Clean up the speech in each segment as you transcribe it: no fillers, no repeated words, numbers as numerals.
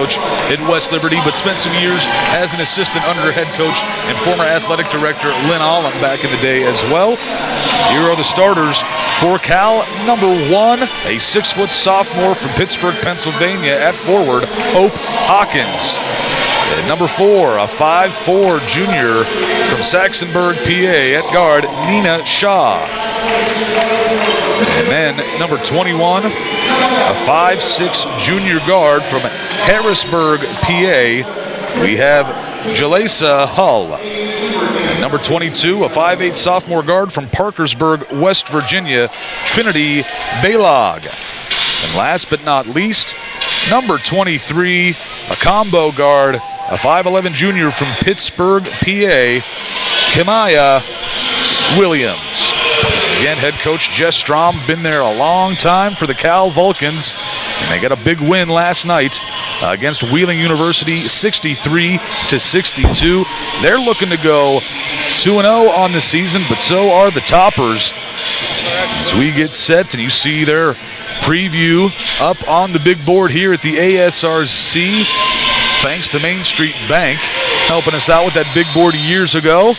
coach at West Liberty, but spent some years as an assistant under head coach and former athletic director Lynn Allen back in the day as well. Here are the starters for Cal. Number 1, a 6-foot sophomore from Pittsburgh, Pennsylvania at forward, Hope Hawkins. And number 4, a 5'4" junior from Saxonburg, PA at guard, Nina Shaw. And then number 21, a 5'6" junior guard from Harrisburg, PA, we have Jalesa Hull. And number 22, a 5'8" sophomore guard from Parkersburg, West Virginia, Trinity Baylog. And last but not least, number 23, a combo guard, a 5'11" junior from Pittsburgh, PA, Kimaya Williams. Again, head coach Jess Strom, been there a long time for the Cal Vulcans, and they got a big win last night against Wheeling University, 63-62. They're looking to go 2-0 on the season, but so are the Toppers. As we get set, and you see their preview up on the big board here at the ASRC, thanks to Main Street Bank helping us out with that big board years ago.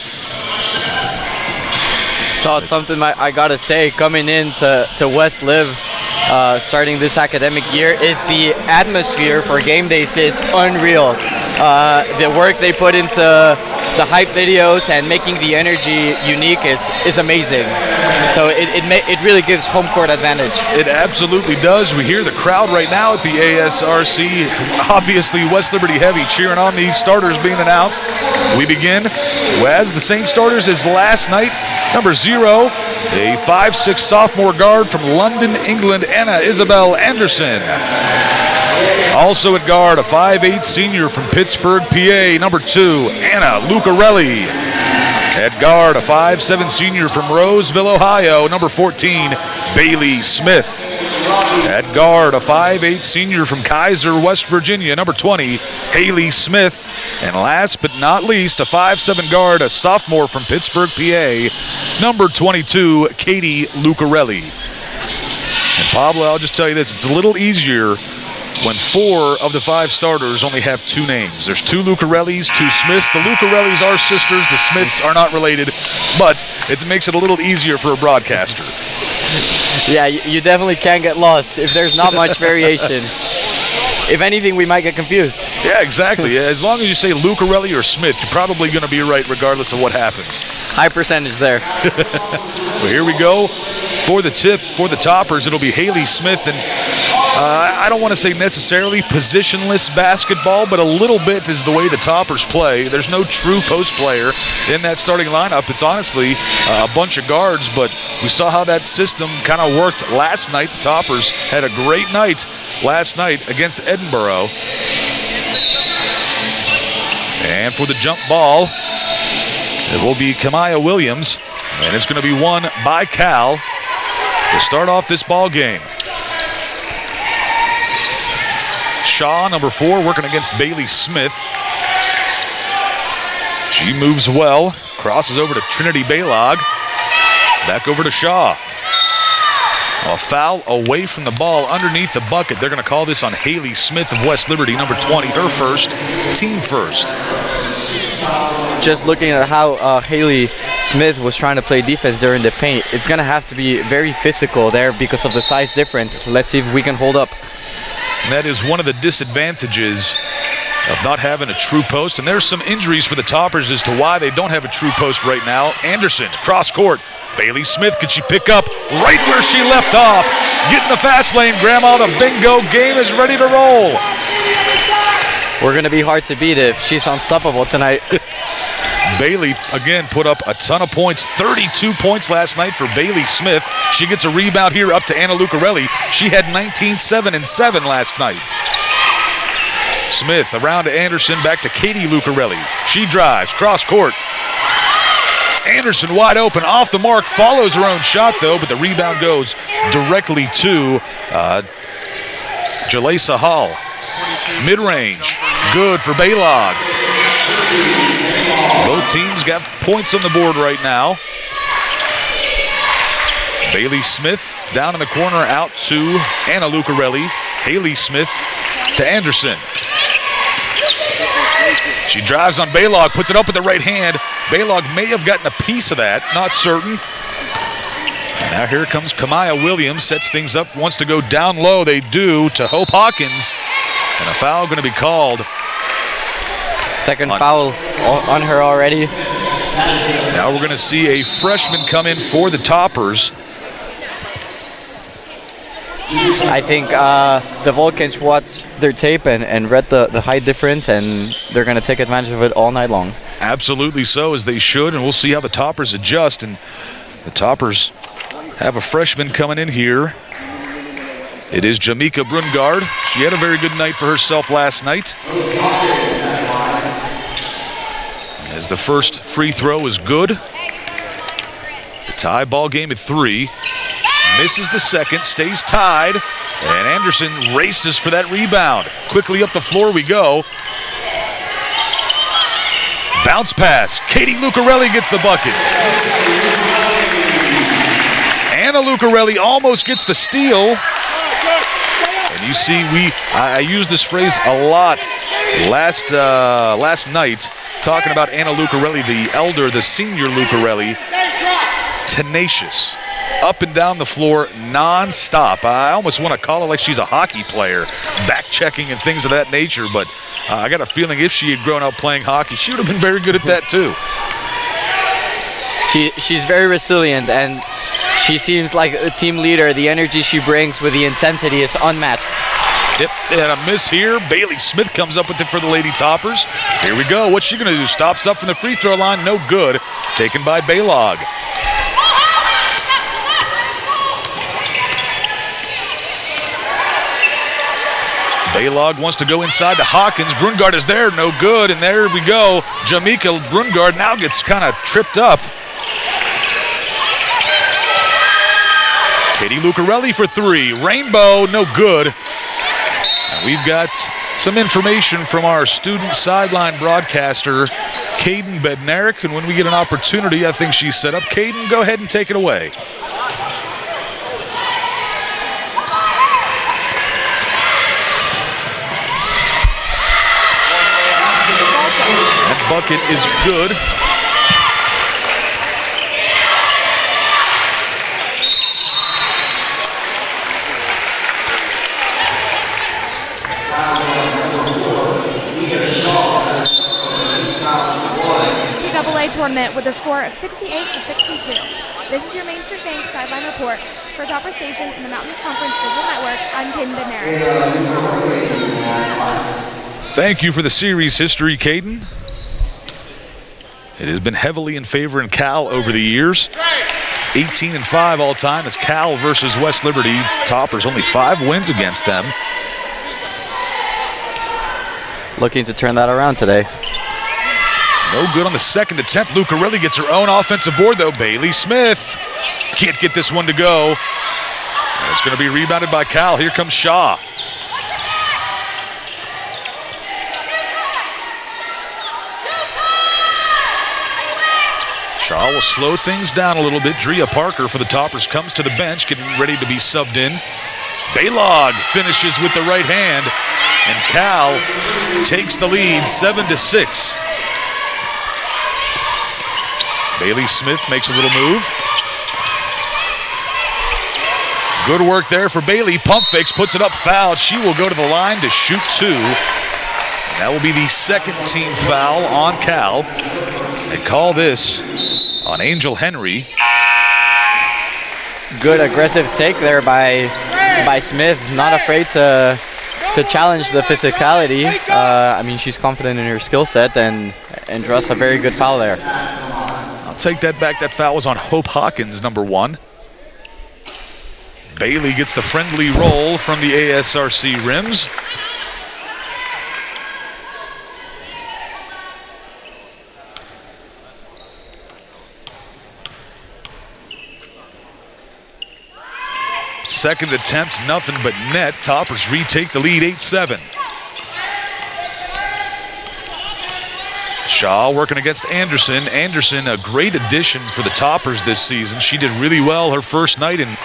So it's something I gotta say, coming in to West Liv, starting this academic year, is the atmosphere for game days is unreal. The work they put into the hype videos and making the energy unique is amazing. So it really gives home court advantage. It absolutely does. We hear the crowd right now at the ASRC. Obviously West Liberty heavy, cheering on these starters being announced. We begin as the same starters as last night. Number 0, a 5'6" sophomore guard from London, England, Anna Isabel Anderson. Also at guard, a 5'8" senior from Pittsburgh, PA, number 2, Anna Lucarelli. At guard, a 5'7" senior from Roseville, Ohio, number 14, Bailey Smith. At guard, a 5'8" senior from Kaiser, West Virginia, number 20, Haley Smith. And last but not least, a 5'7" guard, a sophomore from Pittsburgh, PA, number 22, Katie Lucarelli. And Pablo, I'll just tell you this, it's a little easier when 4 of the 5 starters only have 2 names. There's 2 Lucarellis, 2 Smiths. The Lucarellis are sisters. The Smiths are not related, but it makes it a little easier for a broadcaster. Yeah, you definitely can't get lost if there's not much variation. If anything, we might get confused. Yeah, exactly. As long as you say Lucarelli or Smith, you're probably going to be right regardless of what happens. High percentage there. Well, here we go. For the tip, for the Toppers, it'll be Haley Smith. And I don't want to say necessarily positionless basketball, but a little bit is the way the Toppers play. There's no true post player in that starting lineup. It's honestly a bunch of guards, but we saw how that system kind of worked last night. The Toppers had a great night last night against Edinburgh. And for the jump ball, it will be Kimaya Williams, and it's going to be won by Cal to start off this ball game. Shaw, number 4, working against Bailey Smith. She moves well, crosses over to Trinity Baylog. Back over to Shaw. A foul away from the ball underneath the bucket. They're going to call this on Haley Smith of West Liberty, number 20, her first, team first. Just looking at how Haley Smith was trying to play defense during the paint, it's going to have to be very physical there because of the size difference. Let's see if we can hold up. And that is one of the disadvantages of not having a true post. And there's some injuries for the Toppers as to why they don't have a true post right now. Anderson, cross court. Bailey Smith, could she pick up right where she left off? Get in the fast lane, Grandma. The bingo game is ready to roll. We're going to be hard to beat if she's unstoppable tonight. Bailey, again, put up a ton of points. 32 points last night for Bailey Smith. She gets a rebound here up to Anna Lucarelli. She had 19, 7, and 7 last night. Smith around to Anderson, back to Katie Lucarelli. She drives, cross court. Anderson wide open, off the mark, follows her own shot though, but the rebound goes directly to Jalesa Hall. Mid-range, good for Baylog. Both teams got points on the board right now. Bailey Smith down in the corner, out to Anna Lucarelli. Haley Smith to Anderson. She drives on Baylog, puts it up with the right hand. Baylog may have gotten a piece of that, not certain. And now here comes Kamaya Williams, sets things up, wants to go down low. They do to Hope Hawkins. And a foul going to be called. Second foul on her already. Now we're going to see a freshman come in for the Toppers. I think the Vulcans watched their tape and read the height difference, and they're going to take advantage of it all night long. Absolutely so, as they should, and we'll see how the Toppers adjust. And the Toppers have a freshman coming in here. It is Jamaica Brungard. She had a very good night for herself last night. As the first free throw is good. The tie ball game at 3. Misses the second, stays tied, and Anderson races for that rebound. Quickly up the floor we go. Bounce pass. Katie Lucarelli gets the bucket. Anna Lucarelli almost gets the steal. And you see, I used this phrase a lot last night, talking about Anna Lucarelli, the elder, the senior Lucarelli. Tenacious. Up and down the floor, non-stop. I almost want to call her like she's a hockey player, back-checking and things of that nature, but I got a feeling if she had grown up playing hockey, she would have been very good at that too. She's very resilient, and she seems like a team leader. The energy she brings with the intensity is unmatched. Yep, and a miss here. Bailey Smith comes up with it for the Lady Toppers. Here we go. What's she going to do? Stops up from the free throw line. No good. Taken by Baylog. Baylog wants to go inside to Hawkins. Brungard is there, no good, and there we go. Jamaica Brungard now gets kind of tripped up. Katie Lucarelli for 3. Rainbow, no good. And we've got some information from our student sideline broadcaster, Caden Bednarik, and when we get an opportunity, I think she's set up. Caden, go ahead and take it away. Bucket is good. NCAA tournament with a score of 68-62. This is your Main Street Bank sideline report. For Topper Station in the Mountains Conference Digital Network, I'm Caden Bednarik. Thank you for the series history, Caden. It has been heavily in favor in Cal over the years. 18-5 all time. It's Cal versus West Liberty. Toppers only 5 wins against them. Looking to turn that around today. No good on the second attempt. Lucarelli gets her own offensive board though. Bailey Smith can't get this one to go. And it's going to be rebounded by Cal. Here comes Shaw. Shaw will slow things down a little bit. Drea Parker for the Toppers comes to the bench, getting ready to be subbed in. Baylog finishes with the right hand, and Cal takes the lead 7-6. Bailey Smith makes a little move. Good work there for Bailey. Pump fakes, puts it up, fouled. She will go to the line to shoot 2. And that will be the second team foul on Cal. They call this on Angel Henry. Good aggressive take there by Smith. Not afraid to challenge the physicality. I mean, she's confident in her skill set and draws a very good foul there. I'll take that back. That foul was on Hope Hawkins, number 1. Bailey gets the friendly roll from the ASRC rims. Second attempt, nothing but net. Toppers retake the lead 8-7. Shaw working against Anderson. Anderson, a great addition for the Toppers this season. She did really well her first night and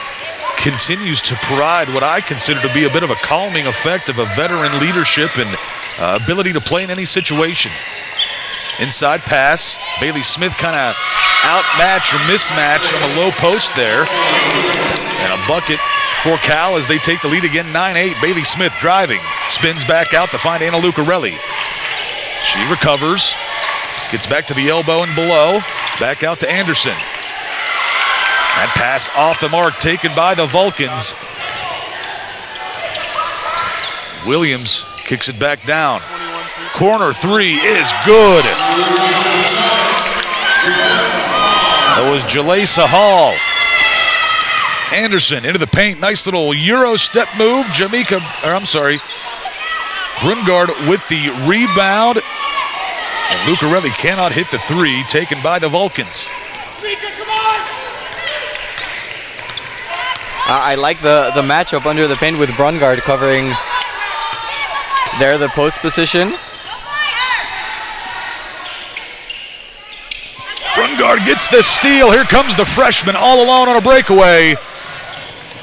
continues to provide what I consider to be a bit of a calming effect of a veteran leadership and ability to play in any situation. Inside pass. Bailey Smith kind of outmatch or mismatch on the low post there. And a bucket for Cal as they take the lead again, 9-8. Bailey Smith driving. Spins back out to find Anna Lucarelli. She recovers. Gets back to the elbow and below. Back out to Anderson. That pass off the mark taken by the Vulcans. Williams kicks it back down. Corner three is good. That was Jalesa Hall. Anderson into the paint. Nice little Euro step move. Brungard with the rebound. And Lucarelli cannot hit the three taken by the Vulcans. I like the matchup under the paint with Brungard covering there the post position. Brungard gets the steal. Here comes the freshman all alone on a breakaway.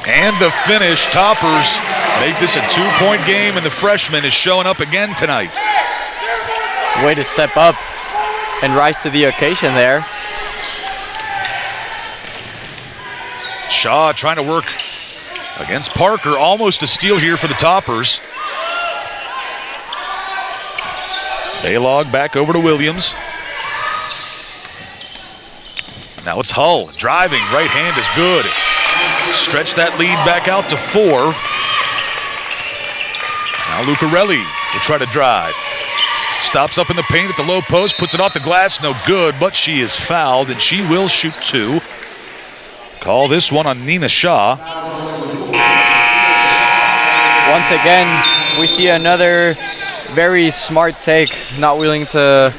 And the finish. Toppers make this a 2-point game, and the freshman is showing up again tonight. Way to step up and rise to the occasion there. Shaw trying to work against Parker. Almost a steal here for the Toppers. Baylog back over to Williams. Now it's Hull driving. Right hand is good. Stretch that lead back out to 4. Now Lucarelli will try to drive. Stops up in the paint at the low post. Puts it off the glass. No good, but she is fouled, and she will shoot 2. Call this one on Nina Shaw. Once again, we see another very smart take, not willing to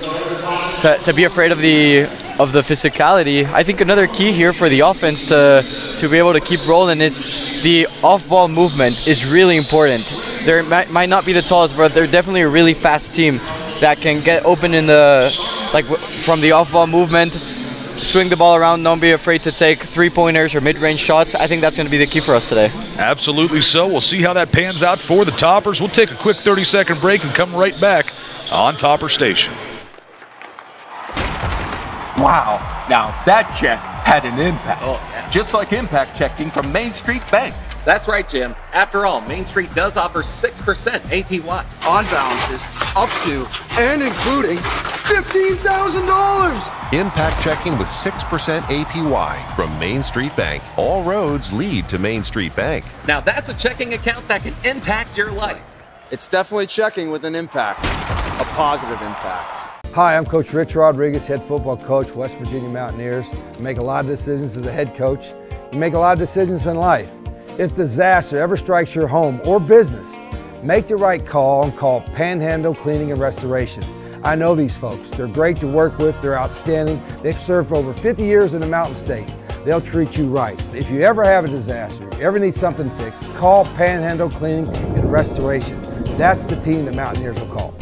be afraid of the physicality. I think another key here for the offense to be able to keep rolling is the off-ball movement is really important. They might not be the tallest, but they're definitely a really fast team that can get open in from the off-ball movement, swing the ball around, don't be afraid to take three-pointers or mid-range shots. I think that's going to be the key for us today. Absolutely so. We'll see how that pans out for the Toppers. We'll take a quick 30-second break and come right back on Topper Station. Wow, now that check had an impact. Oh, yeah. Just like impact checking from Main Street Bank. That's right, Jim. After all, Main Street does offer 6% APY. On balances up to and including $15,000. Impact checking with 6% APY from Main Street Bank. All roads lead to Main Street Bank. Now that's a checking account that can impact your life. It's definitely checking with an impact, a positive impact. Hi, I'm Coach Rich Rodriguez, head football coach, West Virginia Mountaineers. I make a lot of decisions as a head coach. You make a lot of decisions in life. If disaster ever strikes your home or business, make the right call and call Panhandle Cleaning and Restoration. I know these folks. They're great to work with. They're outstanding. They've served for over 50 years in the Mountain State. They'll treat you right. If you ever have a disaster, ever need something fixed, call Panhandle Cleaning and Restoration. That's the team the Mountaineers will call.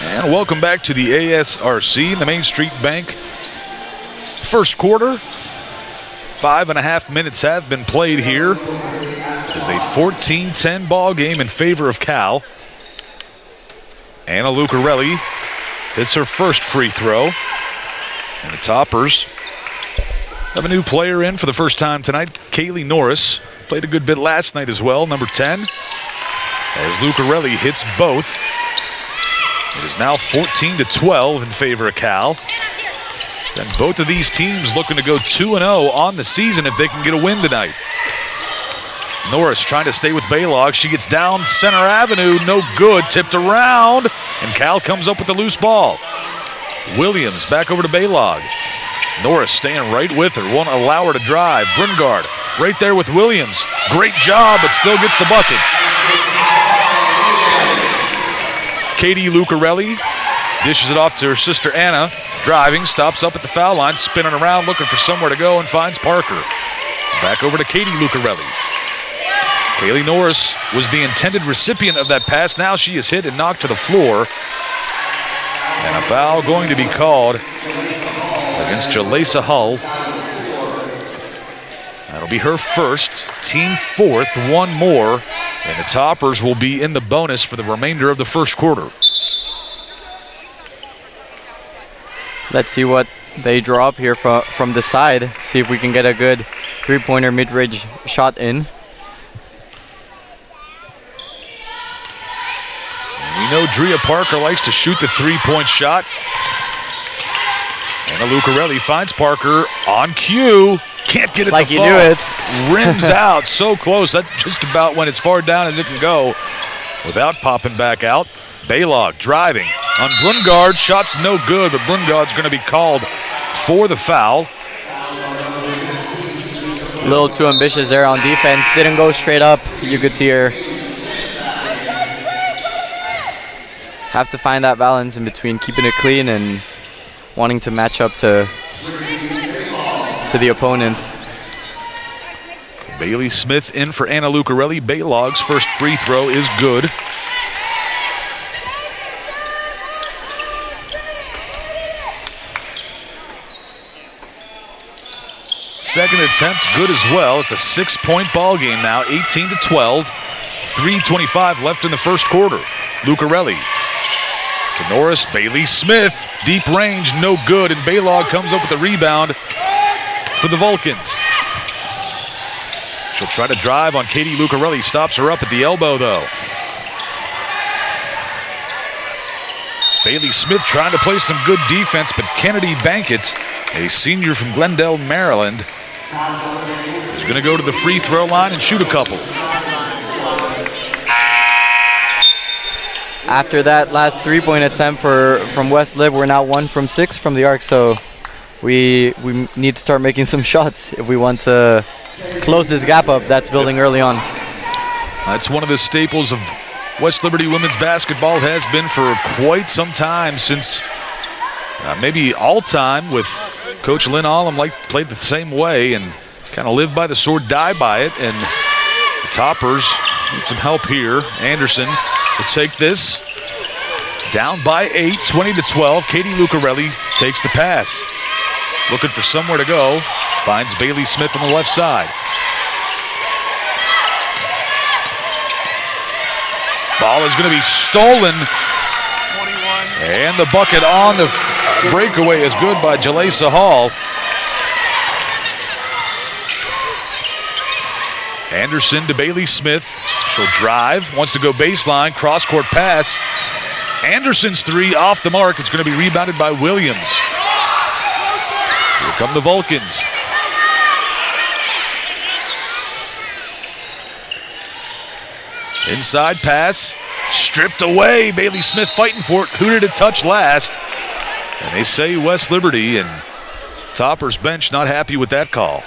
And welcome back to the ASRC, the Main Street Bank first quarter. 5.5 minutes have been played here. It is a 14-10 ball game in favor of Cal. Anna Lucarelli hits her first free throw. And the Toppers have a new player in for the first time tonight. Kaylee Norris played a good bit last night as well, number 10. As Lucarelli hits both. It is now 14-12 in favor of Cal. And both of these teams looking to go 2-0 on the season if they can get a win tonight. Norris trying to stay with Baylog. She gets down center avenue, no good, tipped around, and Cal comes up with the loose ball. Williams back over to Baylog. Norris staying right with her, won't allow her to drive. Brungard right there with Williams. Great job, but still gets the bucket. Katie Lucarelli dishes it off to her sister Anna. Driving, stops up at the foul line, spinning around, looking for somewhere to go, and finds Parker. Back over to Katie Lucarelli. Kaylee Norris was the intended recipient of that pass. Now she is hit and knocked to the floor. And a foul going to be called against Jalesa Hull. That'll be her first, team fourth, one more, and the Toppers will be in the bonus for the remainder of the first quarter. Let's see what they draw up here from the side. See if we can get a good three-pointer mid-range shot in. We know Drea Parker likes to shoot the three-point shot. And Lucarelli finds Parker on cue. Can't get it like to you fall. knew it. Rims out, so close. That just about went as far down as it can go without popping back out. Baylog driving on Brungard. Shot's no good, but Brungard's going to be called for the foul. A little too ambitious there on defense. Didn't go straight up. You could see her have to find that balance in between keeping it clean and wanting to match up to the opponent. Bailey Smith in for Anna Lucarelli. Baylog's first free throw is good. Second attempt, good as well. It's a 6-point ball game now, 18-12. 3:25 left in the first quarter. Lucarelli to Norris. Bailey Smith, deep range, no good, and Baylog comes up with the rebound for the Vulcans. She'll try to drive on Katie Lucarelli, stops her up at the elbow though. Bailey Smith trying to play some good defense, but Kennedy Bankett, a senior from Glendale, Maryland, is going to go to the free throw line and shoot a couple. After that last three-point attempt from West Lib, we're now 1 from 6 from the arc, so we need to start making some shots if we want to close this gap up that's building early on. That's one of the staples of West Liberty women's basketball, has been for quite some time, since maybe all time, with Coach Lynn Allum played the same way and kind of lived by the sword, die by it, and the Toppers need some help here. Anderson will take this. Down by 8, 20-12. Katie Lucarelli takes the pass. Looking for somewhere to go. Finds Bailey Smith on the left side. Ball is going to be stolen. 21. And the bucket on the breakaway is good by Jalesa Hall. Anderson to Bailey Smith. She'll drive, wants to go baseline, cross-court pass. Anderson's three off the mark. It's going to be rebounded by Williams. Here come the Vulcans. Inside pass, stripped away. Bailey Smith fighting for it. Who did it touch last? And they say West Liberty, and Toppers bench not happy with that call.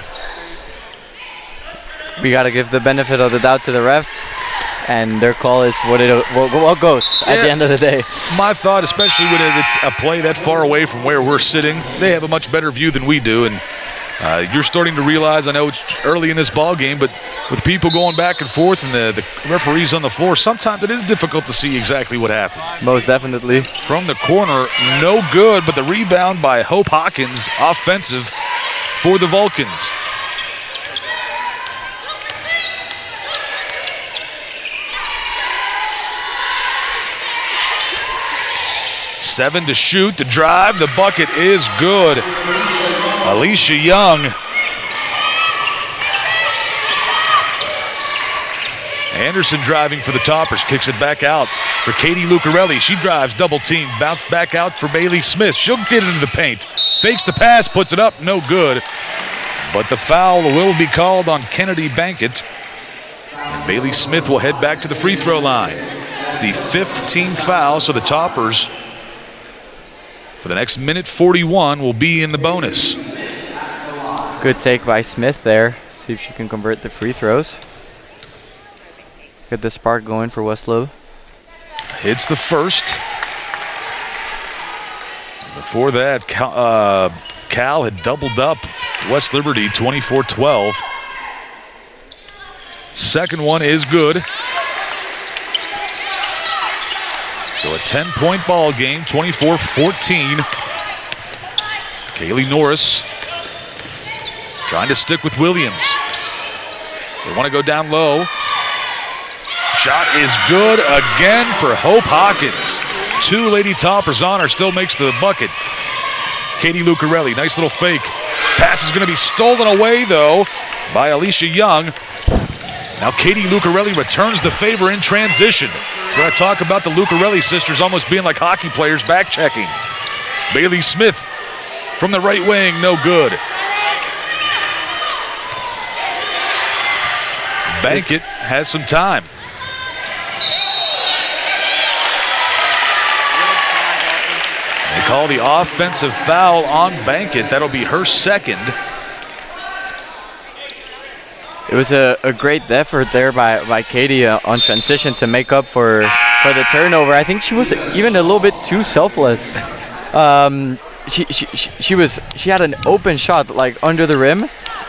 We got to give the benefit of the doubt to the refs, and their call is what goes at the end of the day. My thought, especially when it's a play that far away from where we're sitting, they have a much better view than we do, and you're starting to realize, I know it's early in this ball game, but with people going back and forth and the referees on the floor, sometimes it is difficult to see exactly what happened. Most definitely. From the corner, no good, but the rebound by Hope Hawkins, offensive for the Vulcans. Seven to shoot, the drive, the bucket is good. Alicia Young. Anderson driving for the Toppers, kicks it back out for Katie Lucarelli. She drives, double team, bounced back out for Bailey Smith. She'll get into the paint, fakes the pass, puts it up, no good. But the foul will be called on Kennedy Bankett. And Bailey Smith will head back to the free throw line. It's the 5th team foul, so the Toppers, for the next minute 41, will be in the bonus. Good take by Smith there. See if she can convert the free throws. Get the spark going for Westlove. Hits the first. Before that, Cal had doubled up West Liberty 24-12. Second one is good. So a 10-point ball game, 24-14. Kaylee Norris trying to stick with Williams. They want to go down low. Shot is good again for Hope Hawkins. 2 Lady Toppers on her, still makes the bucket. Katie Lucarelli, nice little fake. Pass is going to be stolen away, though, by Alicia Young. Now Katie Lucarelli returns the favor in transition. So I talk about the Lucarelli sisters almost being like hockey players back checking. Bailey Smith from the right wing, no good. Bankett has some time. They call the offensive foul on Bankett. That'll be her second. It was a great effort there by Katie on transition to make up for the turnover. I think she was even a little bit too selfless. She had an open shot like under the rim,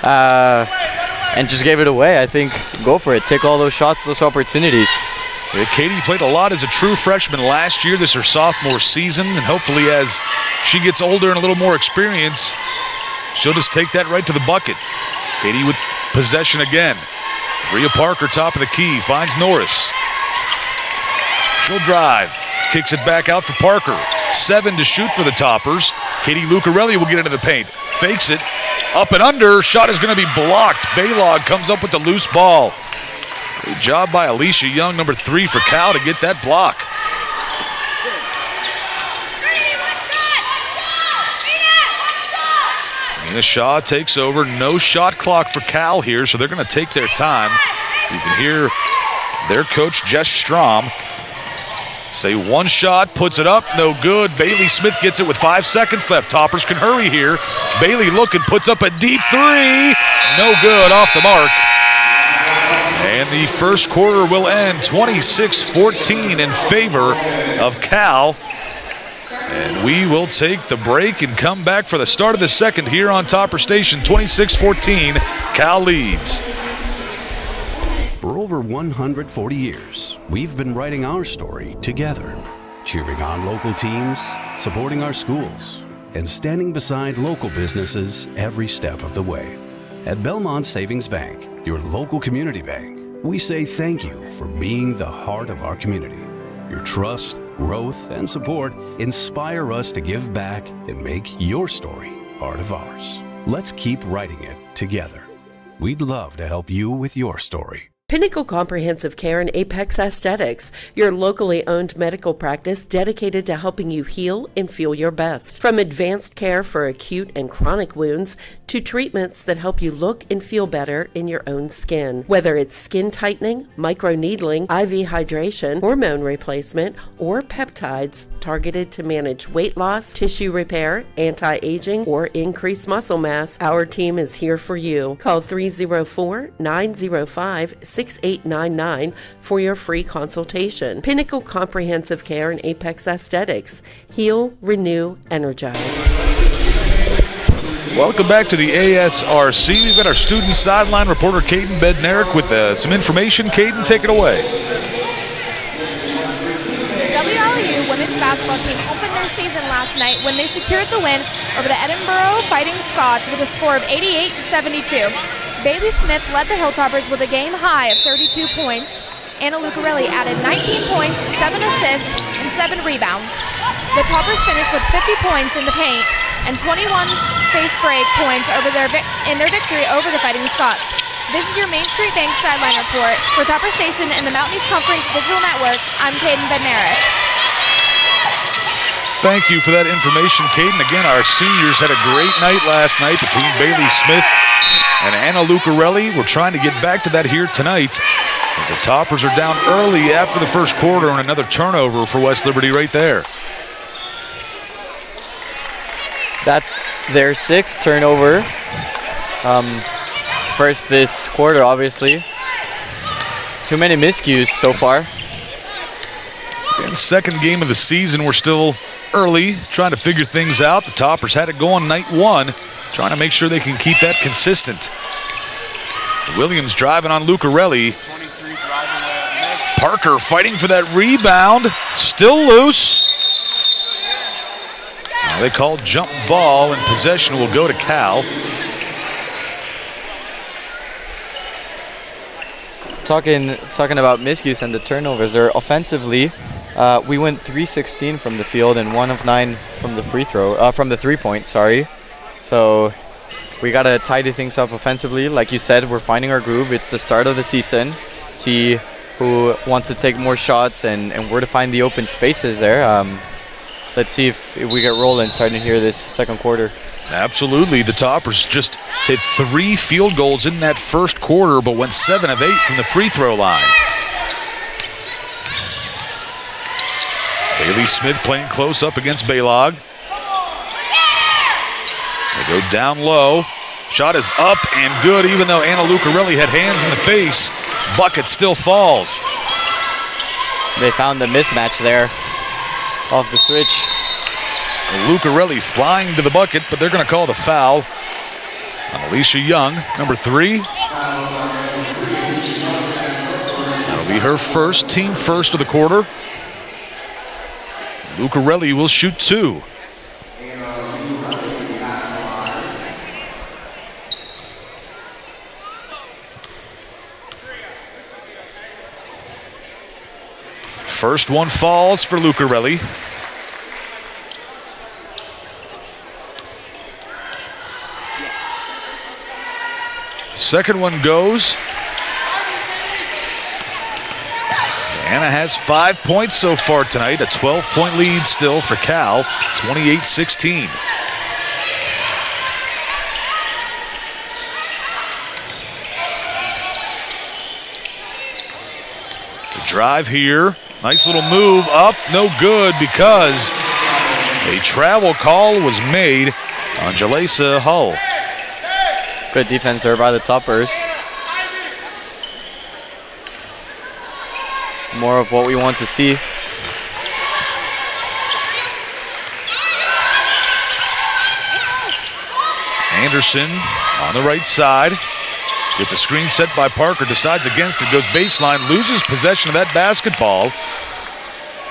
and just gave it away. I think go for it. Take all those shots, those opportunities. Yeah, Katie played a lot as a true freshman last year. This is her sophomore season, and hopefully as she gets older and a little more experience, she'll just take that right to the bucket. Katie with possession again. Rhea Parker, top of the key, finds Norris. She'll drive, kicks it back out for Parker. 7 to shoot for the Toppers. Katie Lucarelli will get into the paint. Fakes it, up and under. Shot is going to be blocked. Baylog comes up with the loose ball. Great job by Alicia Young, number 3 for Cal, to get that block. Nina Shaw takes over. No shot clock for Cal here, so they're going to take their time. You can hear their coach, Jess Strom, say 1 shot, puts it up, no good. Bailey Smith gets it with 5 seconds left. Toppers can hurry here. Bailey looking, puts up a deep 3. No good, off the mark. And the first quarter will end 26-14 in favor of Cal. And we will take the break and come back for the start of the second here on Topper Station. 26-14, Cal leads. For over 140 years, we've been writing our story together, cheering on local teams, supporting our schools, and standing beside local businesses every step of the way. At Belmont Savings Bank, your local community bank, we say thank you for being the heart of our community. Your trust, growth, and support inspire us to give back and make your story part of ours. Let's keep writing it together. We'd love to help you with your story. Pinnacle Comprehensive Care and Apex Aesthetics, your locally owned medical practice dedicated to helping you heal and feel your best. From advanced care for acute and chronic wounds to treatments that help you look and feel better in your own skin. Whether it's skin tightening, microneedling, IV hydration, hormone replacement, or peptides targeted to manage weight loss, tissue repair, anti-aging, or increase muscle mass, our team is here for you. Call 304-905-6899 for your free consultation. Pinnacle Comprehensive Care and Apex Aesthetics. Heal, renew, energize. Welcome back to the ASRC. We've got our student sideline reporter, Caden Bednarik, with some information. Caden, take it away. WLU women's basketball team opened their season last night when they secured the win over the Edinburgh Fighting Scots with a score of 88-72. Bailey Smith led the Hilltoppers with a game high of 32 points. Anna Lucarelli added 19 points, 7 assists, and 7 rebounds. The Toppers finished with 50 points in the paint and 21 face break points in their victory over the Fighting Scots. This is your Main Street Bank sideline report. For Topper Station and the Mountain East Conference Digital Network, I'm Caden Bednarik. Thank you for that information, Caden. Again, our seniors had a great night last night between Bailey Smith and Anna Lucarelli. We're trying to get back to that here tonight as the Toppers are down early after the first quarter and another turnover for West Liberty right there. That's their 6th turnover. First this quarter, obviously. Too many miscues so far. Again, second game of the season. We're still early, trying to figure things out. The Toppers had it going night 1, trying to make sure they can keep that consistent. Williams driving on Lucarelli. Parker fighting for that rebound. Still loose. They call jump ball, and possession will go to Cal. talking about miscues and the turnovers, there offensively, we went 3-16 from the field and 1 of 9 from the from the 3-point. Sorry, so we gotta tidy things up offensively. Like you said, we're finding our groove. It's the start of the season. See who wants to take more shots and where to find the open spaces there. Let's see if we get rolling starting here this second quarter. Absolutely. The Toppers just hit 3 field goals in that first quarter, but went 7 of 8 from the free throw line. Bailey Smith playing close up against Baylog. They go down low. Shot is up and good, even though Anna Lucarelli had hands in the face. Bucket still falls. They found the mismatch there off the switch. Lucarelli flying to the bucket, but they're going to call the foul on Alicia Young, number 3. That'll be her first, team first of the quarter. Lucarelli will shoot 2. First one falls for Lucarelli. Second one goes. Anna has 5 points so far tonight. A 12-point lead still for Cal, 28-16. The drive here. Nice little move up. No good because a travel call was made on Jalesa Hull. Good defense there by the Toppers. More of what we want to see. Anderson on the right side. Gets a screen set by Parker, decides against it, goes baseline, loses possession of that basketball.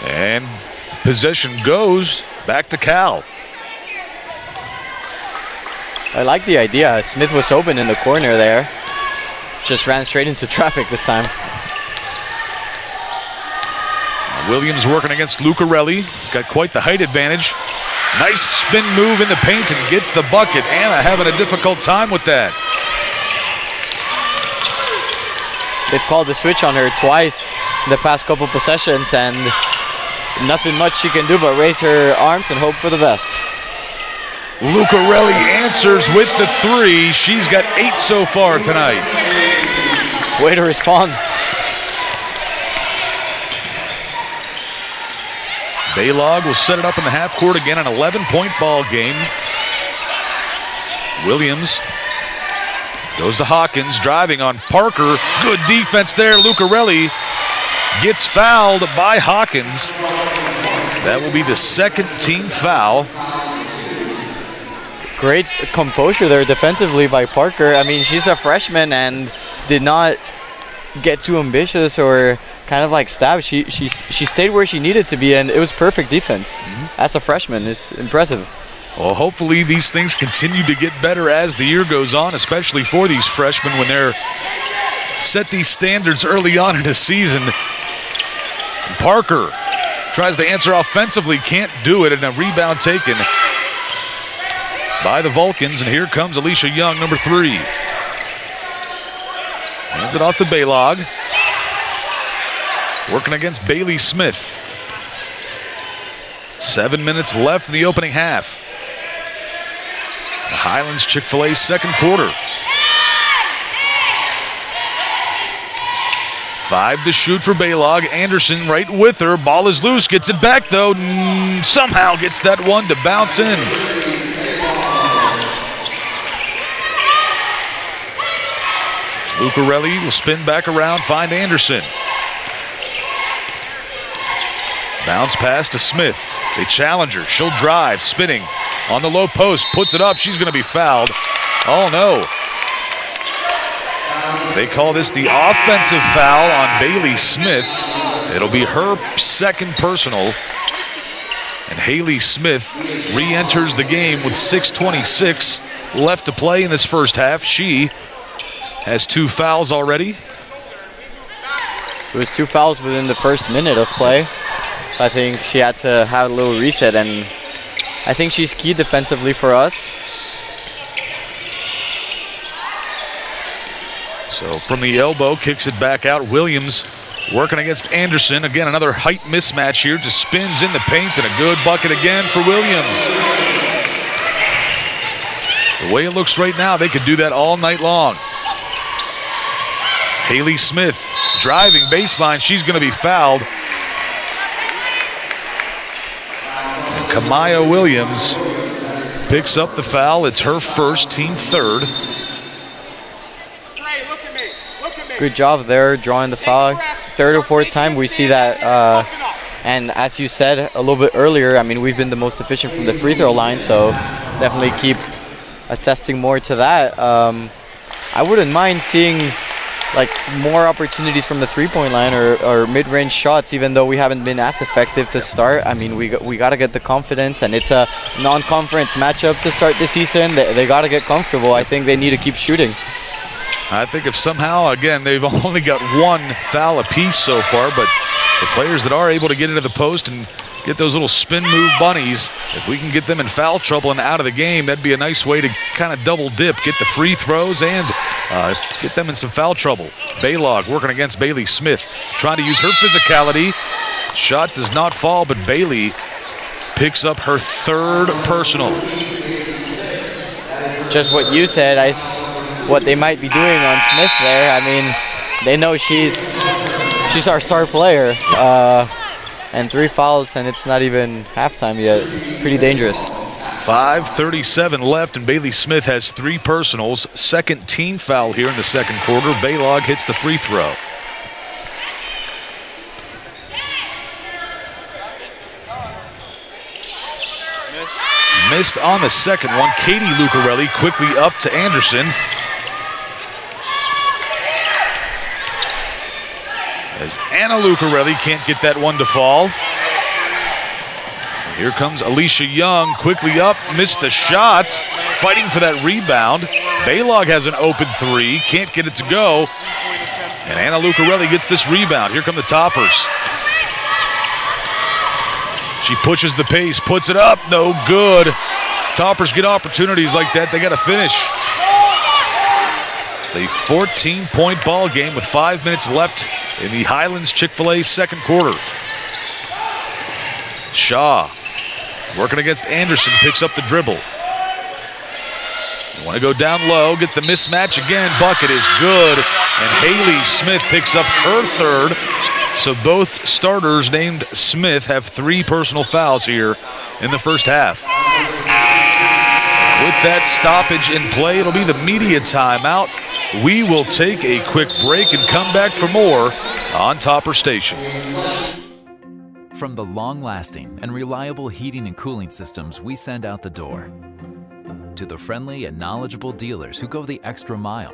And possession goes back to Cal. I like the idea. Smith was open in the corner there. Just ran straight into traffic this time. Williams working against Lucarelli. He's got quite the height advantage. Nice spin move in the paint and gets the bucket. Anna having a difficult time with that. They've called the switch on her twice in the past couple possessions, and nothing much she can do but raise her arms and hope for the best. Lucarelli answers with the 3. She's got 8 so far tonight. Way to respond. Baylog will set it up in the half court again, an 11-point ball game. Williams goes to Hawkins, driving on Parker. Good defense there. Lucarelli gets fouled by Hawkins. That will be the second team foul. Great composure there defensively by Parker. I mean, she's a freshman and did not get too ambitious or kind of like stab. She stayed where she needed to be, and it was perfect defense. As a freshman, it's impressive. Well, hopefully these things continue to get better as the year goes on, especially for these freshmen when they're set these standards early on in the season. Parker tries to answer offensively, can't do it, and a rebound taken by the Vulcans, and here comes Alicia Young, number 3. Hands it off to Baylog. Working against Bailey Smith. 7 minutes left in the opening half. The Highlands Chick-fil-A second quarter. 5 to shoot for Baylog. Anderson right with her. Ball is loose. Gets it back though. Somehow gets that one to bounce in. Lucarelli will spin back around, find Anderson. Bounce pass to Smith. They challenge her. She'll drive, spinning on the low post, puts it up. She's going to be fouled. Oh no. They call this the offensive foul on Bailey Smith. It'll be her second personal. And Haley Smith re-enters the game with 6:26 left to play in this first half. She has 2 fouls already. It was 2 fouls within the first minute of play. So I think she had to have a little reset, and I think she's key defensively for us. So from the elbow, kicks it back out. Williams working against Anderson. Again, another height mismatch here. Just spins in the paint, and a good bucket again for Williams. The way it looks right now, they could do that all night long. Haley Smith driving baseline. She's going to be fouled. And Kamaya Williams picks up the foul. It's her first, team third. Good job there drawing the foul. Third or fourth time we see that. And as you said a little bit earlier, I mean, we've been the most efficient from the free throw line, so definitely keep attesting more to that. I wouldn't mind seeing like more opportunities from the three-point line or mid-range shots, even though we haven't been as effective to start. I mean, we got to get the confidence, and it's a non-conference matchup to start the season. They got to get comfortable. I think they need to keep shooting. I think if somehow, again, they've only got 1 foul apiece so far, but the players that are able to get into the post and get those little spin move bunnies, if we can get them in foul trouble and out of the game, that'd be a nice way to kind of double dip, get the free throws and get them in some foul trouble. Baylog working against Bailey Smith, trying to use her physicality. Shot does not fall, but Bailey picks up her 3rd personal. Just what you said, what they might be doing on Smith there. I mean, they know she's our star player. And 3 fouls, and it's not even halftime yet. It's pretty dangerous. 5:37 left, and Bailey Smith has 3 personals. 2nd team foul here in the 2nd quarter. Baylog hits the free throw. Missed on the 2nd one. Katie Lucarelli quickly up to Anderson. As Anna Lucarelli can't get that one to fall. Here comes Alicia Young, quickly up, missed the shot, fighting for that rebound. Baylog has an open 3, can't get it to go. And Anna Lucarelli gets this rebound. Here come the Toppers. She pushes the pace, puts it up, no good. Toppers get opportunities like that, they gotta finish. It's a 14-point ball game with 5 minutes left in the Highlands Chick-fil-A 2nd quarter. Shaw working against Anderson, picks up the dribble. You want to go down low, get the mismatch again. Bucket is good, and Haley Smith picks up her 3rd. So both starters named Smith have 3 personal fouls here in the first half. With that stoppage in play, it'll be the media timeout. We will take a quick break and come back for more on Topper Station. From the long-lasting and reliable heating and cooling systems we send out the door, to the friendly and knowledgeable dealers who go the extra mile.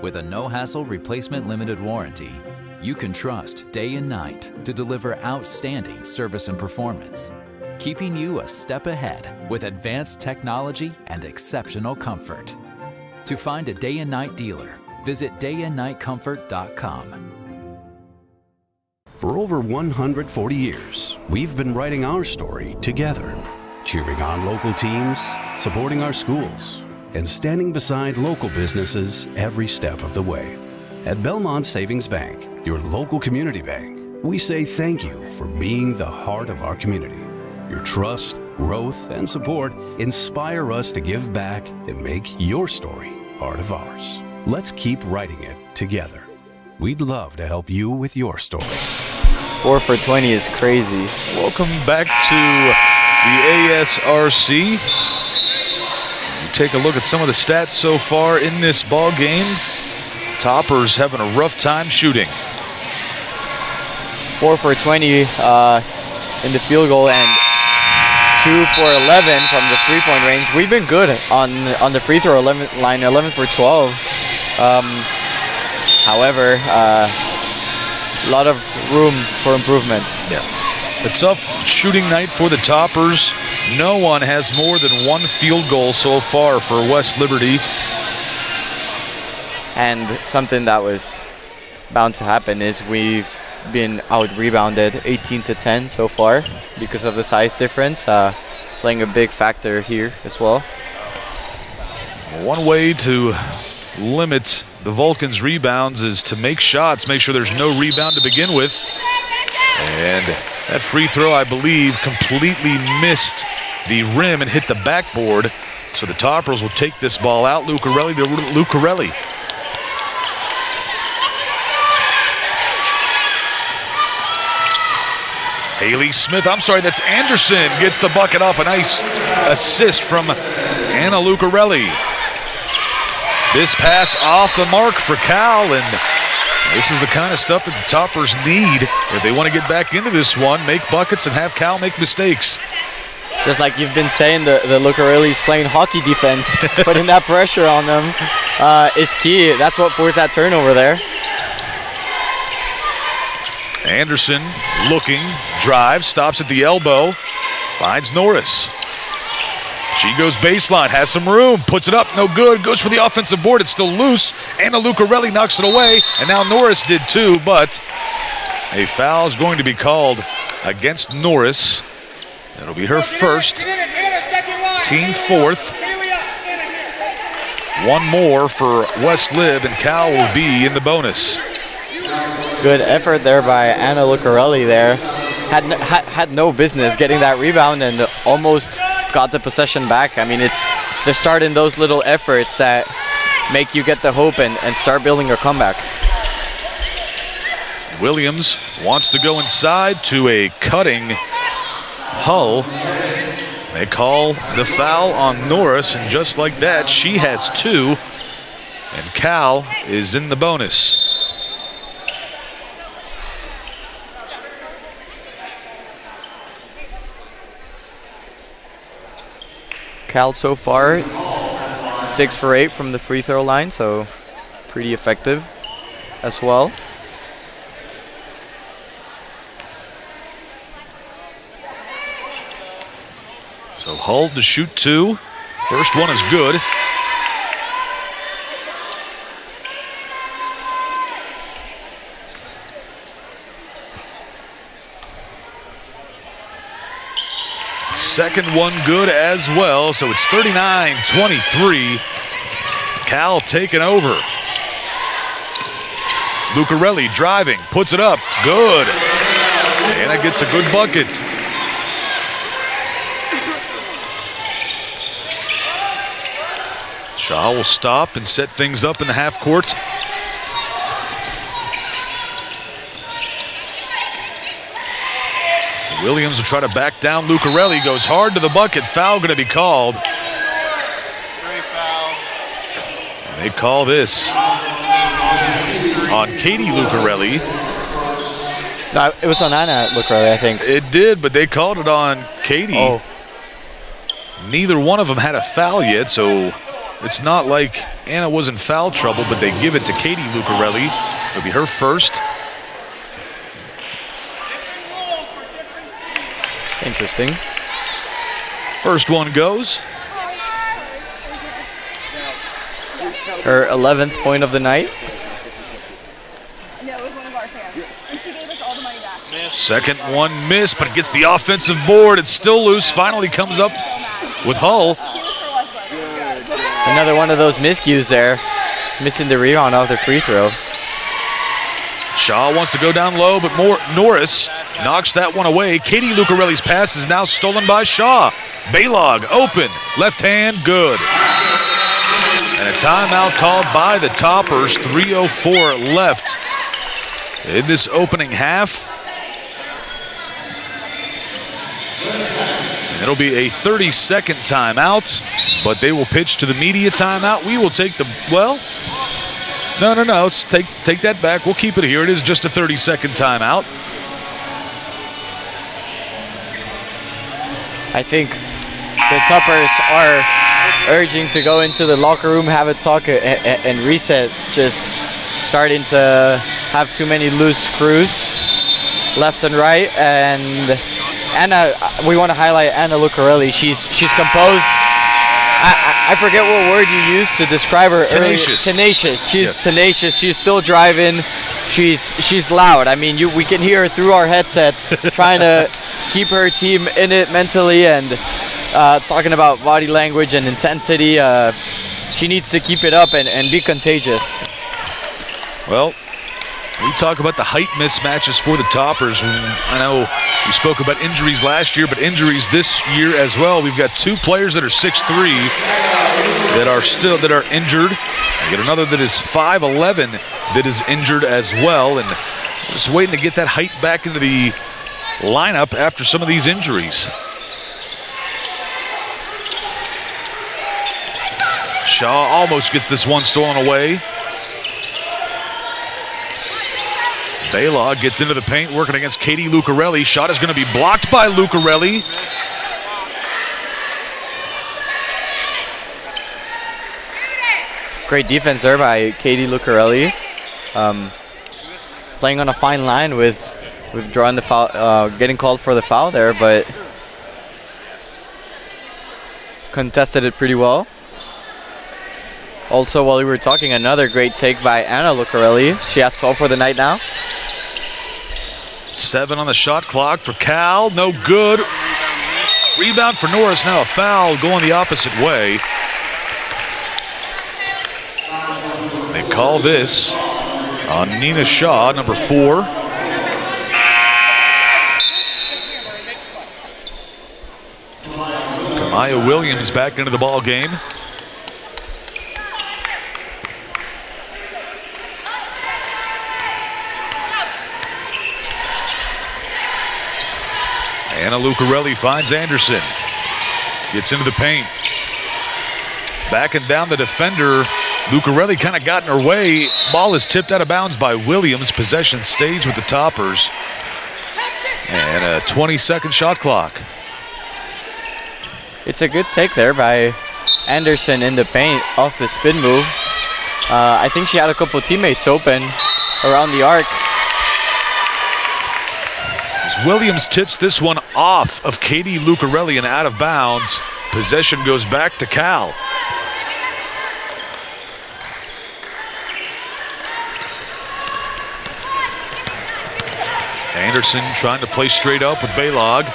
With a no-hassle replacement limited warranty, you can trust day and night to deliver outstanding service and performance, keeping you a step ahead with advanced technology and exceptional comfort. To find a day and night dealer, visit dayandnightcomfort.com. For over 140 years, we've been writing our story together, cheering on local teams, supporting our schools, and standing beside local businesses every step of the way. At Belmont Savings Bank, your local community bank, we say thank you for being the heart of our community. Your trust, growth, and support inspire us to give back and make your story part of ours. Let's keep writing it together. We'd love to help you with your story. 4 for 20 is crazy. Welcome back to the ASRC. You take a look at some of the stats so far in this ball game. Toppers having a rough time shooting. 4 for 20 in the field goal and 2 for 11 from the three-point range. We've been good on the free throw line, 11 for 12. However, a lot of room for improvement. Yeah. A tough shooting night for the Toppers. No one has more than 1 field goal so far for West Liberty. And something that was bound to happen is we've been out-rebounded 18-10 so far because of the size difference, playing a big factor here as well. One way to limit the Vulcans' rebounds is to make shots, make sure there's no rebound to begin with. And that free throw, I believe, completely missed the rim and hit the backboard. So the Toppers will take this ball out. Lucarelli to Lucarelli. Haley Smith, I'm sorry, that's Anderson, gets the bucket off a nice assist from Anna Lucarelli. This pass off the mark for Cal, and this is the kind of stuff that the Toppers need if they want to get back into this one, make buckets and have Cal make mistakes. Just like you've been saying, the Lucarelli's playing hockey defense, putting that pressure on them is key. That's what forced that turnover there. Anderson looking, drives, stops at the elbow, finds Norris. She goes baseline, has some room, puts it up, no good, goes for the offensive board, it's still loose. Anna Lucarelli knocks it away, and now Norris did too, but a foul is going to be called against Norris. That'll be her first, team fourth. One more for West Lib, and Cal will be in the bonus. Good effort there by Anna Lucarelli there. Had no business getting that rebound and almost got the possession back. I mean, it's the start in those little efforts that make you get the hope and start building a comeback. Williams wants to go inside to a cutting Hull. They call the foul on Norris, and just like that, she has two, and Cal is in the bonus. Cal so far 6 for 8 from the free throw line, so pretty effective as well. So Hull to shoot two. First one is good. Second one good as well, so it's 39-23. Cal taking over. Lucarelli driving, puts it up, good. Anna gets a good bucket. Shaw will stop and set things up in the half court. Williams will try to back down. Lucarelli goes hard to the bucket. Foul going to be called. And they call this on Katie Lucarelli. No, it was on Anna Lucarelli, I think. It did, but they called it on Katie. Oh. Neither one of them had a foul yet, so it's not like Anna was in foul trouble, but they give it to Katie Lucarelli. It'll be her first. Interesting. First one goes. Her 11th point of the night. No, it was one of our fans. And she gave us all the money back. Second one missed, but gets the offensive board. It's still loose. Finally comes up with Hull. Another one of those miscues there. Missing the rebound off the free throw. Shaw wants to go down low, but Norris knocks that one away. Katie Lucarelli's pass is now stolen by Shaw. Baylog open, left hand, good. And a timeout called by the Toppers. 3:04 left in this opening half. And it'll be a 30-second timeout, but they will pitch to the media timeout. We will take the, well, no. Let's take that back. We'll keep it here. It is just a 30-second timeout. I think the Toppers are urging to go into the locker room, have a talk, and reset. Just starting to have too many loose screws left and right. And Anna, we want to highlight Anna Lucarelli. She's composed. I forget what word you used to describe her. Tenacious. Tenacious. She's yes. tenacious. She's still driving. she's loud. I mean, we can hear her through our headset trying to keep her team in it mentally and talking about body language and intensity. She needs to keep it up and be contagious. Well, we talk about the height mismatches for the Toppers. I know we spoke about injuries last year, but injuries this year as well. We've got 2 players that are 6'3" that are injured. We get another that is 5'11" that is injured as well, and just waiting to get that height back into the lineup after some of these injuries. Shaw almost gets this one stolen away. Baylog gets into the paint, working against Katie Lucarelli. Shot is going to be blocked by Lucarelli. Great defense there by Katie Lucarelli. Playing on a fine line with drawing the foul, getting called for the foul there, but contested it pretty well. Also, while we were talking, another great take by Anna Lucarelli. She has 12 for the night now. 7 on the shot clock for Cal. No good. Rebound for Norris. Now a foul going the opposite way. They call this on Nina Shaw, number 4. Kamaya Williams back into the ball game. Anna Lucarelli finds Anderson. Gets into the paint. Backing down the defender. Lucarelli kind of got in her way. Ball is tipped out of bounds by Williams. Possession stays with the Toppers. And a 20-second shot clock. It's a good take there by Anderson in the paint off the spin move. I think she had a couple teammates open around the arc. As Williams tips this one off of Katie Lucarelli and out of bounds. Possession goes back to Cal. Anderson trying to play straight up with Baylog.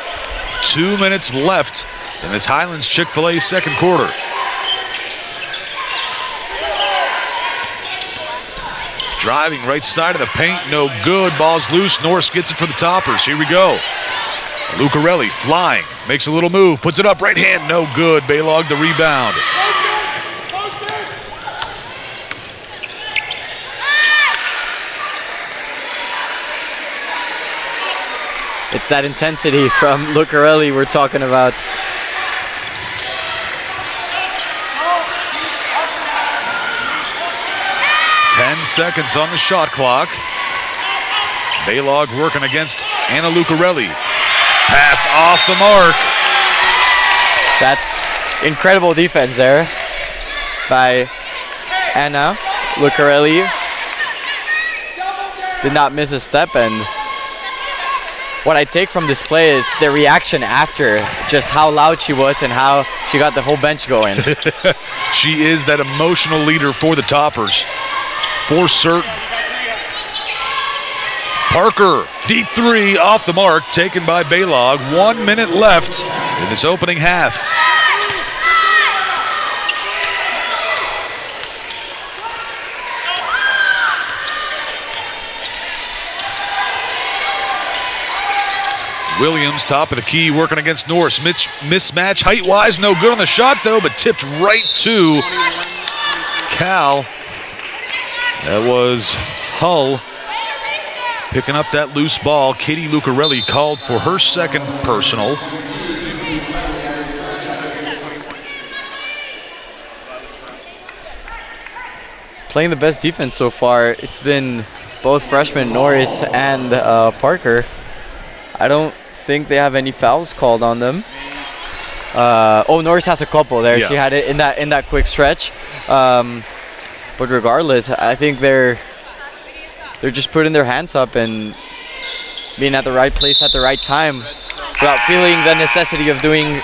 2 minutes left in this Highlands Chick-fil-A second quarter. Driving right side of the paint, no good. Ball's loose. Norris gets it for the Toppers. Here we go. Lucarelli flying, makes a little move, puts it up, right hand, no good. Baylog the rebound. It's that intensity from Lucarelli we're talking about. Ten seconds on the shot clock. Baylog working against Anna Lucarelli. Pass off the mark. That's incredible defense there by Anna Lucarelli. Did not miss a step, and what I take from this play is the reaction after, just how loud she was and how she got the whole bench going. She is that emotional leader for the Toppers, for certain. Parker, deep three, off the mark, taken by Baylog. 1 minute left in this opening half. Williams, top of the key, working against Norris. Mismatch height-wise, no good on the shot, though, but tipped right to Cal. That was Hull picking up that loose ball. Katie Lucarelli called for her second personal. Playing the best defense so far, it's been both freshmen Norris and Parker. I don't think they have any fouls called on them. Norris has a couple there. Yeah. She had it in that quick stretch. But regardless, I think they're just putting their hands up and being at the right place at the right time without feeling the necessity of doing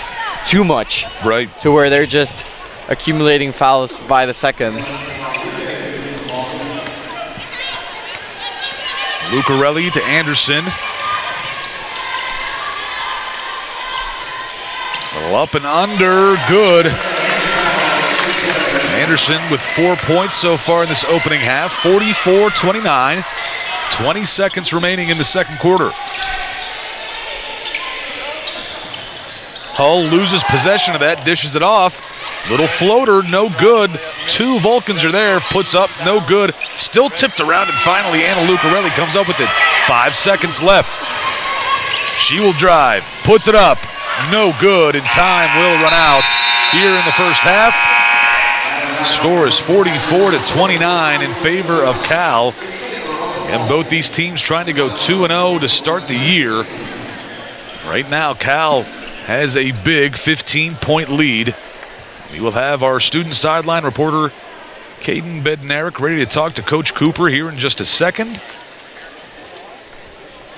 too much. Right. To where they're just accumulating fouls by the second. Lucarelli to Anderson. Up and under, good. Anderson with 4 points so far in this opening half, 44-29. 20 seconds remaining in the second quarter. Hull loses possession of that, dishes it off. Little floater, no good. 2 Vulcans are there, puts up, no good. Still tipped around, and finally Anna Lucarelli comes up with it. 5 seconds left. She will drive, puts it up, no good, and time will run out here in the first half. Score is 44-29 in favor of Cal. And both these teams trying to go 2-0 to start the year. Right now, Cal has a big 15-point lead. We will have our student sideline reporter, Caden Bednarik, ready to talk to Coach Cooper here in just a second.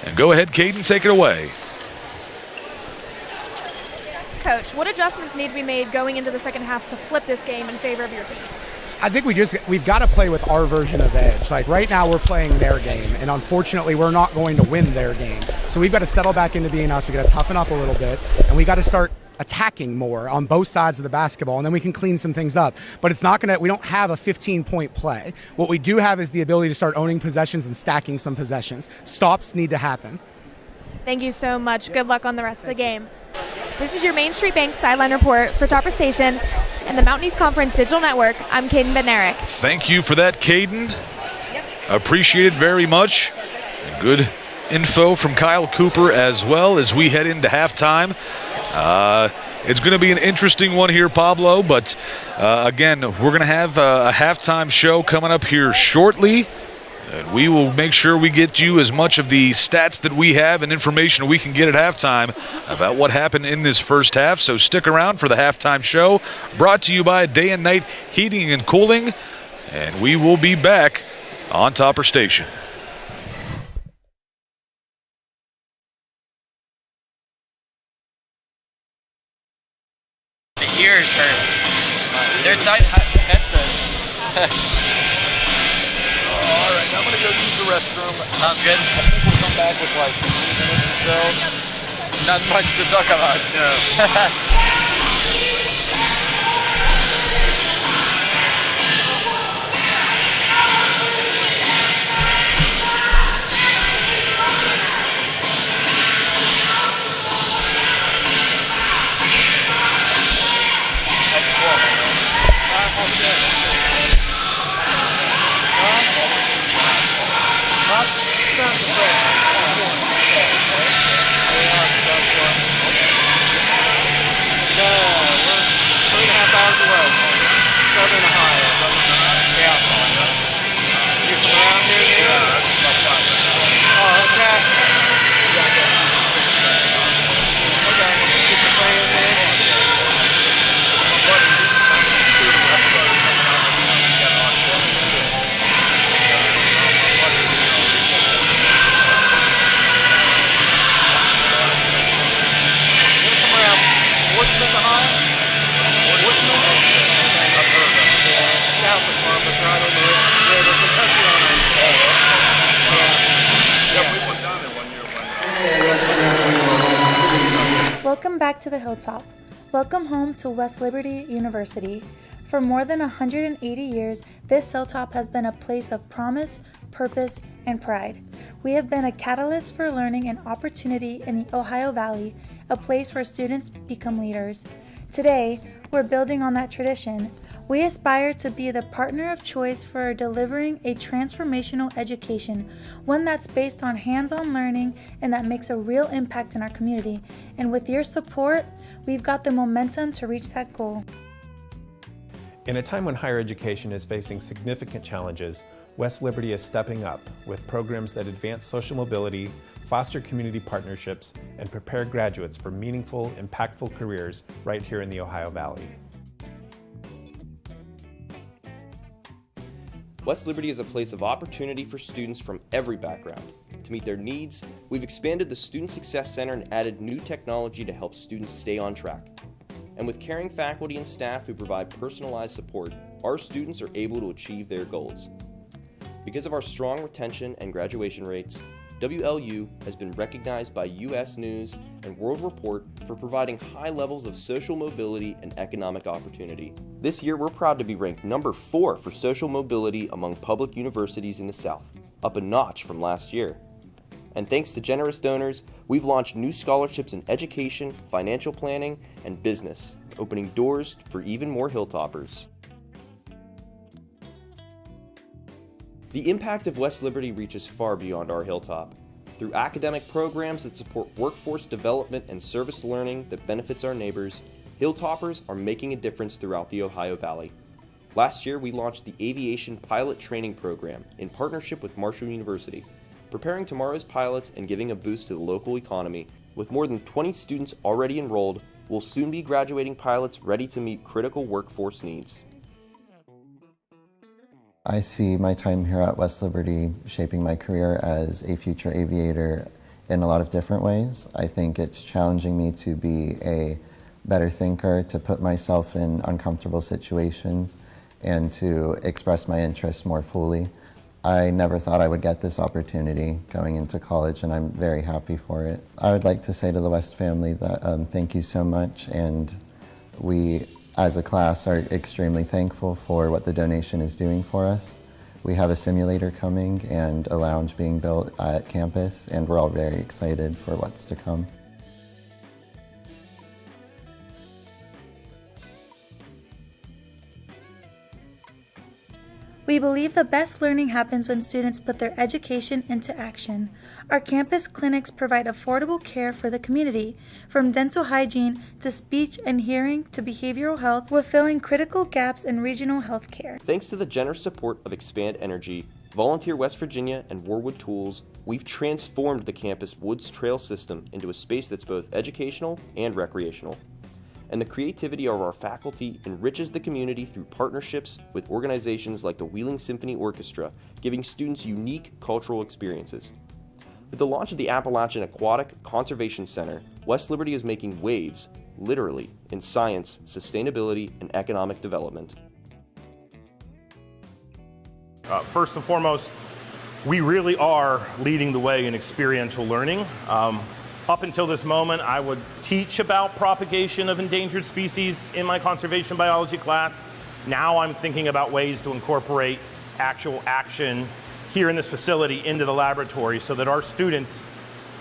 And go ahead, Caden, take it away. Coach, what adjustments need to be made going into the second half to flip this game in favor of your team? I think we've got to play with our version of edge. Like right now we're playing their game, and unfortunately we're not going to win their game. So we've got to settle back into being us. We've got to toughen up a little bit, and we got to start attacking more on both sides of the basketball, and then we can clean some things up. But it's not we don't have a 15-point play. What we do have is the ability to start owning possessions and stacking some possessions. Stops need to happen. Thank you so much. Good luck on the rest of the game. This is your Main Street Bank sideline report for Topper Station and the Mountain East Conference Digital Network. I'm Caden Bednarik. Thank you for that, Caden. Appreciate it very much. Good info from Kyle Cooper as well as we head into halftime. It's going to be an interesting one here, Pablo, but again, we're going to have a halftime show coming up here shortly. And we will make sure we get you as much of the stats that we have and information we can get at halftime about what happened in this first half. So stick around for the halftime show, brought to you by Day and Night Heating and Cooling. And we will be back on Topper Station. The ears hurt. They're tight headsets. All right, I'm going to go use the restroom. Sounds good. I think we'll come back with like 3 minutes or so. Not much to talk about. No. Welcome back to the Hilltop. Welcome home to West Liberty University. For more than 180 years, this Hilltop has been a place of promise, purpose, and pride. We have been a catalyst for learning and opportunity in the Ohio Valley, a place where students become leaders. Today, we're building on that tradition. We aspire to be the partner of choice for delivering a transformational education, one that's based on hands-on learning and that makes a real impact in our community. And with your support, we've got the momentum to reach that goal. In a time when higher education is facing significant challenges, West Liberty is stepping up with programs that advance social mobility, foster community partnerships, and prepare graduates for meaningful, impactful careers right here in the Ohio Valley. West Liberty is a place of opportunity for students from every background. To meet their needs, we've expanded the Student Success Center and added new technology to help students stay on track. And with caring faculty and staff who provide personalized support, our students are able to achieve their goals. Because of our strong retention and graduation rates, WLU has been recognized by U.S. News and World Report for providing high levels of social mobility and economic opportunity. This year, we're proud to be ranked number 4 for social mobility among public universities in the South, up a notch from last year. And thanks to generous donors, we've launched new scholarships in education, financial planning, and business, opening doors for even more Hilltoppers. The impact of West Liberty reaches far beyond our Hilltop. Through academic programs that support workforce development and service learning that benefits our neighbors, Hilltoppers are making a difference throughout the Ohio Valley. Last year, we launched the Aviation Pilot Training Program in partnership with Marshall University, preparing tomorrow's pilots and giving a boost to the local economy. With more than 20 students already enrolled, we'll soon be graduating pilots ready to meet critical workforce needs. I see my time here at West Liberty shaping my career as a future aviator in a lot of different ways. I think it's challenging me to be a better thinker, to put myself in uncomfortable situations, and to express my interests more fully. I never thought I would get this opportunity going into college, and I'm very happy for it. I would like to say to the West family that thank you so much, and we as a class are extremely thankful for what the donation is doing for us. We have a simulator coming and a lounge being built at campus, and we're all very excited for what's to come. We believe the best learning happens when students put their education into action. Our campus clinics provide affordable care for the community, from dental hygiene to speech and hearing to behavioral health. We're filling critical gaps in regional health care. Thanks to the generous support of Expand Energy, Volunteer West Virginia, and Warwood Tools, we've transformed the campus Woods Trail system into a space that's both educational and recreational. And the creativity of our faculty enriches the community through partnerships with organizations like the Wheeling Symphony Orchestra, giving students unique cultural experiences. With the launch of the Appalachian Aquatic Conservation Center, West Liberty is making waves, literally, in science, sustainability, and economic development. First and foremost, we really are leading the way in experiential learning. Up until this moment, I would teach about propagation of endangered species in my conservation biology class. Now I'm thinking about ways to incorporate actual action here in this facility into the laboratory so that our students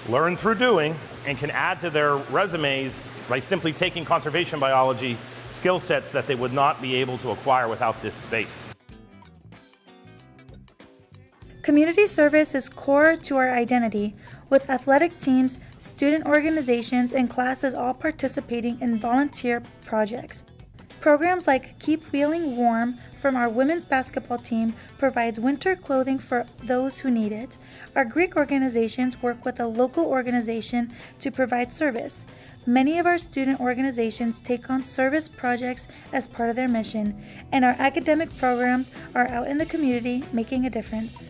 learn through doing and can add to their resumes by simply taking conservation biology skill sets that they would not be able to acquire without this space. Community service is core to our identity, with athletic teams, student organizations, and classes all participating in volunteer projects. Programs like Keep Wheeling Warm from our women's basketball team provides winter clothing for those who need it. Our Greek organizations work with a local organization to provide service. Many of our student organizations take on service projects as part of their mission, and our academic programs are out in the community making a difference.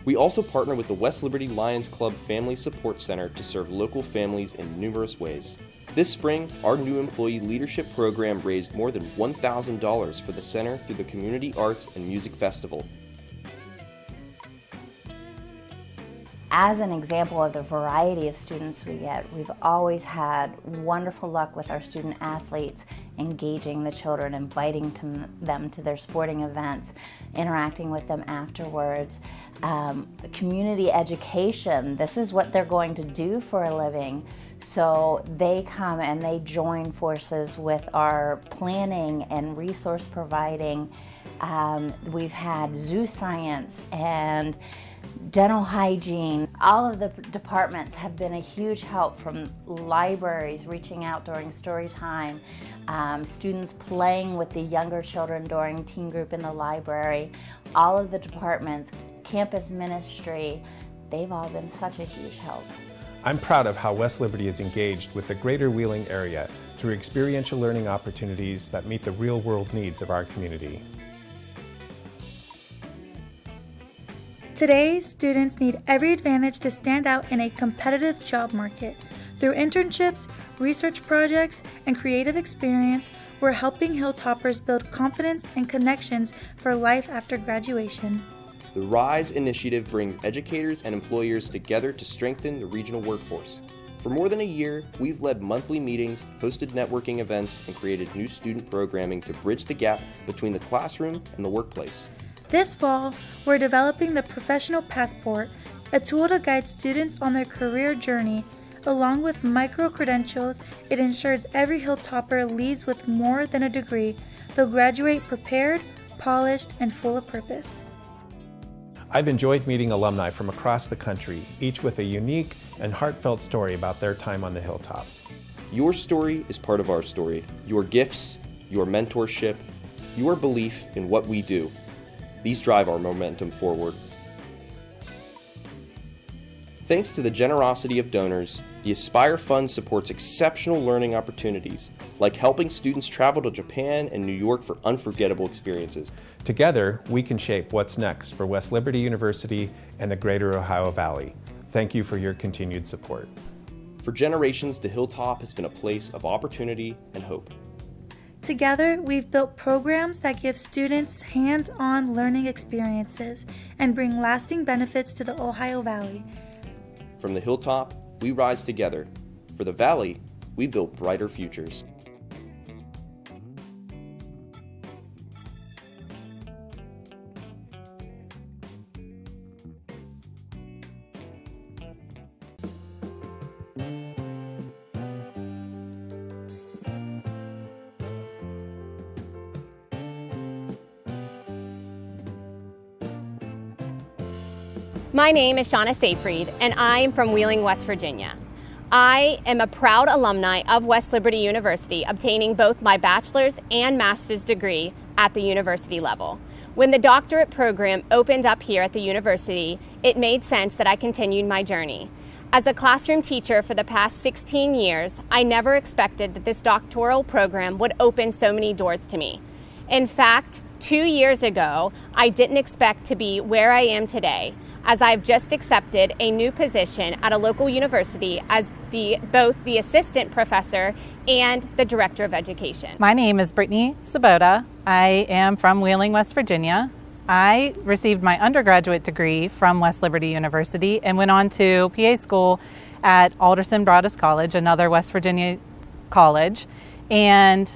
We also partner with the West Liberty Lions Club Family Support Center to serve local families in numerous ways. This spring, our new employee leadership program raised more than $1,000 for the center through the Community Arts and Music Festival. As an example of the variety of students we get, we've always had wonderful luck with our student athletes engaging the children, inviting them to their sporting events, interacting with them afterwards. Community education, this is what they're going to do for a living. So they come and they join forces with our planning and resource providing. We've had zoo science and dental hygiene. All of the departments have been a huge help, from libraries reaching out during story time, students playing with the younger children during teen group in the library. All of the departments, campus ministry, they've all been such a huge help. I'm proud of how West Liberty is engaged with the greater Wheeling area through experiential learning opportunities that meet the real-world needs of our community. Today, students need every advantage to stand out in a competitive job market. Through internships, research projects, and creative experience, we're helping Hilltoppers build confidence and connections for life after graduation. The RISE initiative brings educators and employers together to strengthen the regional workforce. For more than a year, we've led monthly meetings, hosted networking events, and created new student programming to bridge the gap between the classroom and the workplace. This fall, we're developing the Professional Passport, a tool to guide students on their career journey. Along with micro-credentials, it ensures every Hilltopper leaves with more than a degree. They'll graduate prepared, polished, and full of purpose. I've enjoyed meeting alumni from across the country, each with a unique and heartfelt story about their time on the Hilltop. Your story is part of our story. Your gifts, your mentorship, your belief in what we do. These drive our momentum forward. Thanks to the generosity of donors, the Aspire Fund supports exceptional learning opportunities, like helping students travel to Japan and New York for unforgettable experiences. Together, we can shape what's next for West Liberty University and the Greater Ohio Valley. Thank you for your continued support. For generations, the Hilltop has been a place of opportunity and hope. Together, we've built programs that give students hands-on learning experiences and bring lasting benefits to the Ohio Valley. From the Hilltop, we rise together. For the Valley, we build brighter futures. My name is Shauna Seyfried, and I am from Wheeling, West Virginia. I am a proud alumni of West Liberty University, obtaining both my bachelor's and master's degree at the university level. When the doctorate program opened up here at the university, it made sense that I continued my journey. As a classroom teacher for the past 16 years, I never expected that this doctoral program would open so many doors to me. In fact, 2 years ago, I didn't expect to be where I am today, as I've just accepted a new position at a local university as both the assistant professor and the director of education. My name is Brittany Sabota. I am from Wheeling, West Virginia. I received my undergraduate degree from West Liberty University and went on to PA school at Alderson Broaddus College, another West Virginia college. And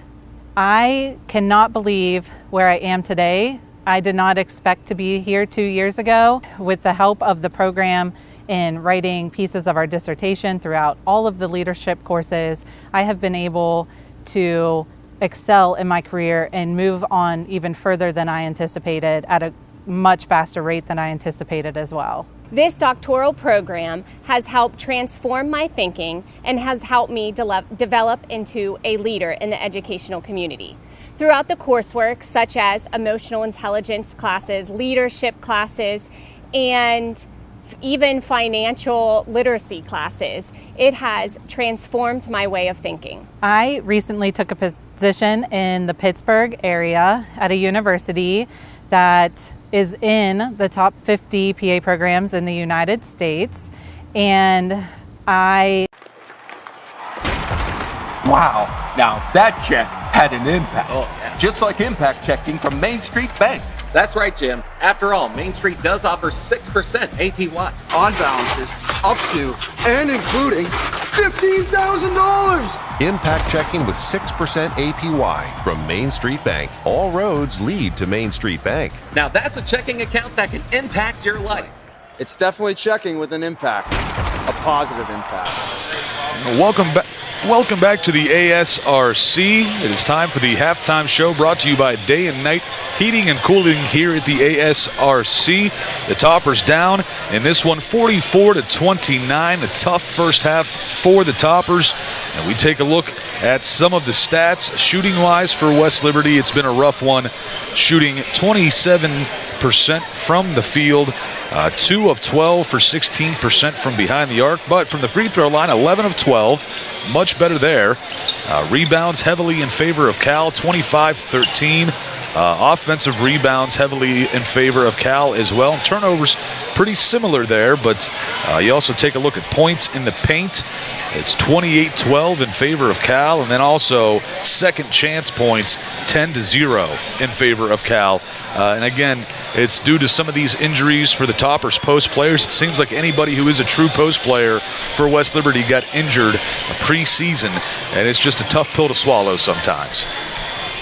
I cannot believe where I am today. I did not expect to be here 2 years ago. With the help of the program in writing pieces of our dissertation throughout all of the leadership courses, I have been able to excel in my career and move on even further than I anticipated at a much faster rate than I anticipated as well. This doctoral program has helped transform my thinking and has helped me develop into a leader in the educational community. Throughout the coursework, such as emotional intelligence classes, leadership classes, and even financial literacy classes, it has transformed my way of thinking. I recently took a position in the Pittsburgh area at a university that is in the top 50 PA programs in the United States, and Wow, now that check had an impact. Oh, yeah. Just like impact checking from Main Street Bank. That's right, Jim. After all, Main Street does offer 6% APY. On balances up to and including $15,000. Impact checking with 6% APY from Main Street Bank. All roads lead to Main Street Bank. Now that's a checking account that can impact your life. It's definitely checking with an impact, a positive impact. Welcome back to the ASRC. It is time for the halftime show brought to you by Day and Night Heating and Cooling here at the ASRC. The Toppers down in this one 44-29. The tough first half for the Toppers. And we take a look at some of the stats shooting-wise for West Liberty. It's been a rough one, shooting 27% from the field, 2 of 12 for 16% from behind the arc, but from the free throw line, 11 of 12, much better there. Rebounds heavily in favor of Cal, 25-13. Offensive rebounds heavily in favor of Cal as well. Turnovers pretty similar there, but you also take a look at points in the paint. It's 28-12 in favor of Cal, and then also second chance points 10-0 in favor of Cal. And again, it's due to some of these injuries for the Toppers post players. It seems like anybody who is a true post player for West Liberty got injured preseason, and it's just a tough pill to swallow sometimes.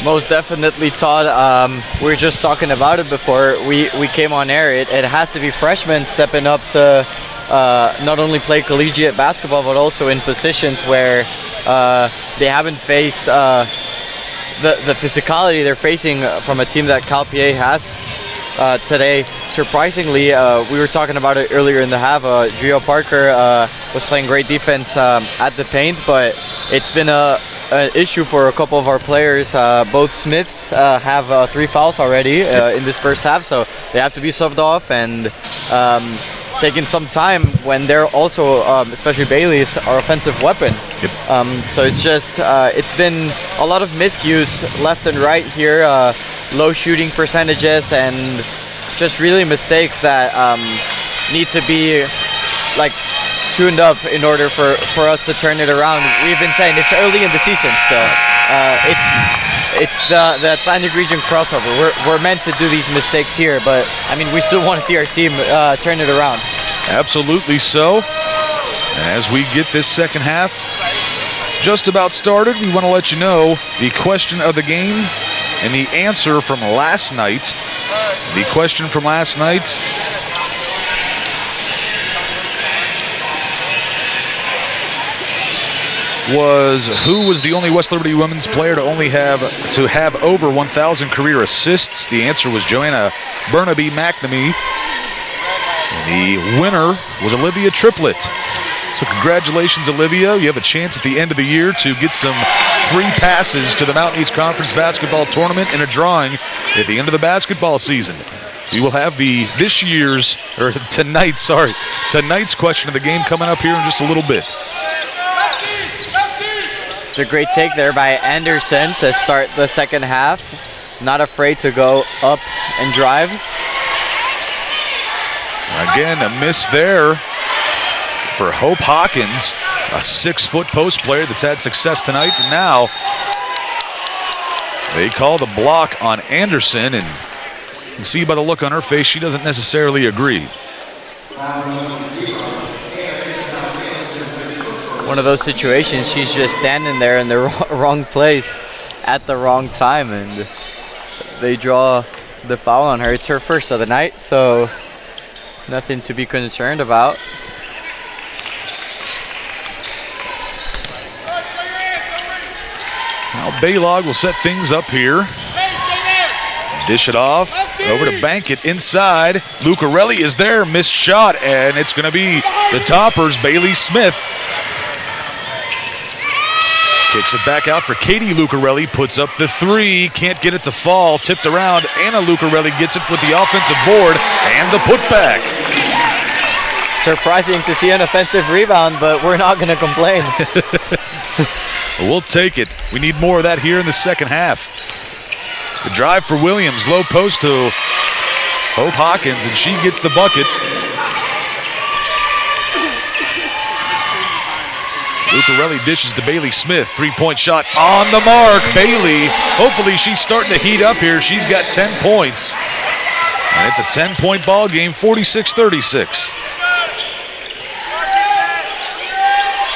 Most definitely, Todd. We were just talking about it before we came on air. It has to be freshmen stepping up to not only play collegiate basketball, but also in positions where they haven't faced the physicality they're facing from a team that Cal PA has today. Surprisingly, we were talking about it earlier in the half. Drio Parker was playing great defense at the paint, but it's been an issue for a couple of our players. Both Smiths have 3 fouls already in this first half, so they have to be subbed off, and taking some time when they're also, especially Bailey's, our offensive weapon. Yep. So it's just, it's been a lot of miscues left and right here, low shooting percentages, and just really mistakes that need to be like tuned up in order for us to turn it around. We've been saying it's early in the season still. It's the Atlantic region crossover. We're meant to do these mistakes here, but I mean, we still want to see our team turn it around. Absolutely so. As we get this second half just about started, we want to let you know the question of the game and the answer from last night. The question from last night was, who was the only West Liberty women's player to have over 1,000 career assists? The answer was Joanna Burnaby McNamee. And the winner was Olivia Triplett. So congratulations, Olivia. You have a chance at the end of the year to get some free passes to the Mountain East Conference basketball tournament in a drawing at the end of the basketball season. We will have tonight's question of the game coming up here in just a little bit. It's a great take there by Anderson to start the second half. Not afraid to go up and drive. Again, a miss there for Hope Hawkins, a 6-foot post player that's had success tonight. And now they call the block on Anderson, and you can see by the look on her face she doesn't necessarily agree. One of those situations, she's just standing there in the wrong place at the wrong time, and they draw the foul on her. It's her first of the night, so nothing to be concerned about. Now Baylog will set things up here. Dish it off, over to Bankett inside. Lucarelli is there, missed shot, and it's going to be the Toppers, Bailey Smith. Kicks it back out for Katie Lucarelli, puts up the 3, can't get it to fall, tipped around. Anna Lucarelli gets it with the offensive board and the putback. Surprising to see an offensive rebound, but we're not going to complain. We'll take it. We need more of that here in the second half. The drive for Williams, low post to Hope Hawkins, and she gets the bucket. Lucarelli dishes to Bailey Smith. 3-point shot on the mark. Bailey, hopefully she's starting to heat up here. She's got 10 points. And it's a 10-point ball game, 46-36.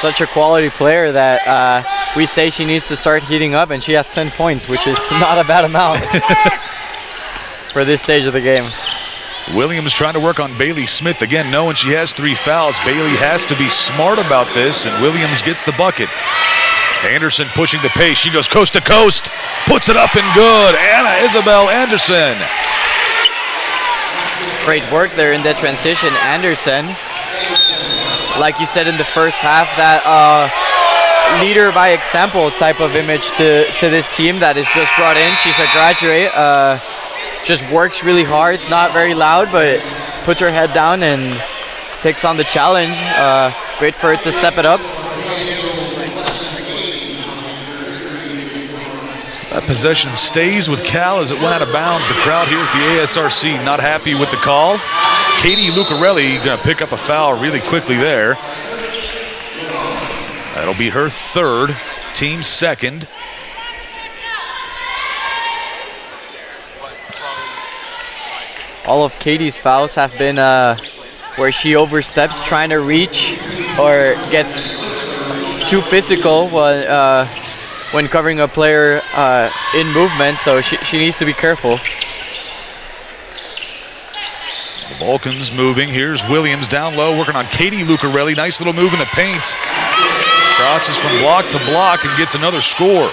Such a quality player that we say she needs to start heating up, and she has 10 points, which is not a bad amount for this stage of the game. Williams trying to work on Bailey Smith again, knowing she has 3 fouls. Bailey has to be smart about this, and Williams gets the bucket. Anderson pushing the pace. She goes coast to coast, puts it up and good. Anna Isabel Anderson. Great work there in that transition, Anderson. Like you said in the first half, that leader by example type of image to this team that is just brought in. She's a graduate. Just works really hard. It's not very loud, but puts her head down and takes on the challenge. Great for her to step it up. That possession stays with Cal as it went out of bounds. The crowd here at the ASRC not happy with the call. Katie Lucarelli going to pick up a foul really quickly there. That'll be her third, team second. All of Katie's fouls have been where she oversteps trying to reach or gets too physical when covering a player in movement, so she needs to be careful. The Vulcans moving. Here's Williams down low, working on Katie Lucarelli. Nice little move in the paint. Crosses from block to block and gets another score.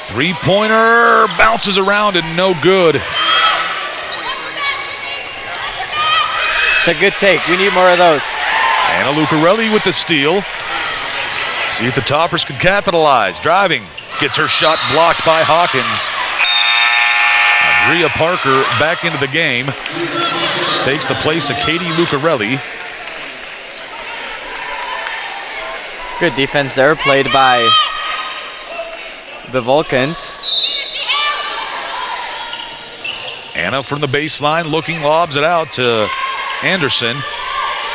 Three-pointer bounces around and no good. It's a good take. We need more of those. Anna Lucarelli with the steal. See if the Toppers can capitalize. Driving. Gets her shot blocked by Hawkins. Andrea Parker back into the game. Takes the place of Katie Lucarelli. Good defense there, played by the Vulcans. Anna from the baseline looking, lobs it out to Anderson.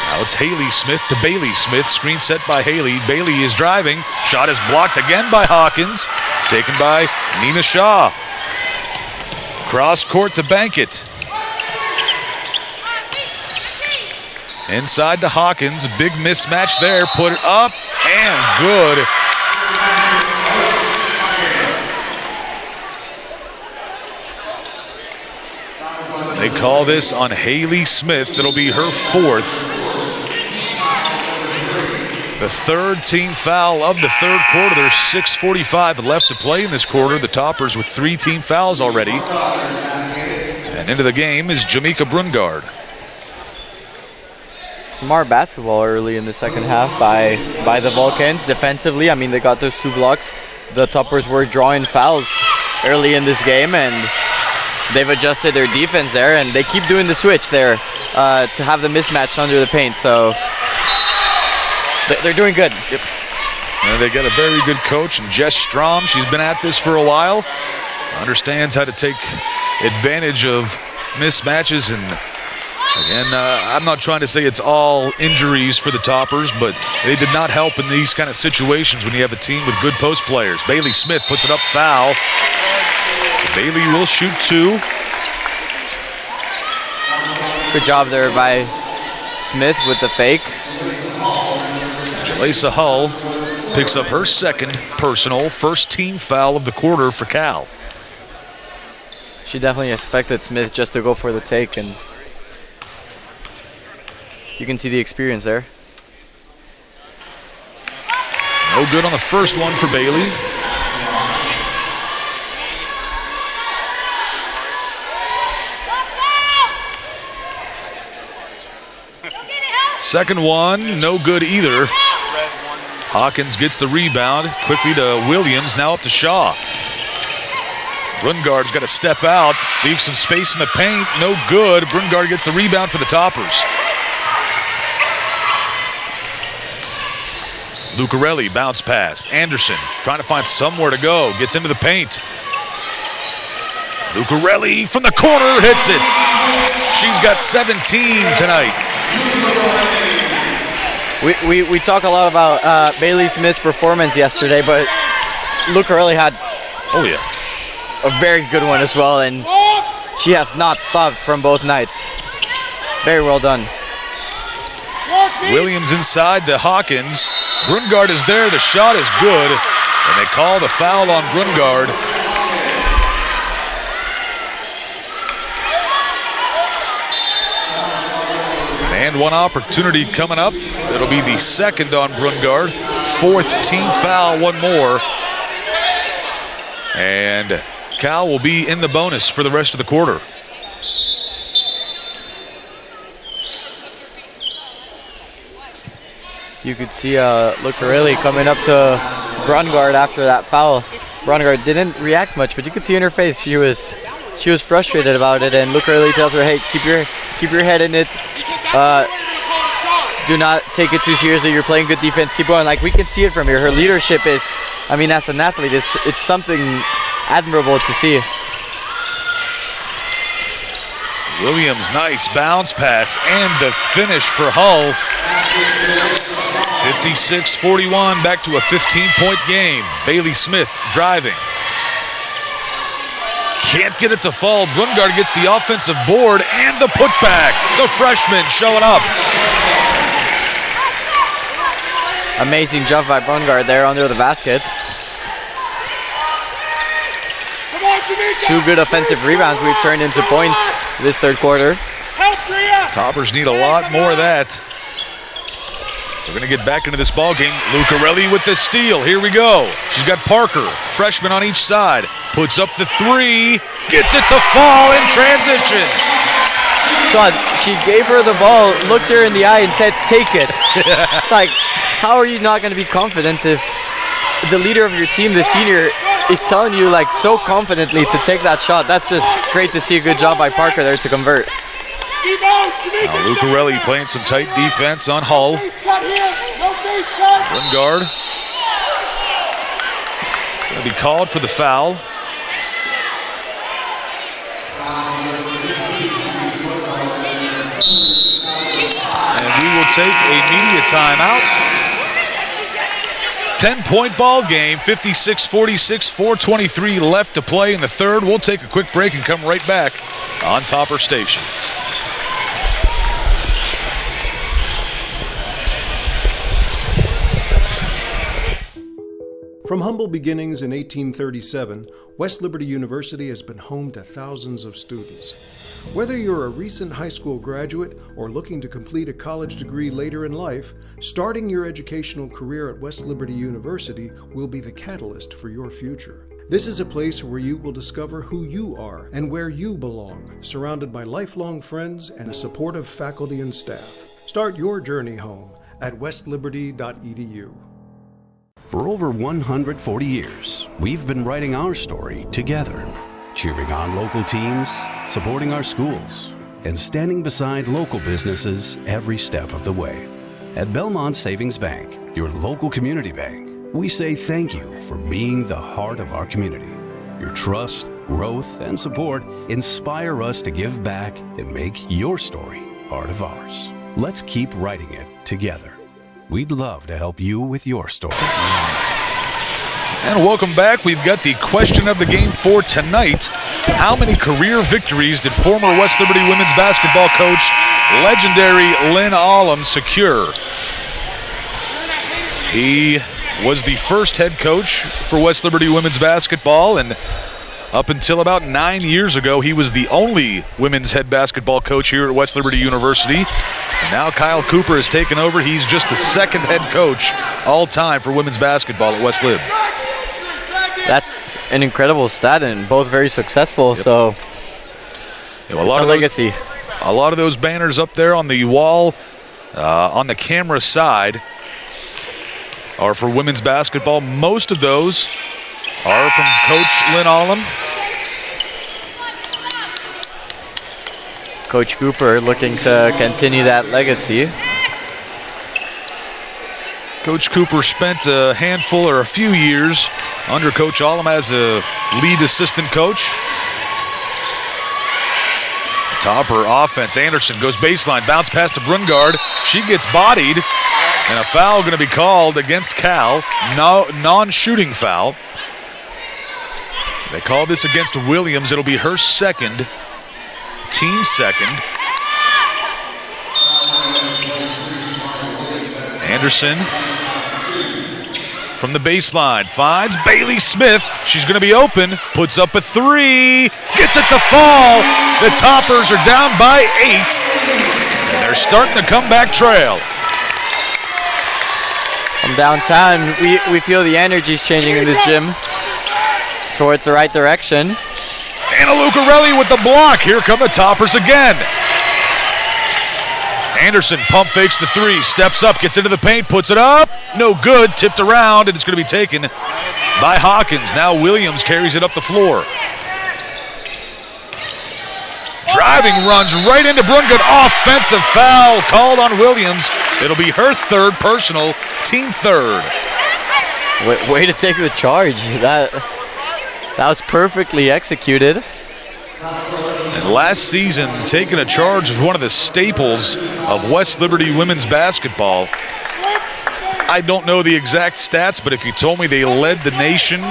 Now it's Haley Smith to Bailey Smith. Screen set by Haley. Bailey is driving. Shot is blocked again by Hawkins. Taken by Nina Shaw. Cross court to Bankett. Inside to Hawkins. Big mismatch there. Put it up and good. They call this on Haley Smith. It'll be her fourth. The third team foul of the third quarter. There's 6:45 left to play in this quarter. The Toppers with 3 team fouls already. And into the game is Jamaica Brungard. Smart basketball early in the second half by the Vulcans. Defensively, I mean, they got those 2 blocks. The Toppers were drawing fouls early in this game, and they've adjusted their defense there, and they keep doing the switch there to have the mismatch under the paint. So they're doing good. Yep. And they got a very good coach, and Jess Strom. She's been at this for a while. Understands how to take advantage of mismatches. And again, I'm not trying to say it's all injuries for the Toppers, but they did not help in these kind of situations when you have a team with good post players. Bailey Smith puts it up, foul. Bailey will shoot 2. Good job there by Smith with the fake. Jalesa Hull picks up her second personal, first team foul of the quarter for Cal. She definitely expected Smith just to go for the take, and you can see the experience there. No good on the first one for Bailey. Second one, no good either. Hawkins gets the rebound. Quickly to Williams, now up to Shaw. Brungard's got to step out, leave some space in the paint. No good. Brungard gets the rebound for the Toppers. Lucarelli, bounce pass. Anderson trying to find somewhere to go. Gets into the paint. Lucarelli from the corner hits it. She's got 17 tonight. We talk a lot about Bailey Smith's performance yesterday, but Lucarelli had a very good one as well, and she has not stopped from both nights. Very well done. Williams inside to Hawkins. Brungard is there. The shot is good, and they call the foul on Brungard. And one opportunity coming up. It'll be the second on Brungard. 4th team foul, one more. And Cal will be in the bonus for the rest of the quarter. You could see Lucarelli coming up to Brungard after that foul. Brungard didn't react much, but you could see in her face she was frustrated about it, and Lucarelli tells her, "Hey, keep your head in it. do not take it too seriously. You're playing good defense. Keep going. Like, we can see it from here. Her leadership is, I mean, as an athlete, it's something admirable to see. Williams, nice bounce pass and the finish for Hull. 56-41, back to a 15-point game. Bailey Smith driving. Can't get it to fall. Brungard gets the offensive board and the putback. The freshman showing up. Amazing jump by Brungard there under the basket. 2 good offensive rebounds we've turned into points this third quarter. Toppers need a lot more of that. We're going to get back into this ball game. Lucarelli with the steal. Here we go. She's got Parker, freshman on each side. Puts up the 3. Gets it to fall in transition. Sean, she gave her the ball, looked her in the eye, and said, "Take it." Like, how are you not going to be confident if the leader of your team, the senior, is telling you like so confidently to take that shot? That's just great to see. A good job by Parker there to convert. Now Lucarelli playing some tight defense on Hull. Brungard going to be called for the foul. And we will take a media timeout. 10-point ball game, 56-46, 4:23 left to play in the third. We'll take a quick break and come right back on Topper Station. From humble beginnings in 1837, West Liberty University has been home to thousands of students. Whether you're a recent high school graduate or looking to complete a college degree later in life, starting your educational career at West Liberty University will be the catalyst for your future. This is a place where you will discover who you are and where you belong, surrounded by lifelong friends and a supportive faculty and staff. Start your journey home at westliberty.edu. For over 140 years, we've been writing our story together, cheering on local teams, supporting our schools, and standing beside local businesses every step of the way. At Belmont Savings Bank, your local community bank, we say thank you for being the heart of our community. Your trust, growth, and support inspire us to give back and make your story part of ours. Let's keep writing it together. We'd love to help you with your story. And welcome back. We've got the question of the game for tonight. How many career victories did former West Liberty women's basketball coach, legendary Lynn Allum, secure? He was the first head coach for West Liberty women's basketball, and up until about 9 years ago, he was the only women's head basketball coach here at West Liberty University. And now Kyle Cooper has taken over. He's just the second head coach all time for women's basketball at West Lib. That's an incredible stat and both very successful. Yep. So a lot of legacy. A lot of those banners up there on the wall on the camera side are for women's basketball. Most of those are from Coach Lynn Allum. Coach Cooper looking to continue that legacy. Coach Cooper spent a handful or a few years under Coach Allum as a lead assistant coach. Topper offense. Anderson goes baseline, bounce pass to Brungard. She gets bodied, and a foul going to be called against Cal. No, non-shooting foul. They call this against Williams. It'll be her second, team second. Anderson from the baseline finds Bailey Smith. She's going to be open, puts up a 3, gets it to fall. The Toppers are down by 8, and they're starting the comeback trail. From downtown, we feel the energy's changing in this gym towards the right direction. And Lucarelli with the block. Here come the Toppers again. Anderson pump fakes the 3, steps up, gets into the paint, puts it up. No good, tipped around, and it's going to be taken by Hawkins. Now Williams carries it up the floor. driving, runs right into Brungard. Offensive foul called on Williams. It'll be her third personal, team third. Way to take the charge. That was perfectly executed. And last season, taking a charge was one of the staples of West Liberty women's basketball. I don't know the exact stats, but if you told me they led the nation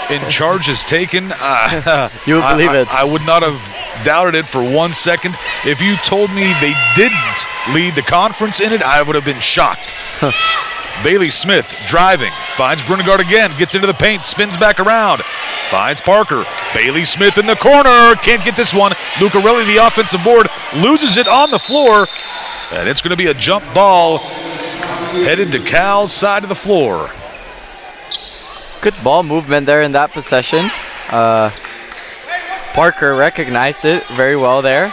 in charges taken, you would believe it. I would not have doubted it for 1 second. If you told me they didn't lead the conference in it, I would have been shocked. Bailey Smith driving, finds Brunegard again, gets into the paint, spins back around, finds Parker. Bailey Smith in the corner, can't get this one. Lucarelli, the offensive board, loses it on the floor, and it's going to be a jump ball headed to Cal's side of the floor. Good ball movement there in that possession. Parker recognized it very well there.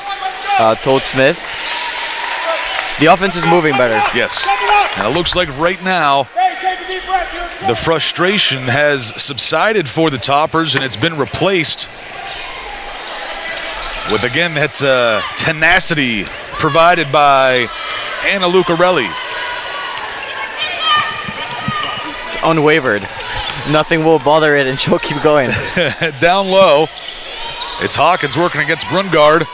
Told Smith. The offense is moving better. Yes. And it looks like right now the frustration has subsided for the Toppers, and it's been replaced with, again, that tenacity provided by Anna Lucarelli. It's unwavered. Nothing will bother it, and she'll keep going. Down low, it's Hawkins working against Brungard.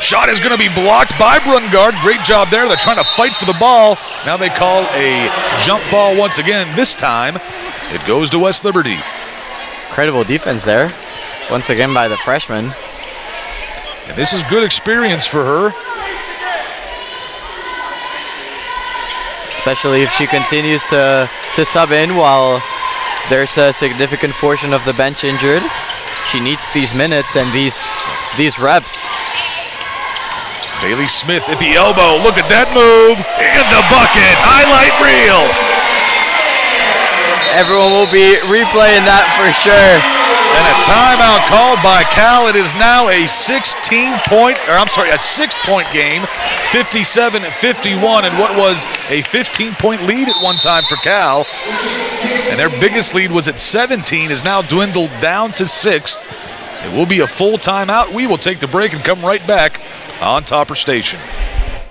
Shot is going to be blocked by Brungard. Great job there. They're trying to fight for the ball. Now they call a jump ball once again. This time, it goes to West Liberty. Incredible defense there. Once again by the freshman. And this is good experience for her. Especially if she continues to sub in while there's a significant portion of the bench injured. She needs these minutes and these reps. Bailey Smith at the elbow. Look at that move. And the bucket. Highlight reel. Everyone will be replaying that for sure. And a timeout called by Cal. It is now a 6-point game, 57-51, and what was a 15-point lead at one time for Cal. And their biggest lead was at 17, is now dwindled down to 6. It will be a full timeout. We will take the break and come right back on Topper Station.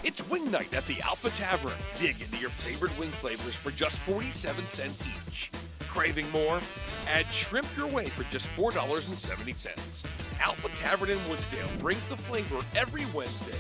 It's wing night at the Alpha Tavern. Dig into your favorite wing flavors for just 47 cents each. Craving more? Add shrimp your way for just $4.70. Alpha Tavern in Woodsdale brings the flavor every Wednesday.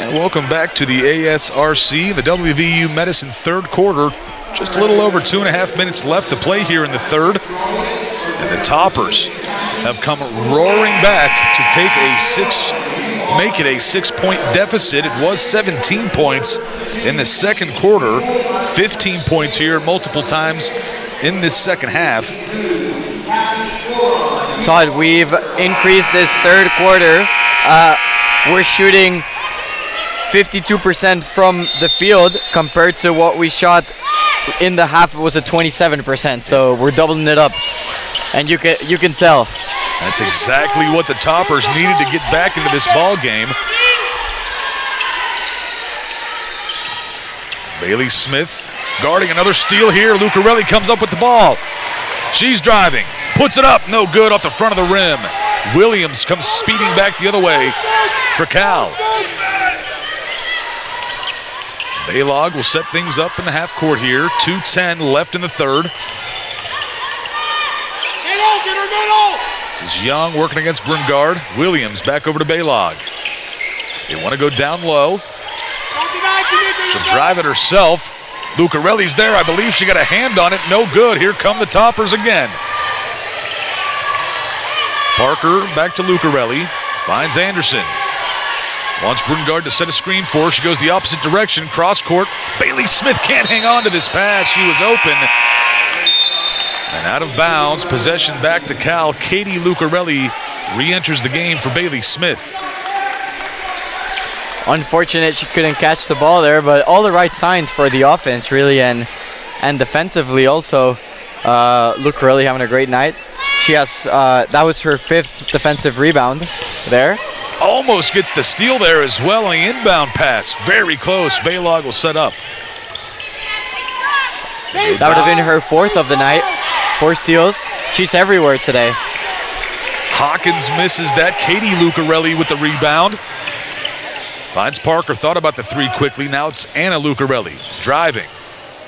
Welcome back to the ASRC, the WVU Medicine third quarter. Just a little over 2.5 minutes left to play here in the third. And the Toppers have come roaring back to make it a 6-point deficit. It was 17 points in the second quarter, 15 points here multiple times in this second half. Todd, we've increased this third quarter. We're shooting 52% from the field compared to what we shot in the half. It was a 27%, so we're doubling it up, and you can tell. That's exactly what the Toppers needed to get back into this ball game. Bailey Smith guarding another steal here. Lucarelli comes up with the ball. She's driving, puts it up, no good off the front of the rim. Williams comes speeding back the other way for Cal. Baylog will set things up in the half court here. 2:10 left in the third. This is Young working against Brungard. Williams back over to Baylog. They want to go down low. She'll drive it herself. Lucarelli's there. I believe she got a hand on it. No good. Here come the Toppers again. Parker back to Lucarelli. Finds Anderson. Wants Brungard to set a screen for her. She goes the opposite direction, cross court. Bailey Smith can't hang on to this pass. She was open. And out of bounds, possession back to Cal. Katie Lucarelli re-enters the game for Bailey Smith. Unfortunate she couldn't catch the ball there, but all the right signs for the offense, really, and defensively also. Lucarelli having a great night. She has, that was her 5th defensive rebound there. Almost gets the steal there as well on the inbound pass. Very close. Baylog will set up. That would have been her 4th of the night. 4 steals. She's everywhere today. Hawkins misses that. Katie Lucarelli with the rebound. Finds Parker, thought about the 3 quickly. Now it's Anna Lucarelli driving.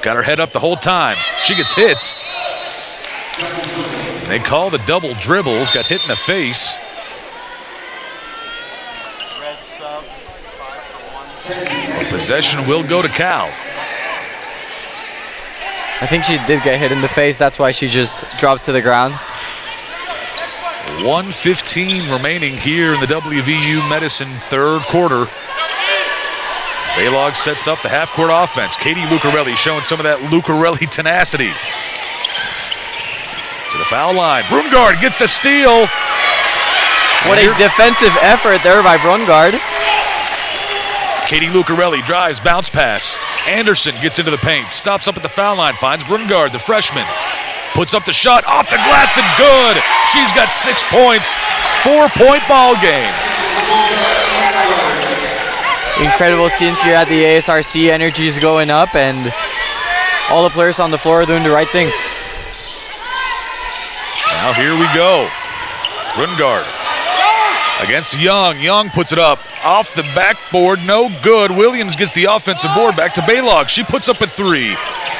Got her head up the whole time. She gets hit. They call the double dribble. Got hit in the face. Possession will go to Cal. I think she did get hit in the face. That's why she just dropped to the ground. 1:15 remaining here in the WVU Medicine 3rd quarter. Baylog sets up the half-court offense. Katie Lucarelli showing some of that Lucarelli tenacity. To the foul line. Brungard gets the steal. What a defensive effort there by Brungard. Katie Lucarelli drives, bounce pass. Anderson gets into the paint, stops up at the foul line, finds Brungard, the freshman. Puts up the shot, off the glass and good. She's got 6 points, 4-point ball game. Incredible scenes here at the ASRC. Energy is going up and all the players on the floor are doing the right things. Now here we go. Brungard against Young. Young puts it up off the backboard, no good. Williams gets the offensive board back to Baylog. She puts up a 3.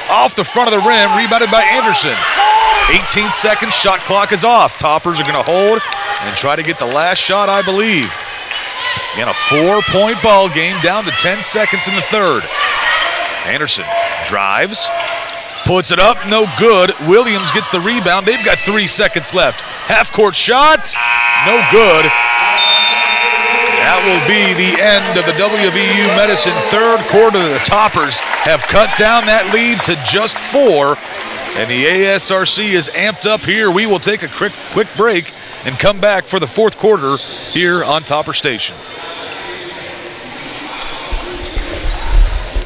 Off the front of the rim, rebounded by Anderson. 18 seconds, shot clock is off. Toppers are going to hold and try to get the last shot, I believe. Again, a 4-point ball game, down to 10 seconds in the 3rd. Anderson drives, puts it up, no good. Williams gets the rebound. They've got 3 seconds left. Half-court shot, no good. That will be the end of the WVU Medicine 3rd quarter. The Toppers have cut down that lead to just 4, and the ASRC is amped up here. We will take a quick break and come back for the 4th quarter here on Topper Station.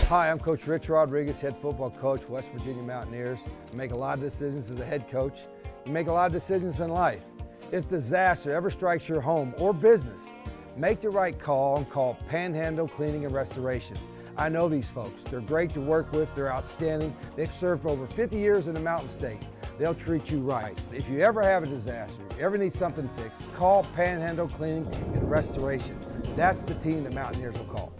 Hi, I'm Coach Rich Rodriguez, head football coach, West Virginia Mountaineers. I make a lot of decisions as a head coach. You make a lot of decisions in life. If disaster ever strikes your home or business, make the right call and call Panhandle Cleaning and Restoration. I know these folks. They're great to work with. They're outstanding. They've served for over 50 years in the Mountain State. They'll treat you right. If you ever have a disaster, ever need something fixed, call Panhandle Cleaning and Restoration. That's the team the Mountaineers will call.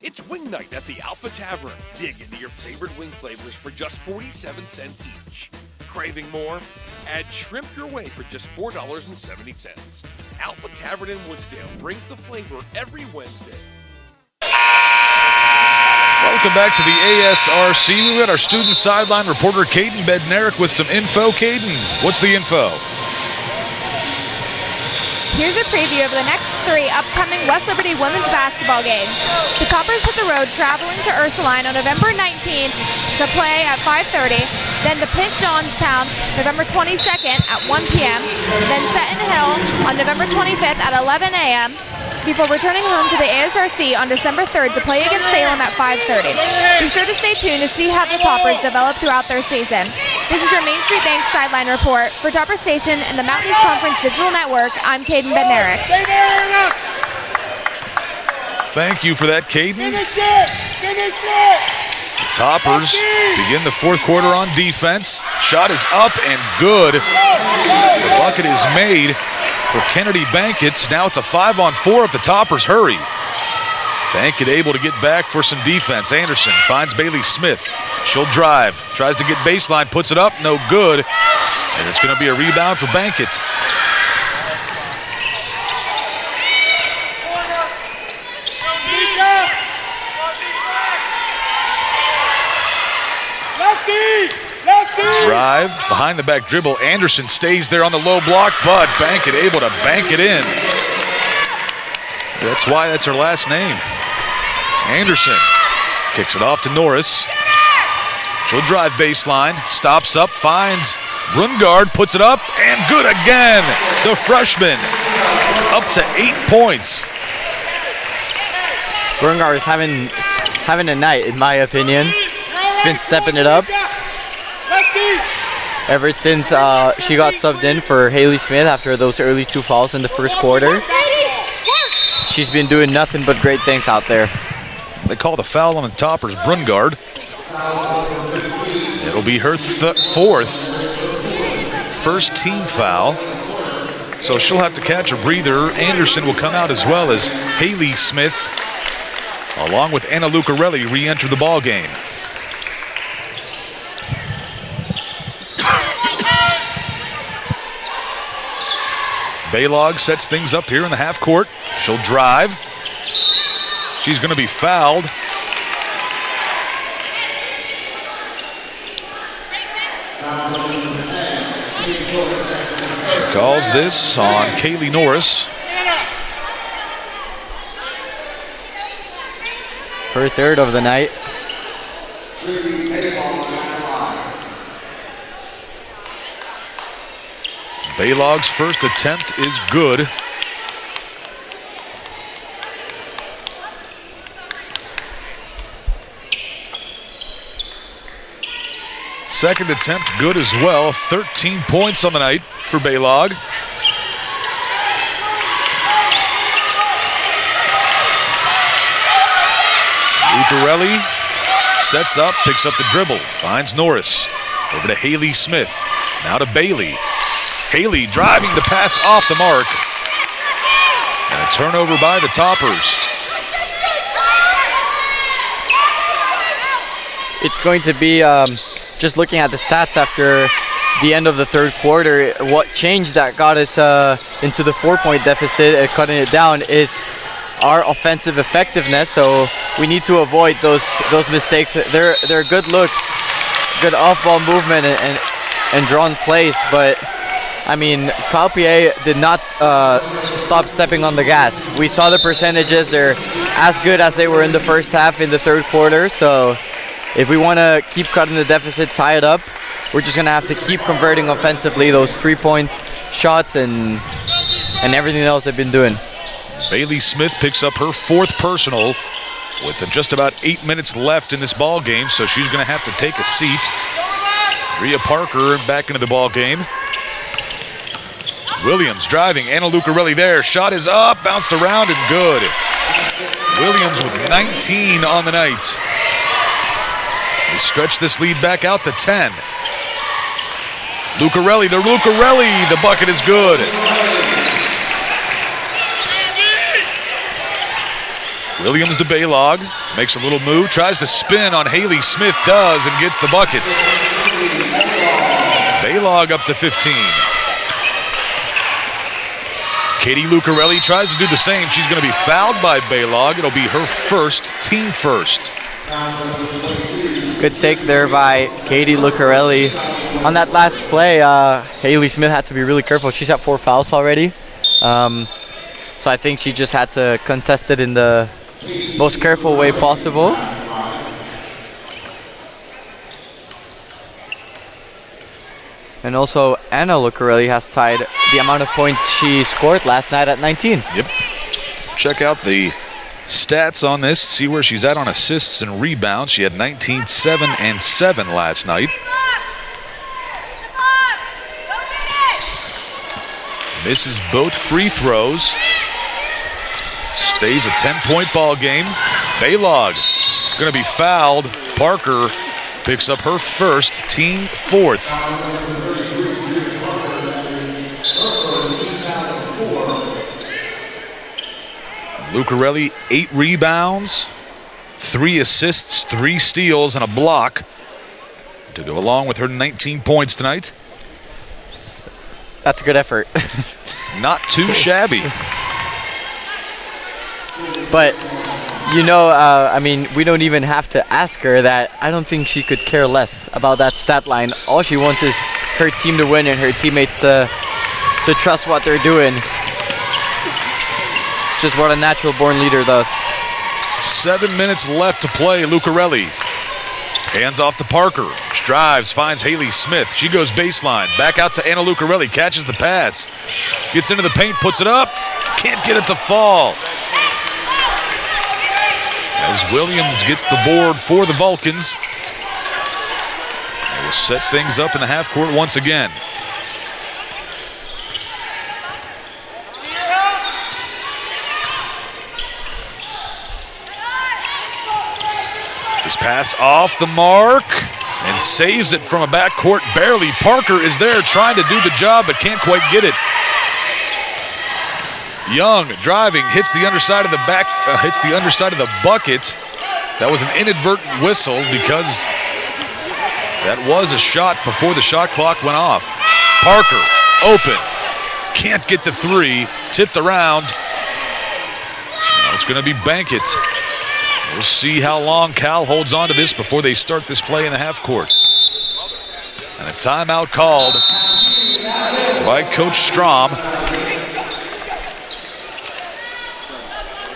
It's wing night at the Alpha Tavern. Dig into your favorite wing flavors for just 47 cents each. Craving more? Add shrimp your way for just $4.70. Alpha Tavern in Woodsdale brings the flavor every Wednesday. Welcome back to the ASRC. We've got our student sideline reporter, Caden Bednarik, with some info. Caden, what's the info? Here's a preview of the next 3 upcoming West Liberty women's basketball games. The Toppers hit the road traveling to Ursuline on November 19th to play at 5:30, then to Pitt Johnstown November 22nd at 1 p.m., then Seton Hill on November 25th at 11 a.m., before returning home to the ASRC on December 3rd to play against Salem at 5:30. Be sure to stay tuned to see how the Toppers develop throughout their season. This is your Main Street Bank sideline report. For Topper Station and the Mountain East Conference Digital Network, I'm Caden Bednarik. Thank you for that, Caden. The Toppers begin the 4th quarter on defense. Shot is up and good. The bucket is made for Kennedy Bankett. Now it's a 5-on-4 if the Toppers hurry. Bankett able to get back for some defense. Anderson finds Bailey Smith. She'll drive, tries to get baseline, puts it up, no good. And it's going to be a rebound for Bankett. Drive, behind the back dribble. Anderson stays there on the low block, but Bankett able to bank it in. That's why that's her last name. Anderson kicks it off to Norris. She'll drive baseline, stops up, finds Brungard, puts it up, and good again. The freshman up to 8 points. Brungard is having a night, in my opinion. She's been stepping it up ever since she got subbed in for Haley Smith after those early 2 fouls in the first quarter. She's been doing nothing but great things out there. They call the foul on the toppers, Brungard. It'll be her first team foul. So she'll have to catch a breather. Anderson will come out as well as Haley Smith, along with Anna Lucarelli, re-enter the ball game. Baylog sets things up here in the half court. She'll drive. She's going to be fouled. She calls this on Kaylee Norris. Her third of the night. Baylog's first attempt is good. Second attempt good as well. 13 points on the night for Baylog. Lucarelli sets up, picks up the dribble, finds Norris. Over to Haley Smith. Now to Bailey. Haley driving the pass off the mark. And a turnover by the Toppers. It's going to be, just looking at the stats after the end of the third quarter, what changed that got us into the 4-point deficit, cutting it down, is our offensive effectiveness. So we need to avoid those mistakes. They're good looks, good off-ball movement and drawn plays, but I mean, Calpier did not stop stepping on the gas. We saw the percentages. They're as good as they were in the first half in the third quarter. So if we want to keep cutting the deficit, tie it up, we're just going to have to keep converting offensively those 3-point shots and everything else they've been doing. Bailey Smith picks up her fourth personal with just about 8 minutes left in this ball game, so she's going to have to take a seat. Rhea Parker back into the ball game. Williams driving, Anna Lucarelli there. Shot is up, bounced around and good. Williams with 19 on the night. They stretch this lead back out to 10. Lucarelli to Lucarelli, the bucket is good. Williams to Baylog, makes a little move, tries to spin on Haley Smith, does, and gets the bucket. Baylog up to 15. Katie Lucarelli tries to do the same. She's going to be fouled by Baylog. It'll be her first, team first. Good take there by Katie Lucarelli. On that last play, Haley Smith had to be really careful. She's at 4 fouls already. So I think she just had to contest it in the most careful way possible. And also, Anna Lucarelli has tied the amount of points she scored last night at 19. Yep. Check out the stats on this. See where she's at on assists and rebounds. She had 19, 7, and 7 last night. Misses both free throws. Stays a 10-point ball game. Baylog going to be fouled. Parker picks up her first, team fourth. Lucarelli, 8 rebounds, 3 assists, 3 steals, and a block to go along with her 19 points tonight. That's a good effort. Not too shabby. But, you know, I mean, we don't even have to ask her that. I don't think she could care less about that stat line. All she wants is her team to win and her teammates to trust what they're doing. Just what a natural born leader does. 7 minutes left to play. Lucarelli Hands off to Parker. Drives, finds Haley Smith. She goes baseline. Back out to Anna Lucarelli. Catches the pass. Gets into the paint, puts it up. Can't get it to fall. As Williams gets the board for the Vulcans. They will set things up in the half court once again. This pass off the mark and saves it from a backcourt barely. Parker is there trying to do the job but can't quite get it. Young driving, hits the underside of the bucket. That was an inadvertent whistle because that was a shot before the shot clock went off. Parker open, can't get the three, tipped around. Now it's going to be Bankett. We'll see how long Cal holds on to this before they start this play in the half court. And a timeout called by Coach Strom.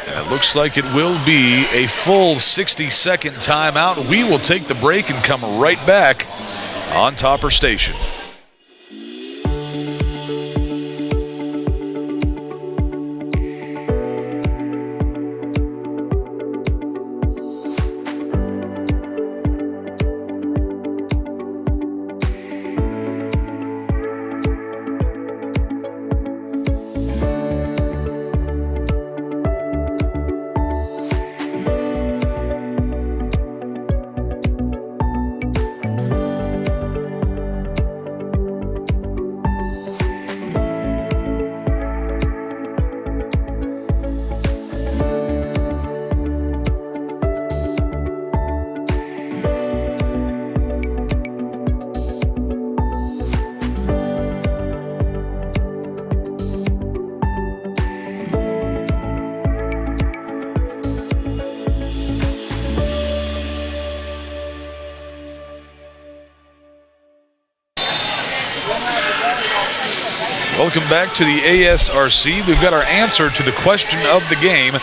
And it looks like it will be a full 60-second timeout. We will take the break and come right back on Topper Station. Welcome back to the ASRC. We've got our answer to the question of the game.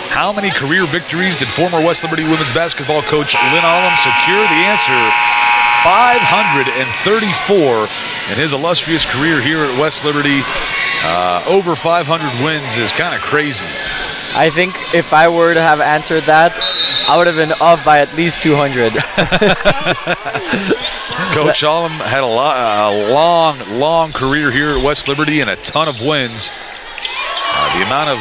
How many career victories did former West Liberty women's basketball coach Lynn Allum secure? The answer, 534 in his illustrious career here at West Liberty. Over 500 wins is kind of crazy. I think if I were to have answered that, I would have been off by at least 200. Coach Allum had a long career here at West Liberty and a ton of wins. The amount of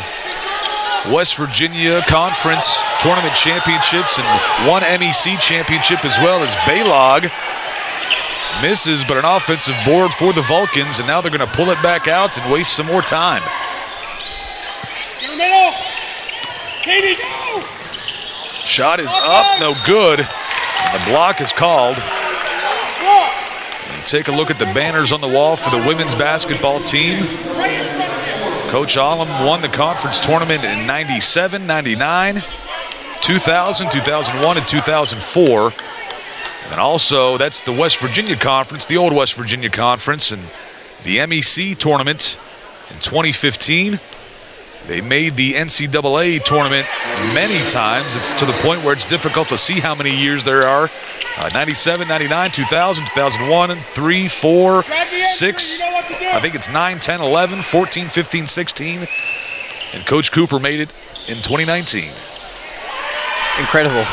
West Virginia Conference tournament championships and one MEC championship as well as Baylog. Misses, but an offensive board for the Vulcans, and now they're going to pull it back out and waste some more time. Katie, go! Shot is up, no good. And the block is called. And take a look at the banners on the wall for the women's basketball team. Coach Allum won the conference tournament in 97, 99, 2000, 2001, and 2004. And also, that's the West Virginia Conference, the old West Virginia Conference, and the MEC tournament in 2015. They made the NCAA tournament many times. It's to the point where it's difficult to see how many years there are. 97, 99, 2000, 2001, 3, 4, 6. I think it's 9, 10, 11, 14, 15, 16. And Coach Cooper made it in 2019. Incredible.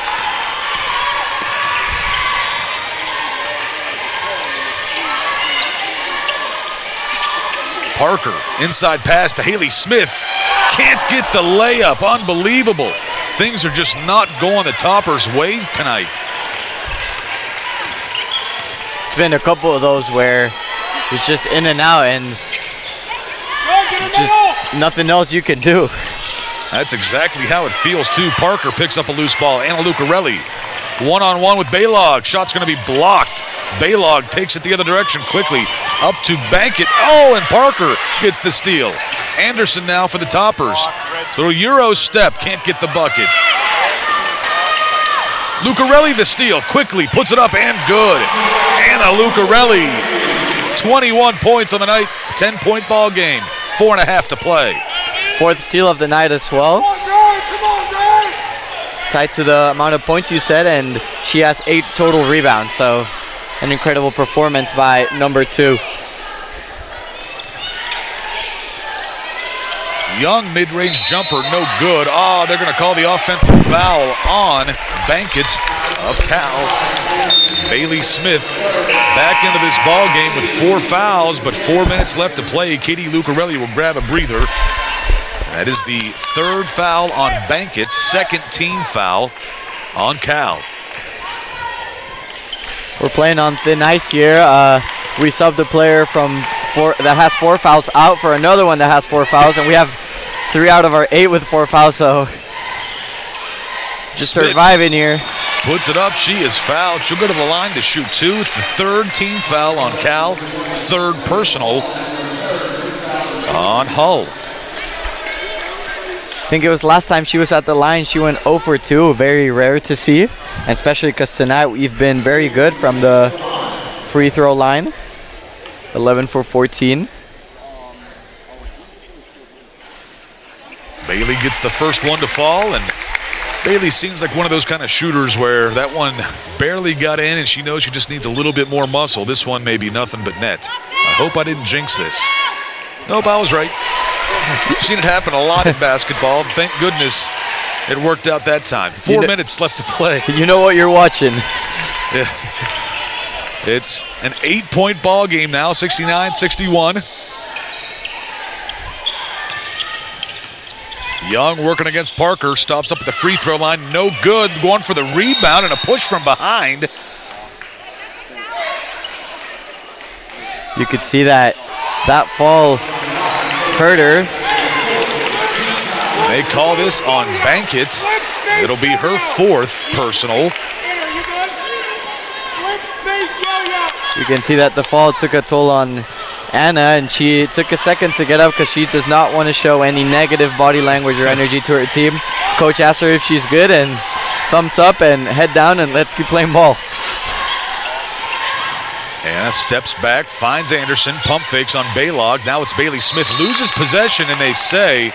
Parker, inside pass to Haley Smith. Can't get the layup. Unbelievable. Things are just not going the Toppers' way tonight. It's been a couple of those where it's just in and out and just nothing else you can do. That's exactly how it feels, too. Parker picks up a loose ball. Anna Lucarelli, one-on-one with Baylog. Shot's going to be blocked. Baylog takes it the other direction quickly. Up to Bankett. Oh, and Parker gets the steal. Anderson now for the Toppers. Little Euro step, can't get the bucket. Lucarelli the steal, quickly puts it up and good. Anna Lucarelli, 21 points on the night, 10-point ball game, 4.5 to play. Fourth steal of the night as well. tied to the amount of points you said, and she has 8 total rebounds. So an incredible performance by number 2. Young mid-range jumper, no good. Oh, they're going to call the offensive foul on Bankett of Cal. Bailey Smith back into this ball game with 4 fouls, but 4 minutes left to play. Katie Lucarelli will grab a breather. That is the 3rd foul on Bankett, 2nd team foul on Cal. We're playing on thin ice here. We subbed a player that has 4 fouls out for another one that has 4 fouls, and we have 3 out of our 8 with 4 fouls, so just surviving here. Puts it up. She is fouled. She'll go to the line to shoot 2. It's the 3rd team foul on Cal, 3rd personal on Hull. I think it was last time she was at the line, she went 0 for 2. Very rare to see, and especially because tonight we've been very good from the free throw line. 11 for 14. Bailey gets the first one to fall, and Bailey seems like one of those kind of shooters where that one barely got in and she knows she just needs a little bit more muscle. This one may be nothing but net. I hope I didn't jinx this. Nope, I was right. We've seen it happen a lot in basketball. Thank goodness it worked out that time. 4 minutes left to play. You know what you're watching. Yeah. It's an 8-point ball game now, 69-61. Young working against Parker, stops up at the free throw line, no good. Going for the rebound and a push from behind. You could see that fall hurt her. They call this on Bankett. It'll be her 4th personal. You can see that the fall took a toll on Anna, and she took a second to get up because she does not want to show any negative body language or energy to her team. Coach asked her if she's good, and thumbs up and head down, and let's keep playing ball. Anna steps back, finds Anderson, pump fakes on Baylog. Now it's Bailey Smith, loses possession, and they say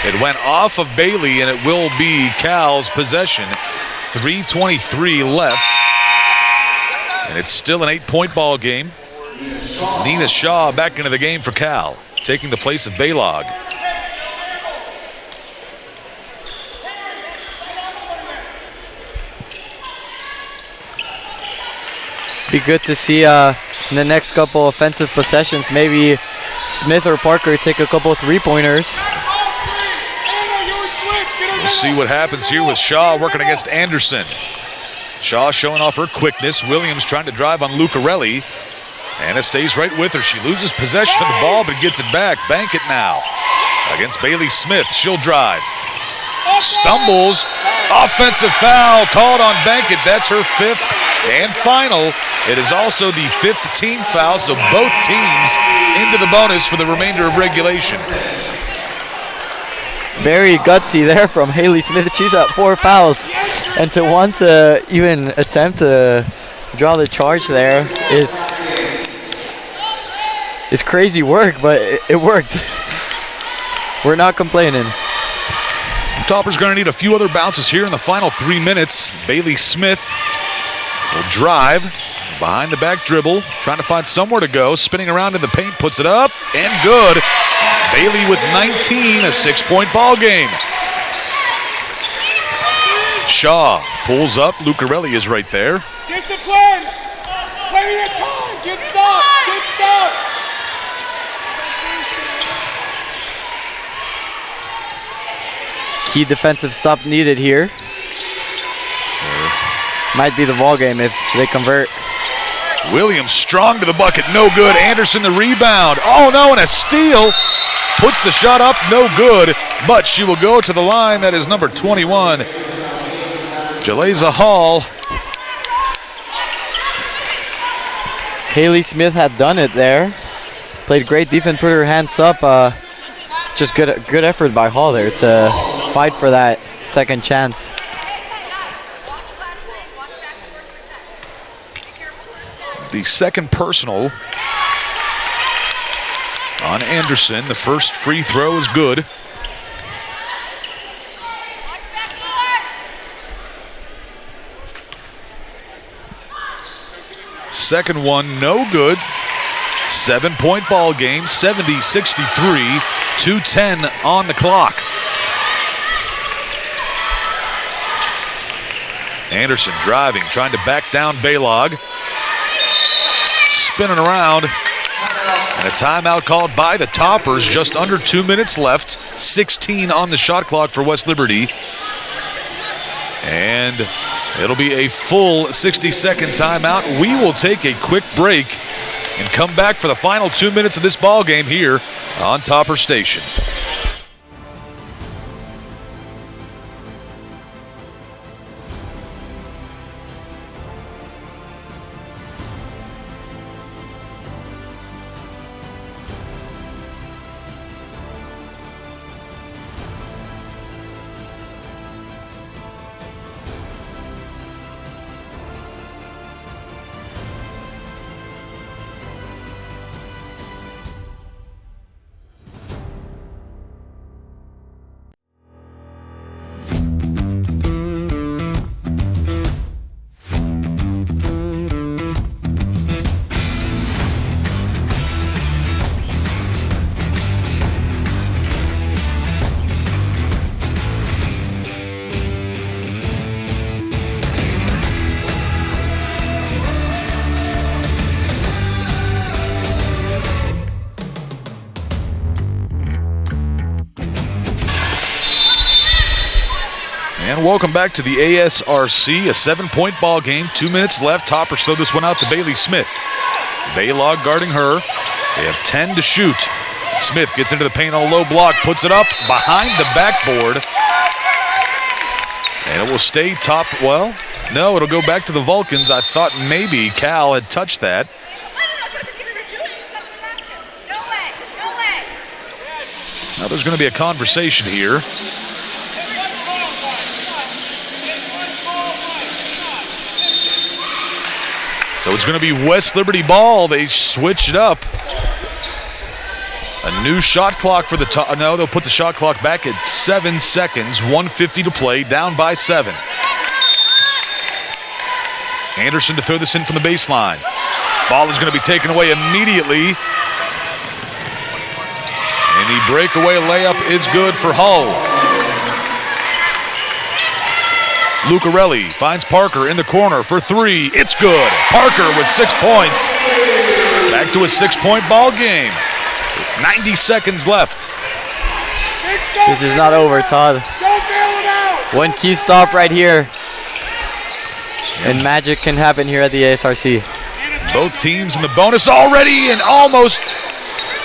it went off of Bailey, and it will be Cal's possession. 3:23 left, and it's still an 8-point ball game. Nina Shaw back into the game for Cal, taking the place of Baylog. Be good to see in the next couple offensive possessions, maybe Smith or Parker take a couple 3-pointers. We'll see what happens here with Shaw working against Anderson. Shaw showing off her quickness. Williams trying to drive on Lucarelli. Anna stays right with her. She loses possession of the ball, but gets it back. Bankett now against Bailey Smith. She'll drive. Stumbles. Offensive foul called on Bankett. That's her 5th and final. It is also the 5th team foul, so both teams into the bonus for the remainder of regulation. Very gutsy there from Haley Smith. She's at 4 fouls, and to want to even attempt to draw the charge there is crazy work, but it worked. We're not complaining. Topper's going to need a few other bounces here in the final 3 minutes. Bailey Smith will drive behind the back dribble, trying to find somewhere to go, spinning around in the paint, puts it up, and good. Bailey with 19, a 6-point ball game. Shaw pulls up. Lucarelli is right there. Discipline! Plenty of time! Good stuff! Good stuff! Key defensive stop needed here. Might be the ball game if they convert. Williams strong to the bucket, no good. Anderson the rebound. Oh no, and a steal. Puts the shot up, no good. But she will go to the line. That is number 21, Jaleza Hall. Haley Smith had done it there. Played great defense, put her hands up. Just good effort by Hall there to fight for that second chance. The second personal on Anderson. The first free throw is good. second one, no good. 7-point ball game, 70-63, 2:10 on the clock. Anderson driving, trying to back down Baylog. Spinning around. And a timeout called by the Toppers. Just under 2 minutes left. 16 on the shot clock for West Liberty. And it'll be a full 60-second timeout. We will take a quick break and come back for the final 2 minutes of this ball game here on Topper Station. And welcome back to the ASRC, a 7-point ball game. 2 minutes left. Toppers throw this one out to Bailey Smith. Baylog guarding her. They have 10 to shoot. Smith gets into the paint on a low block, puts it up behind the backboard. And it will stay top. Well, no, it'll go back to the Vulcans. I thought maybe Cal had touched that. Now there's going to be a conversation here. So it's going to be West Liberty ball. They switch it up. A new shot clock for the top. No, they'll put the shot clock back at 7 seconds. 1:50 to play, down by 7. Anderson to throw this in from the baseline. Ball is going to be taken away immediately. And the breakaway layup is good for Hull. Lucarelli finds Parker in the corner for 3. It's good. Parker with 6 points. Back to a 6-point ball game. 90 seconds left. This is not over, Todd. One key stop right here. And magic can happen here at the ASRC. Both teams in the bonus already, and almost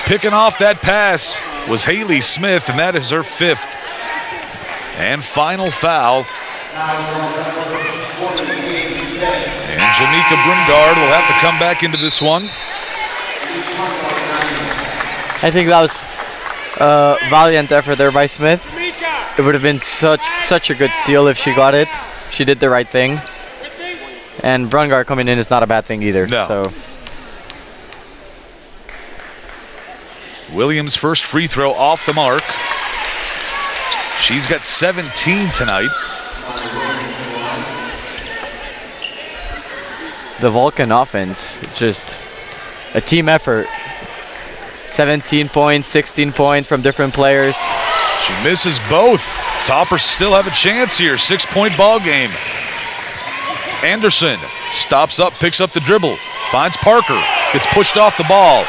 picking off that pass was Haley Smith, and that is her 5th. And final foul. And Jamaica Brungard will have to come back into this one. I think that was a valiant effort there by Smith. It would have been such a good steal if she got it. She did the right thing. And Brungard coming in is not a bad thing either. No. So. Williams' first free throw off the mark. She's got 17 tonight. The Vulcan offense, just a team effort. 17 points, 16 points from different players. She misses both. Toppers still have a chance here. 6-point ball game. Anderson stops up, picks up the dribble, finds Parker, gets pushed off the ball.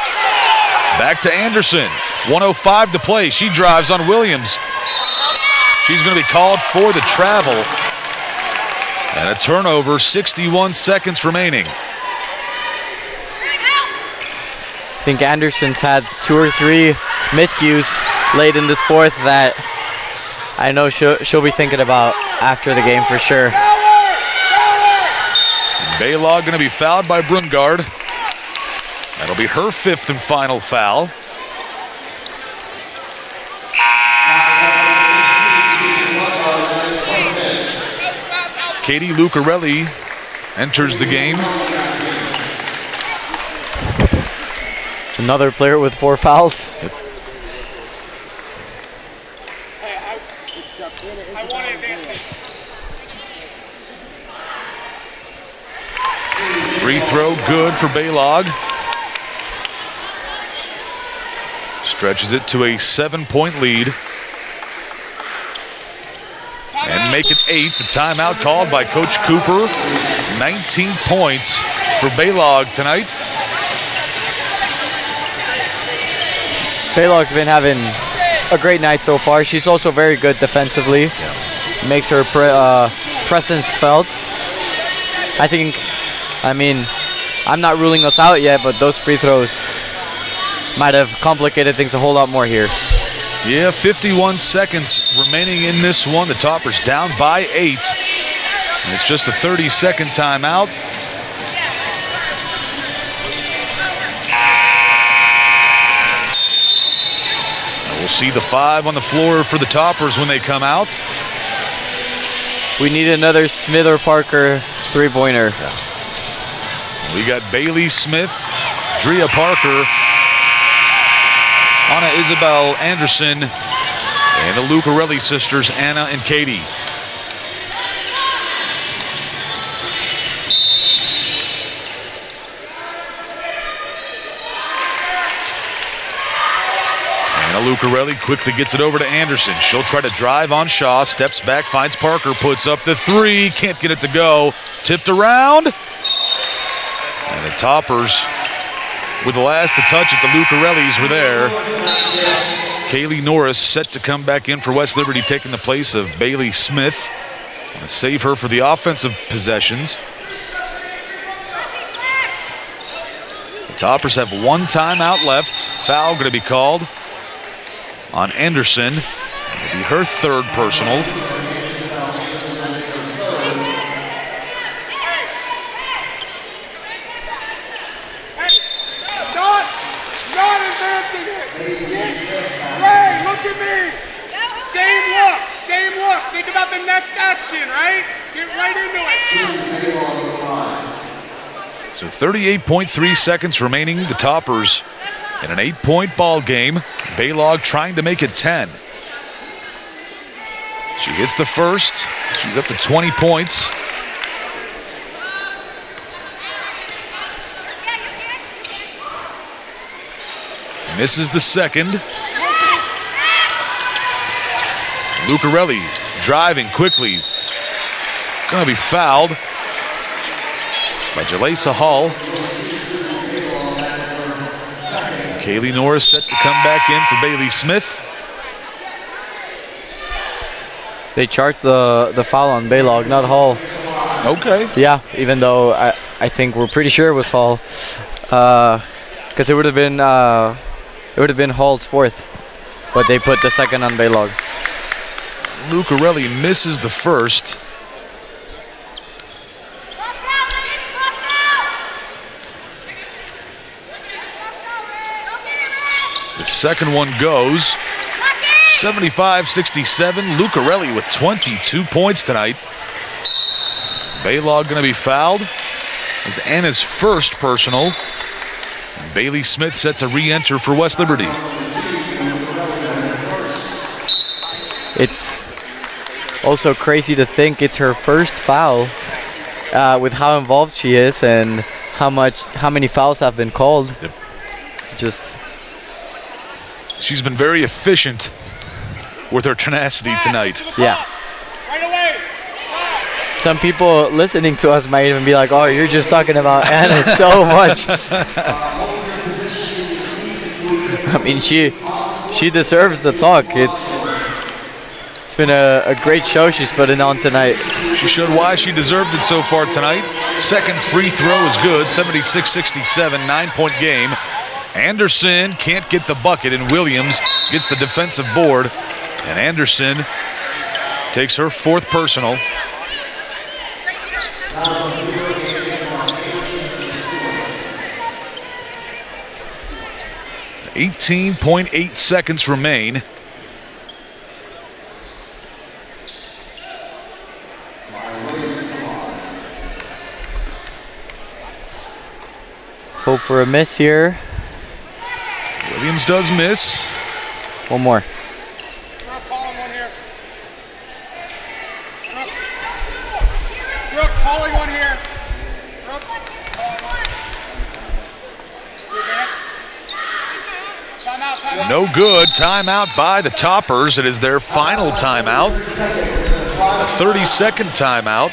Back to Anderson. 1:05 to play. She drives on Williams. She's going to be called for the travel. And a turnover, 61 seconds remaining. I think Anderson's had 2 or 3 miscues late in this fourth that I know she'll be thinking about after the game for sure. Baylog going to be fouled by Brungard. That'll be her 5th and final foul. Katie Lucarelli enters the game. Another player with 4 fouls. Yep. Free throw good for Baylog. Stretches it to a 7-point lead. And make it 8. The timeout called by Coach Cooper. 19 points for Baylog tonight. Baylog's been having a great night so far. She's also very good defensively. Yeah. Makes her presence felt. I'm not ruling us out yet, but those free throws might have complicated things a whole lot more here. Yeah, 51 seconds remaining in this one. The Toppers down by 8. And it's just a 30-second timeout. And we'll see the 5 on the floor for the Toppers when they come out. We need another Smith or Parker three-pointer. Yeah. We got Bailey Smith, Drea Parker, Anna Isabel Anderson, and the Lucarelli sisters, Anna and Katie. Anna Lucarelli quickly gets it over to Anderson. She'll try to drive on Shaw, steps back, finds Parker, puts up the 3, can't get it to go. Tipped around. And the Toppers, with the last to touch it, the Lucarellis were there. Kaylee Norris set to come back in for West Liberty, taking the place of Bailey Smith. Want to save her for the offensive possessions. The Toppers have 1 timeout left. Foul going to be called on Anderson. It'll be her 3rd personal. Same look. Think about the next action, right? Get right into it. So 38.3 seconds remaining. The Toppers in an 8-point ball game. Baylog trying to make it 10. She hits the first. She's up to 20 points. Misses the second. Lucarelli driving quickly. Going to be fouled by Jalesa Hall. Kaylee Norris set to come back in for Bailey Smith. They charged the foul on Baylog, not Hall. Okay. Yeah, even though I think we're pretty sure it was Hall, because it would have been Hall's 4th, but they put the second on Baylog. Lucarelli misses the first. The second one goes. 75-67. Lucarelli with 22 points tonight. Baylog going to be fouled. As Anna's first personal. And Bailey Smith set to re-enter for West Liberty. It's also crazy to think it's her first foul with how involved she is and how many fouls have been called. Yep. She's been very efficient with her tenacity tonight. Yeah. Some people listening to us might even be like, "Oh, you're just talking about Anna so much." I mean, she deserves the talk. It's been a great show she's putting on tonight. She showed why she deserved it so far tonight. Second free throw is good, 76-67, 9-point game. Anderson can't get the bucket, and Williams gets the defensive board. And Anderson takes her 4th personal. .8 seconds remain. Hope for a miss here. Williams does miss. One more. Brooke, calling one here. No good. Timeout by the Toppers. It is their final timeout. A 30-second timeout.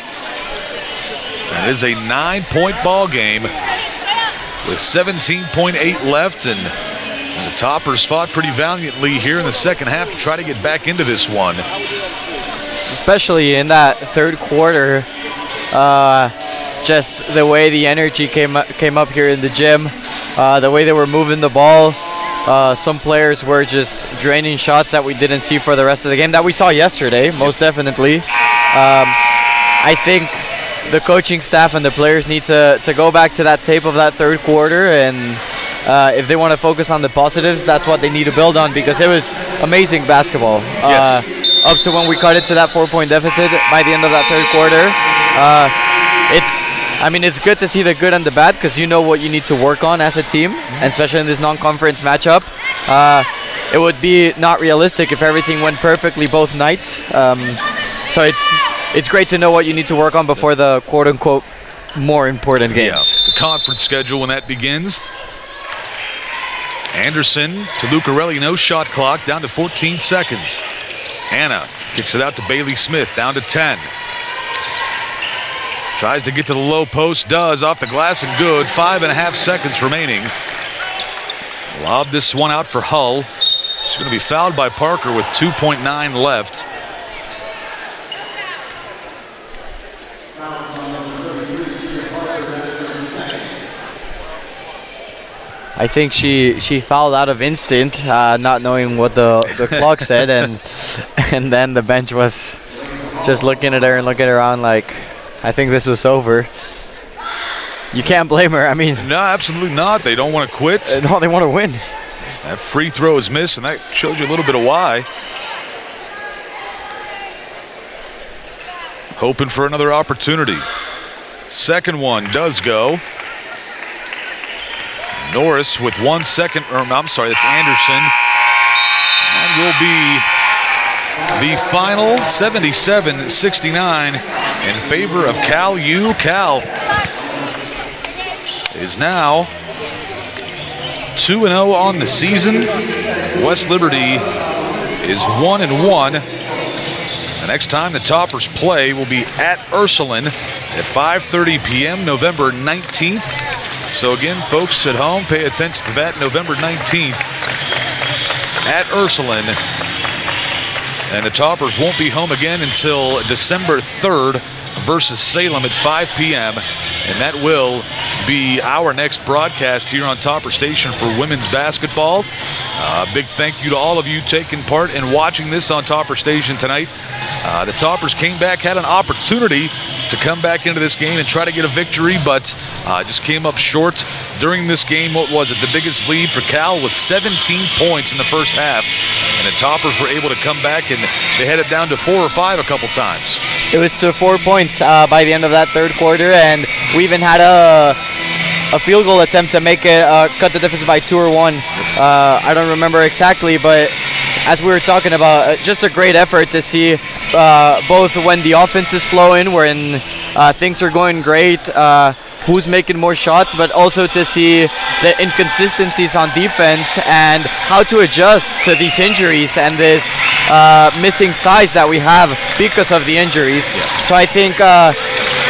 It is a 9-point ball game with 17.8 left, and the Toppers fought pretty valiantly here in the second half to try to get back into this one. Especially in that third quarter, just the way the energy came up here in the gym, the way they were moving the ball. Some players were just draining shots that we didn't see for the rest of the game that we saw yesterday, most definitely. I think the coaching staff and the players need to go back to that tape of that third quarter, and if they want to focus on the positives, that's what they need to build on, because it was amazing basketball. Yes. Up to when we cut it to that 4-point deficit by the end of that third quarter. It's good to see the good and the bad, because you know what you need to work on as a team, and especially in this non-conference matchup. It would be not realistic if everything went perfectly both nights. So it's great to know what you need to work on before the quote-unquote more important games. Yeah, the conference schedule when that begins. Anderson to Lucarelli, no shot clock, down to 14 seconds. Anna kicks it out to Bailey Smith, down to 10. Tries to get to the low post, does, off the glass and good. 5.5 seconds remaining. Lob this one out for Hull. She's going to be fouled by Parker with 2.9 left. I think she fouled out of instinct, not knowing what the clock said, and then the bench was just looking at her and looking around like, I think this was over. You can't blame her. I mean, no, absolutely not. They don't want to quit. No, they want to win. That free throw is missed, and that shows you a little bit of why. Hoping for another opportunity. Second one does go. Norris with 1 second, that's Anderson. And will be the final 77-69 in favor of Cal U. Cal is now 2-0 on the season. West Liberty is 1-1. The next time the Toppers play will be at Ursuline at 5:30 p.m. November 19th. So again, folks at home, pay attention to that, November 19th at Ursuline. And the Toppers won't be home again until December 3rd versus Salem at 5 p.m. And that will be our next broadcast here on Topper Station for women's basketball. Big thank you to all of you taking part in watching this on Topper Station tonight. The Toppers came back, had an opportunity to come back into this game and try to get a victory, but just came up short during this game. What was it? The biggest lead for Cal was 17 points in the first half, and the Toppers were able to come back, and they had it down to 4 or 5 a couple times. It was to 4 points by the end of that third quarter, and we even had a field goal attempt to make it cut the deficit by 2 or 1. I don't remember exactly, but as we were talking about, just a great effort to see both when the offense is flowing, when things are going great, who's making more shots, but also to see the inconsistencies on defense and how to adjust to these injuries and this missing size that we have because of the injuries. So I think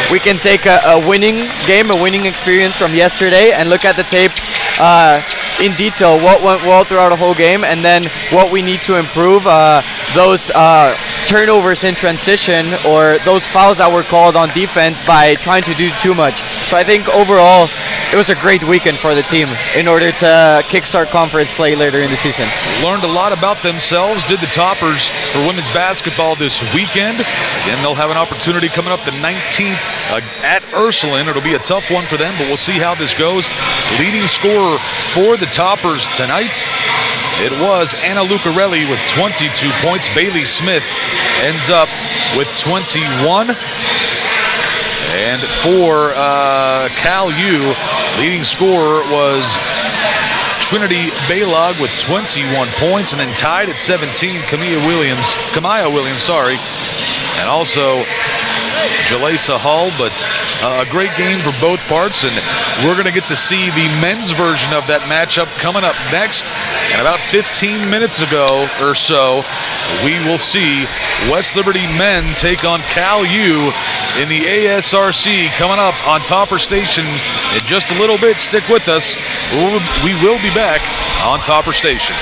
we can take a winning game, a winning experience from yesterday, and look at the tape in detail, what went well throughout a whole game, and then what we need to improve. Those turnovers in transition, or those fouls that were called on defense by trying to do too much. So I think overall it was a great weekend for the team in order to kickstart conference play later in the season. Learned a lot about themselves, did the Toppers for women's basketball this weekend. Again, they'll have an opportunity coming up the 19th at Ursuline. It'll be a tough one for them, but we'll see how this goes. Leading scorer for the Toppers tonight, it was Anna Lucarelli with 22 points. Bailey Smith ends up with 21. And for Cal U, leading scorer was Trinity Baylog with 21 points, and then tied at 17, Kamaya Williams, And also Jalesa Hull, but a great game for both parts, and we're going to get to see the men's version of that matchup coming up next. And about 15 minutes ago or so, we will see West Liberty men take on Cal U in the ASRC coming up on Topper Station in just a little bit. Stick with us. We will be back on Topper Station.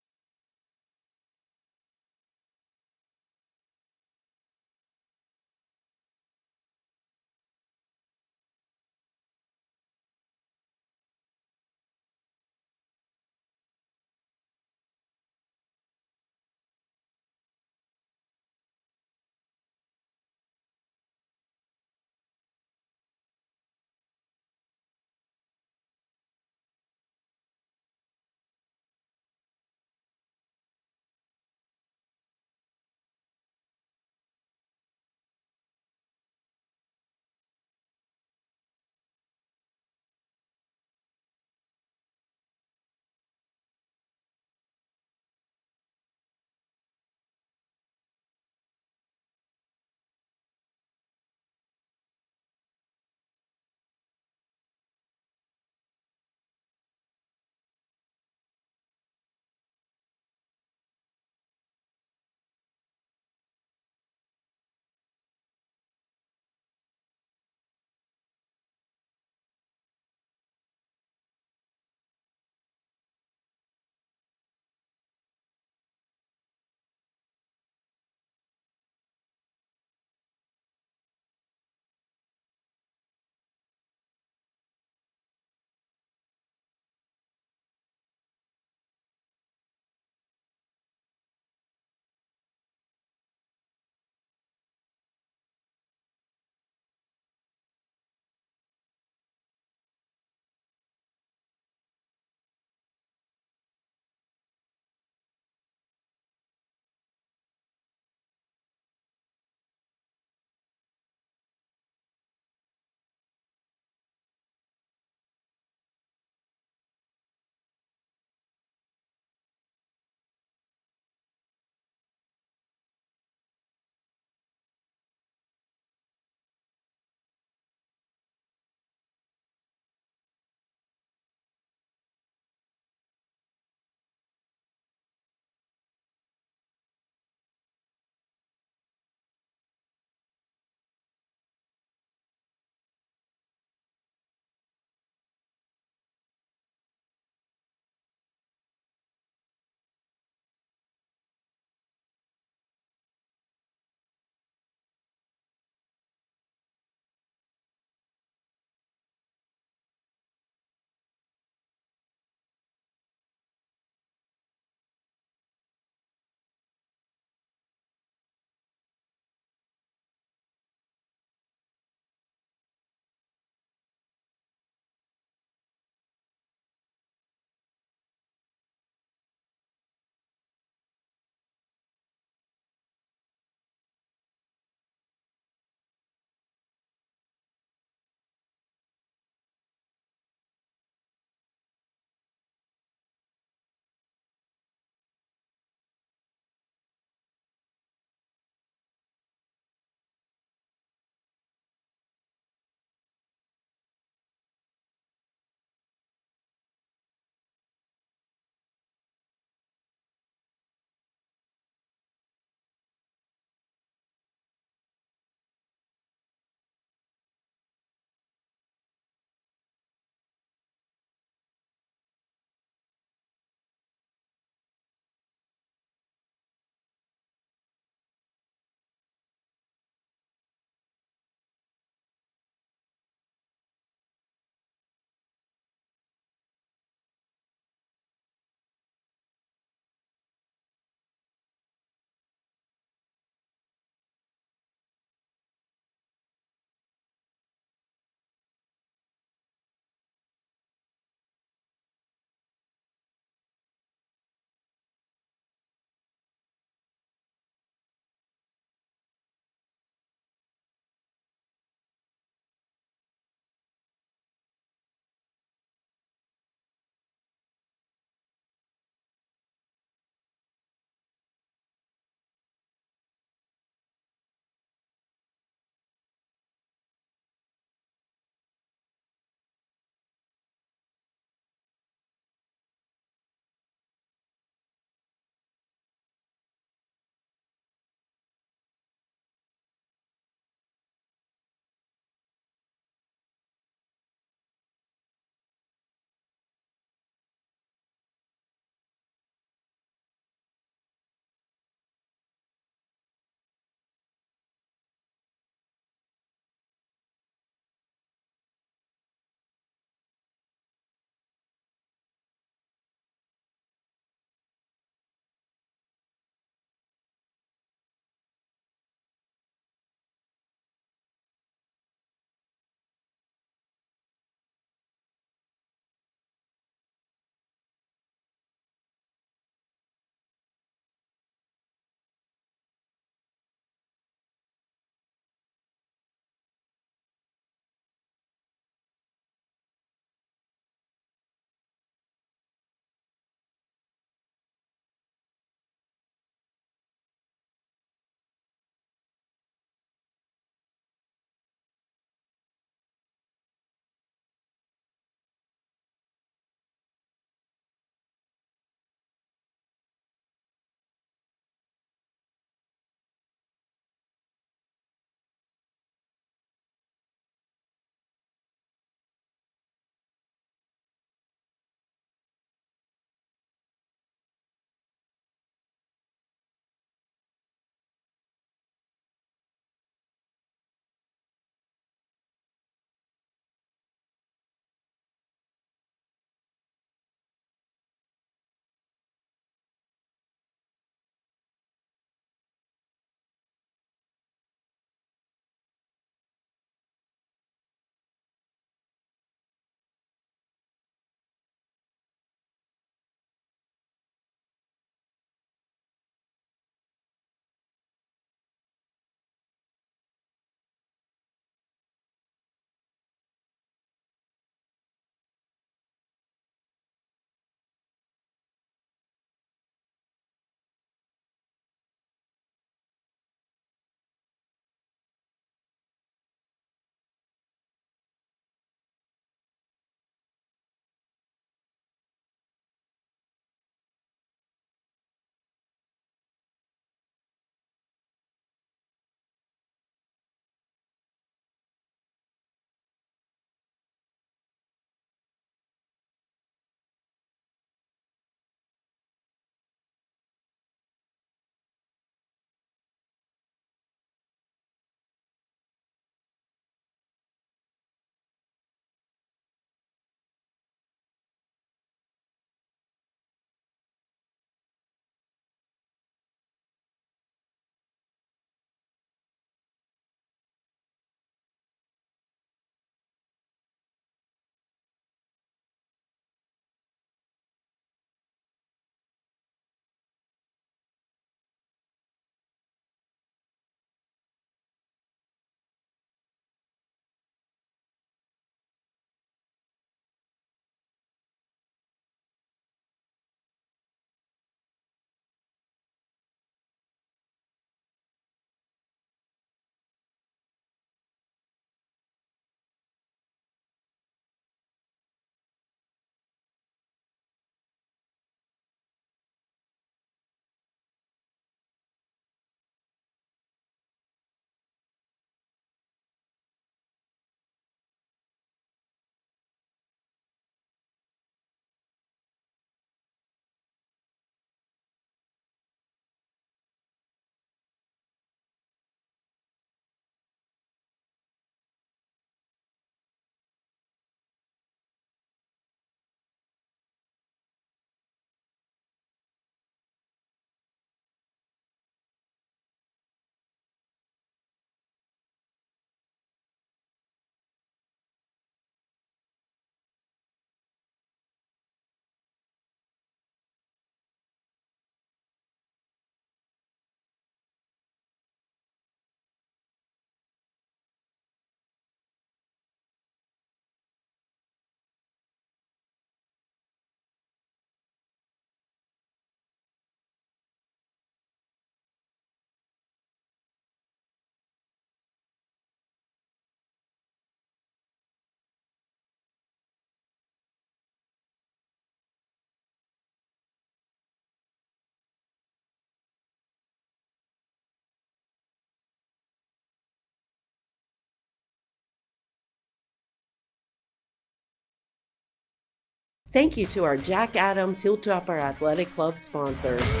Thank you to our Jack Adams Hilltopper Athletic Club sponsors.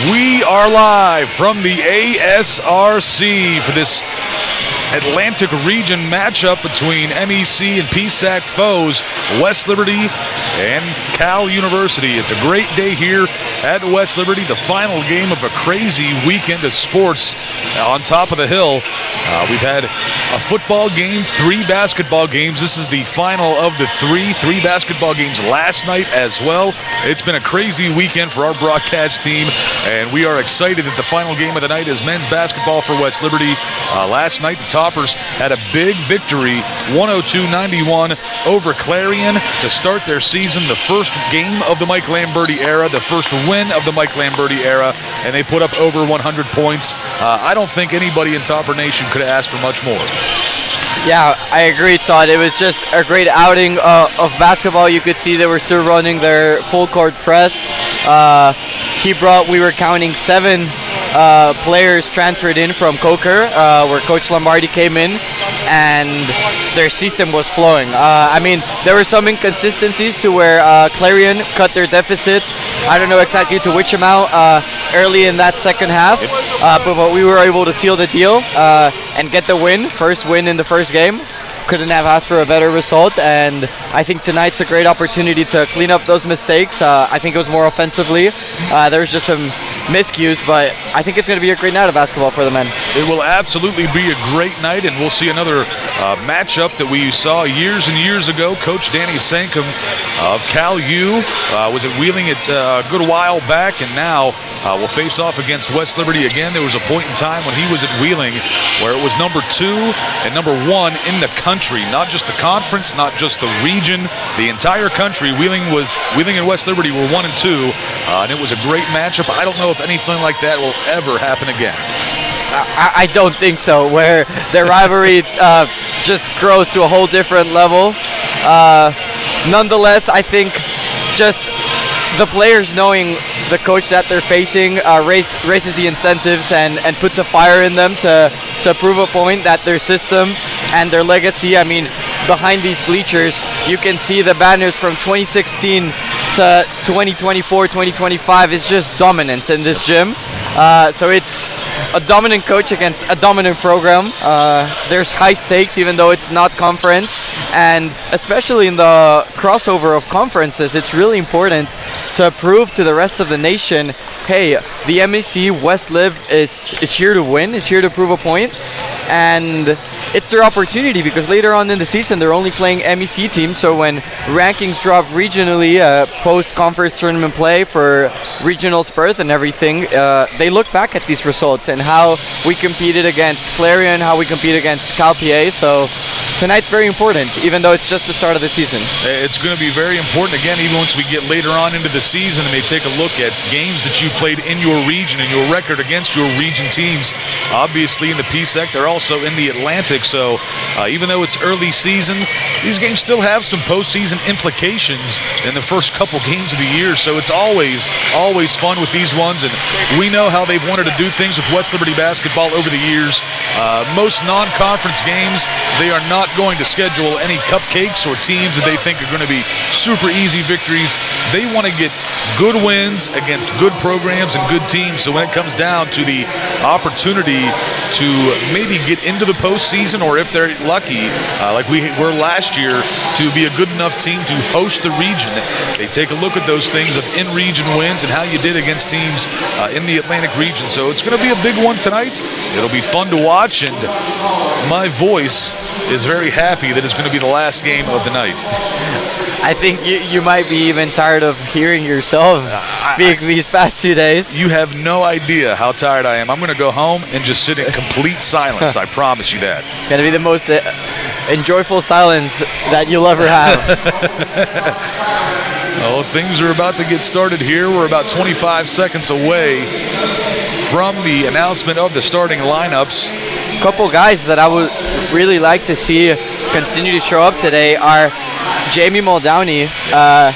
We are live from the ASRC for this Atlantic region matchup between MEC and PSAC foes, West Liberty and Cal University. It's a great day here at West Liberty, the final game of a crazy weekend of sports on top of the hill. We've had a football game, 3 basketball games. This is the final of the 3 basketball games last night as well. It's been a crazy weekend for our broadcast team, and we are excited that the final game of the night is men's basketball for West Liberty. Last night, the Toppers had a big victory, 102-91 over Clarion to start their season, the first game of the Mike Lamberti era, the first win of the Mike Lamberti era, and they put up over 100 points. I don't think anybody in Topper Nation could have asked for much more. Yeah, I agree, Todd. It was just a great outing of basketball. You could see they were still running their full court press. We were counting 7 players transferred in from Coker, where Coach Lombardi came in, and their system was flowing. I mean, there were some inconsistencies to where Clarion cut their deficit. I don't know exactly to which amount early in that second half, but we were able to seal the deal and get the win, first win in the first game. Couldn't have asked for a better result, and I think tonight's a great opportunity to clean up those mistakes. I think it was more offensively. There was just some miscues, but I think it's going to be a great night of basketball for the men. It will absolutely be a great night, and we'll see another matchup that we saw years and years ago. Coach Danny Sankum of Cal U was at Wheeling a good while back, and now will face off against West Liberty again. There was a point in time when he was at Wheeling where it was number 2 and number 1 in the country, not just the conference, not just the region, the entire country. Wheeling and West Liberty were 1 and 2, and it was a great matchup. I don't know if anything like that will ever happen again. I don't think so, where their rivalry just grows to a whole different level. Nonetheless, I think just the players knowing the coach that they're facing raises the incentives and puts a fire in them to prove a point that their system and their legacy, I mean, behind these bleachers, you can see the banners from 2016 to 2024, 2025 is just dominance in this gym. So it's a dominant coach against a dominant program. There's high stakes, even though it's not conference, and especially in the crossover of conferences, it's really important to prove to the rest of the nation, hey, the MEC West Lib is here to win, is here to prove a point, and it's their opportunity because later on in the season they're only playing MEC teams. So when rankings drop regionally, post-conference tournament play for regional Perth and everything, they look back at these results and how we competed against Clarion, how we competed against CalPA. So tonight's very important, even though it's just the start of the season. It's going to be very important, again, even once we get later on into the season and they take a look at games that you played in your region and your record against your region teams. Obviously in the PSEC, they're also in the Atlantic, so even though it's early season, these games still have some postseason implications in the first couple games of the year, so it's always fun with these ones, and we know how they've wanted to do things with West Liberty basketball over the years. Most non-conference games, they are not going to schedule any cupcakes or teams that they think are going to be super easy victories. They want to get good wins against good programs and good teams, so when it comes down to the opportunity to maybe get into the postseason, or if they're lucky, like we were last year, to be a good enough team to host the region, they take a look at those things of in-region wins and how you did against teams in the Atlantic region. So it's going to be a big one tonight. It'll be fun to watch, and my voice is very happy that it's going to be the last game of the night. I think you might be even tired of hearing yourself speak these past 2 days. You have no idea how tired I am. I'm going to go home and just sit in complete silence. I promise you that. It's going to be the most enjoyable silence that you'll ever have. Oh, things are about to get started here. We're about 25 seconds away from the announcement of the starting lineups. A couple guys that I would really like to see continue to show up today are Jamie Muldowney, a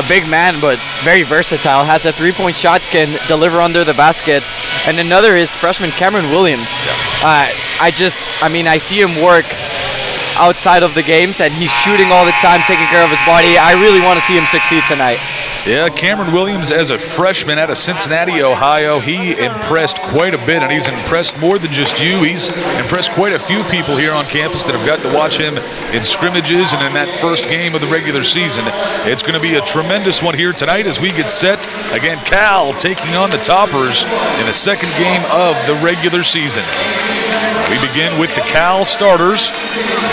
big man but very versatile, has a three-point shot, can deliver under the basket, and another is freshman Cameron Williams. I see him work outside of the games, and he's shooting all the time, taking care of his body. I really want to see him succeed tonight. Yeah, Cameron Williams, as a freshman out of Cincinnati, Ohio, he impressed quite a bit, and he's impressed more than just you. He's impressed quite a few people here on campus that have got to watch him in scrimmages and in that first game of the regular season. It's going to be a tremendous one here tonight as we get set. Again, Cal taking on the Toppers in the second game of the regular season. We begin with the Cal starters.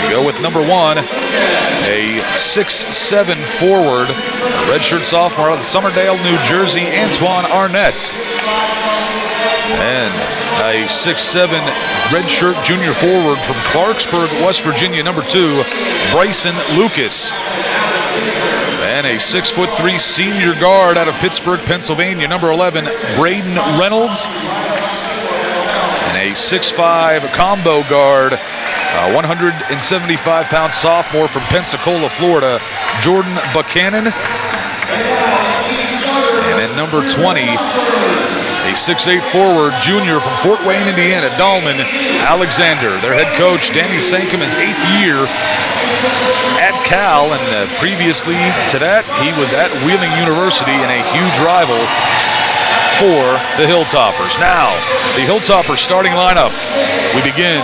We go with number one, a 6'7" forward, redshirt sophomore out of Summerdale, New Jersey, Antoine Arnett. And a 6'7" redshirt junior forward from Clarksburg, West Virginia, number 2, Bryson Lucas. And a 6'3" senior guard out of Pittsburgh, Pennsylvania, number 11, Braden Reynolds. And a 6'5" combo guard, 175-pound sophomore from Pensacola, Florida, Jordan Buchanan. And at number 20, a 6'8" forward junior from Fort Wayne, Indiana, Dahlman Alexander. Their head coach, Danny Sankum, is 8th year at Cal, and previously to that, he was at Wheeling University in a huge rival for the Hilltoppers. Now, the Hilltoppers starting lineup. We begin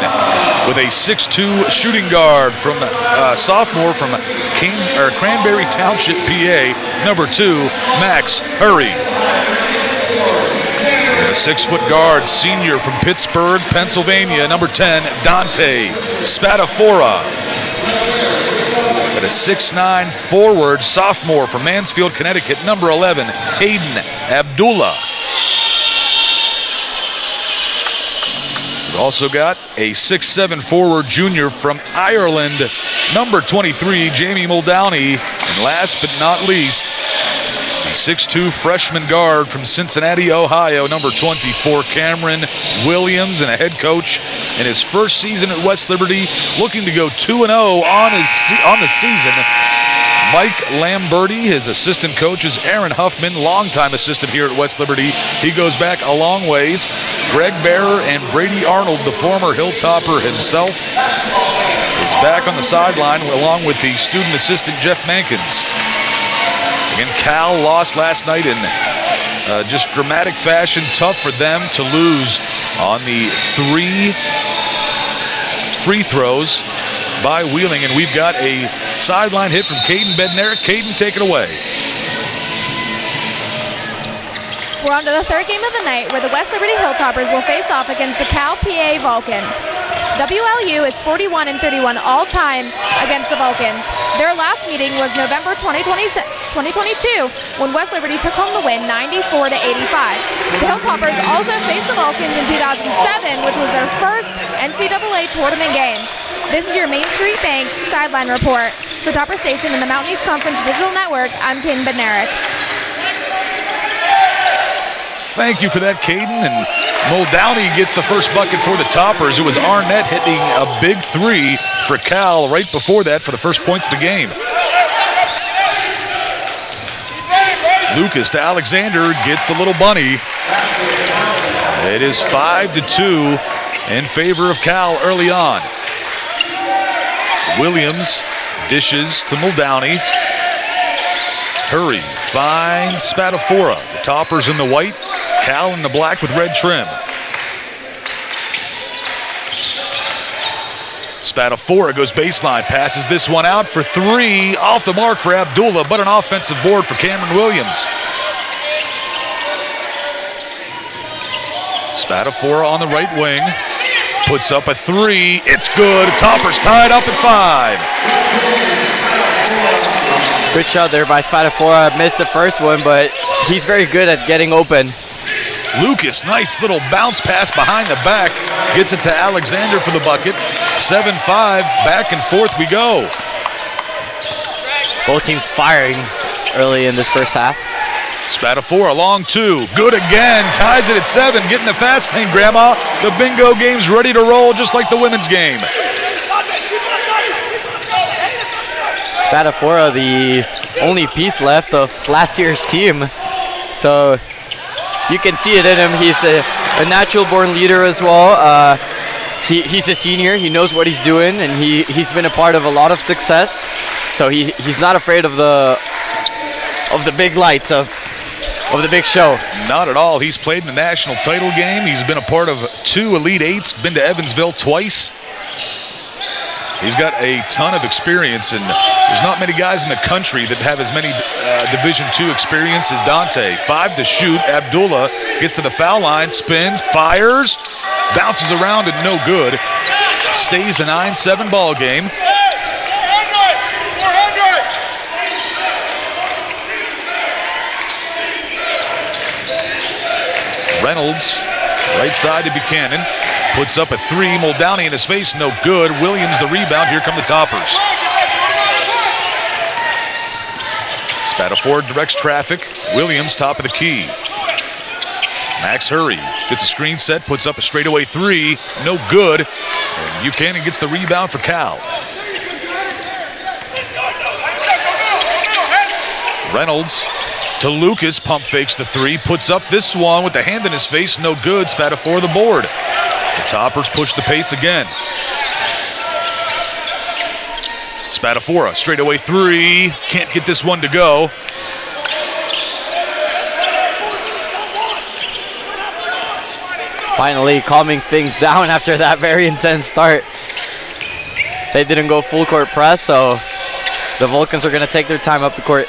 with a 6'2" shooting guard from sophomore from Cranberry Township, PA, number 2, Max Hurry. And a 6-foot guard, senior from Pittsburgh, Pennsylvania, number 10, Dante Spadafora. And a 6'9" forward, sophomore from Mansfield, Connecticut, number 11, Hayden Abdullah. We've also got a 6'7" forward junior from Ireland, number 23, Jamie Muldowney. And last but not least, a 6'2" freshman guard from Cincinnati, Ohio, number 24, Cameron Williams, and a head coach in his first season at West Liberty, looking to go 2-0 on the season. Mike Lamberti, his assistant coach, is Aaron Huffman, longtime assistant here at West Liberty. He goes back a long ways. Greg Bearer and Brady Arnold, the former Hilltopper himself. is back on the sideline along with the student assistant Jeff Mankins. Again, Cal lost last night in just dramatic fashion. Tough for them to lose on the 3 free throws by Wheeling, and we've got a sideline hit from Caden Bednarik. Caden, take it away. We're on to the third game of the night, where the West Liberty Hilltoppers will face off against the Cal PA Vulcans. WLU is 41-31 all-time against the Vulcans. Their last meeting was November 2022, when West Liberty took home the win 94-85. The Hilltoppers also faced the Vulcans in 2007, which was their first NCAA tournament game. This is your Main Street Bank sideline report. For Topper Station and the Mountain East Conference Digital Network, I'm Caden Bednarik. Thank you for that, Caden. And Muldowney gets the first bucket for the Toppers. It was Arnett hitting a big 3 for Cal right before that for the first points of the game. Lucas to Alexander, gets the little bunny. It is 5-2 in favor of Cal early on. Williams dishes to Muldowney. Hurry finds Spatafora. The Toppers in the white, Cal in the black with red trim. Spatafora goes baseline, passes this one out for 3, off the mark for Abdullah, but an offensive board for Cameron Williams. Spatafora on the right wing, puts up a 3, it's good. Toppers tied up at 5. Good shot there by Spatafora. Missed the first one, but he's very good at getting open. Lucas, nice little bounce pass behind the back. Gets it to Alexander for the bucket. 7-5, back and forth we go. Both teams firing early in this first half. Spatafora, long 2. Good again, ties it at 7. Getting the fast lane, Grandma. The bingo game's ready to roll just like the women's game. Spatafora, the only piece left of last year's team. So you can see it in him. He's a natural-born leader as well. He's a senior. He knows what he's doing, and he's been a part of a lot of success. So he's not afraid of the big lights of the big show. Not at all. He's played in the national title game. He's been a part of 2 Elite Eights. Been to Evansville twice. He's got a ton of experience, and there's not many guys in the country that have as many Division II experience as Dante. 5 to shoot. Abdullah gets to the foul line, spins, fires, bounces around and no good. Stays a 9-7 ball game. Reynolds, right side to Buchanan. Puts up a 3. Muldowney in his face, no good. Williams the rebound. Here come the Toppers. Spatafora directs traffic. Williams top of the key. Max Hurry gets a screen set, puts up a straightaway 3. No good. And Buchanan gets the rebound for Cal. Reynolds to Lucas, pump fakes the 3, puts up this one with the hand in his face, no good. Spatafora the board. The Toppers push the pace again. Spatafora, straightaway 3. Can't get this one to go. Finally calming things down after that very intense start. They didn't go full court press, so the Vulcans are going to take their time up the court.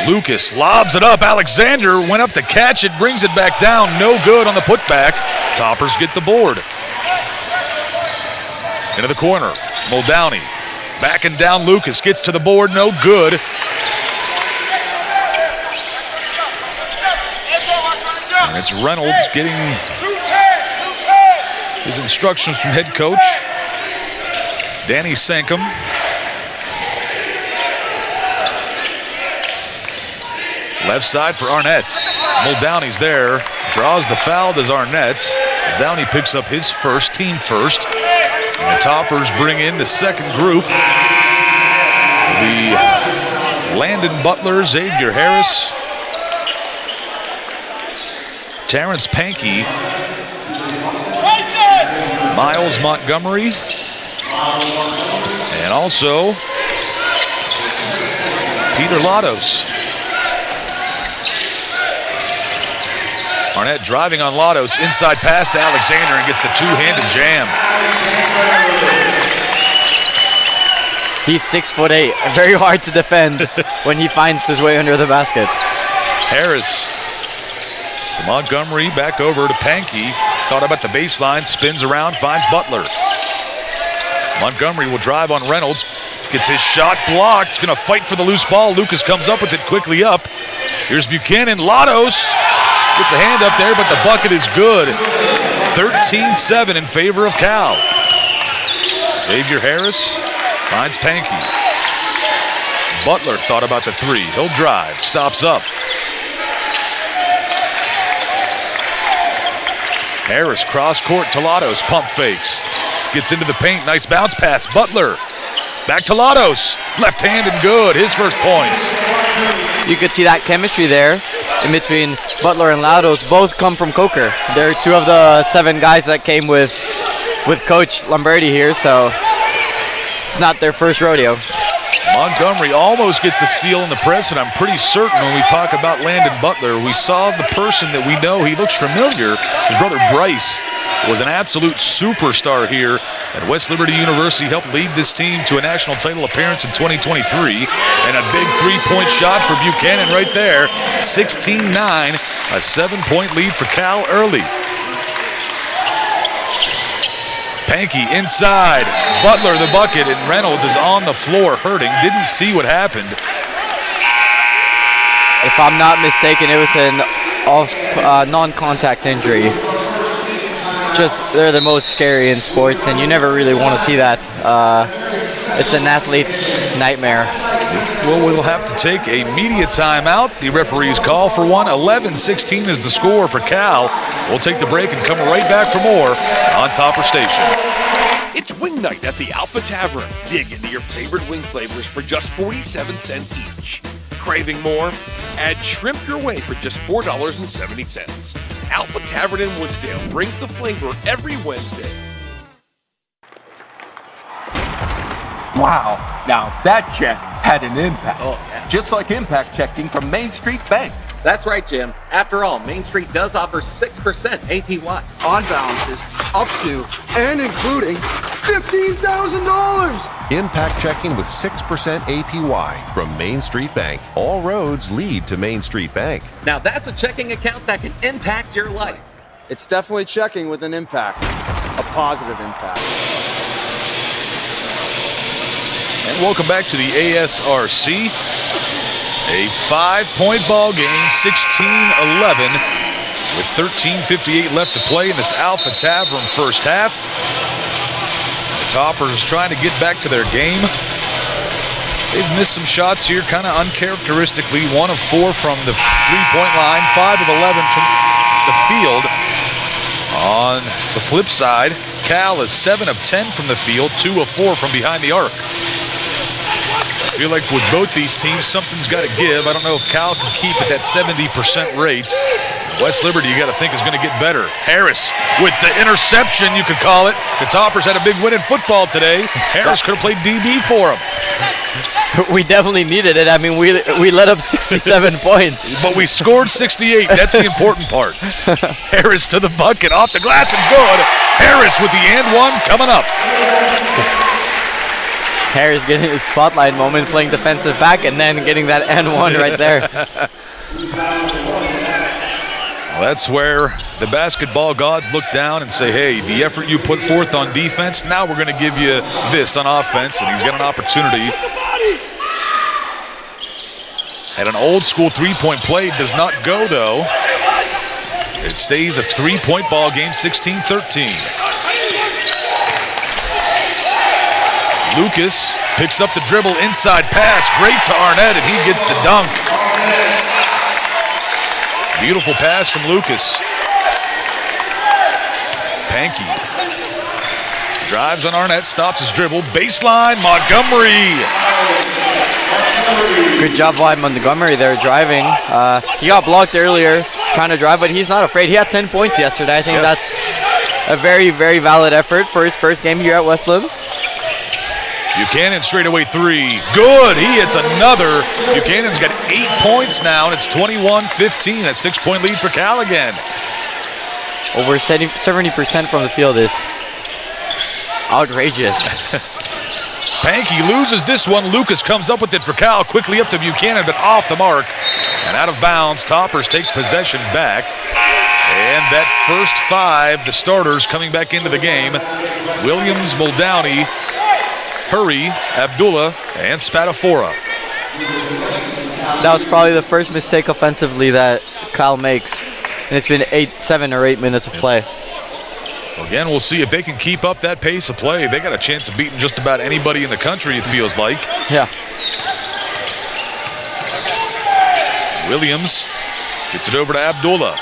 Lucas lobs it up. Alexander went up to catch it, brings it back down. No good on the putback. Toppers get the board. Into the corner. Muldowney backing down. Lucas gets to the board. No good. And it's Reynolds getting his instructions from head coach Danny Sankum. Left side for Arnett. Muldowney's there. Draws the foul, does Arnett. Muldowney picks up his first, team first. And the Toppers bring in the second group. The Landon Butler, Xavier Harris, Terrence Pankey, Miles Montgomery, And also, Peter Latos. Arnett driving on Latos, inside pass to Alexander and gets the two-handed jam. He's 6'8", very hard to defend when he finds his way under the basket. Harris to Montgomery, back over to Pankey. Thought about the baseline, spins around, finds Butler. Montgomery will drive on Reynolds, gets his shot blocked, gonna fight for the loose ball. Lucas comes up with it quickly up. Here's Buchanan, Latos gets a hand up there, but the bucket is good. 13-7 in favor of Cal. Xavier Harris finds Pankey. Butler thought about the three. He'll drive, stops up. Harris cross court to Latos, pump fakes. Gets into the paint, nice bounce pass. Butler back to Latos, left hand and good, his first points. You could see that chemistry there in between Butler and Latos. Both come from Coker. They're two of the 7 guys that came with Coach Lombardi here, so it's not their first rodeo. Montgomery almost gets the steal in the press, and I'm pretty certain when we talk about Landon Butler, we saw the person that we know, he looks familiar. His brother Bryce was an absolute superstar here at West Liberty University, helped lead this team to a national title appearance in 2023, and a big three-point shot for Buchanan right there. 16-9, a 7-point lead for Cal early. Pankey inside, Butler the bucket, and Reynolds is on the floor hurting. Didn't see what happened. If I'm not mistaken, it was an non-contact injury. They're the most scary in sports, and you never really want to see that. It's an athlete's nightmare. Well, we'll have to take a media timeout. The referees call for one. 11-16 is the score for Cal. We'll take the break and come right back for more on Topper Station. It's wing night at the Alpha Tavern. Dig into your favorite wing flavors for just 47 cents each. Craving more? Add shrimp your way for just $4.70. Alpha Tavern in Woodsdale brings the flavor every Wednesday. Wow, now that check had an impact. Oh, yeah. Just like impact checking from Main Street Bank. That's right, Jim. After all, Main Street does offer 6% APY. On balances up to and including $15,000. Impact checking with 6% APY from Main Street Bank. All roads lead to Main Street Bank. Now that's a checking account that can impact your life. It's definitely checking with an impact, a positive impact. And welcome back to the ASRC. A 5-point ball game, 16-11, with 13:58 left to play in this Alpha Tavern first half. The Toppers trying to get back to their game. They've missed some shots here, kind of uncharacteristically. 1 of 4 from the three-point line, 5 of 11 from the field. On the flip side, Cal is 7 of 10 from the field, 2 of 4 from behind the arc. I feel like with both these teams, something's got to give. I don't know if Cal can keep at that 70% rate. West Liberty, you got to think, is going to get better. Harris with the interception, you could call it. The Toppers had a big win in football today. Harris could have played DB for them. We definitely needed it. I mean, we let up 67 points. But we scored 68. That's the important part. Harris to the bucket, off the glass and good. Harris with the and one coming up. Harris getting his spotlight moment, playing defensive back, and then getting that and one right there. Well, that's where the basketball gods look down and say, hey, the effort you put forth on defense, now we're going to give you this on offense, and he's got an opportunity. At an old school three-point play, does not go, though. It stays a 3-point ball game, 16-13. Lucas picks up the dribble, inside pass, great to Arnett, and he gets the dunk. Beautiful pass from Lucas. Pankey drives on Arnett, stops his dribble, baseline, Montgomery. Good job by Montgomery there driving. He got blocked earlier trying to drive, but he's not afraid. He had 10 points yesterday. I think that's a very, very valid effort for his first game here at West Lib. Buchanan straightaway three. Good. He hits another. Buchanan's got 8 points now, and it's 21-15. A 6-point lead for Cal again. Over 70% from the field is outrageous. Pankey loses this one. Lucas comes up with it for Cal. Quickly up to Buchanan, but off the mark. And out of bounds. Toppers take possession back. And that first 5, the starters coming back into the game. Williams, Muldowney, Hurry, Abdullah, and Spatafora. That was probably the first mistake offensively that Cal makes. And it's been 7 or 8 minutes of play. Again, we'll see if they can keep up that pace of play. They got a chance of beating just about anybody in the country, it feels like. Yeah. Williams gets it over to Abdullah.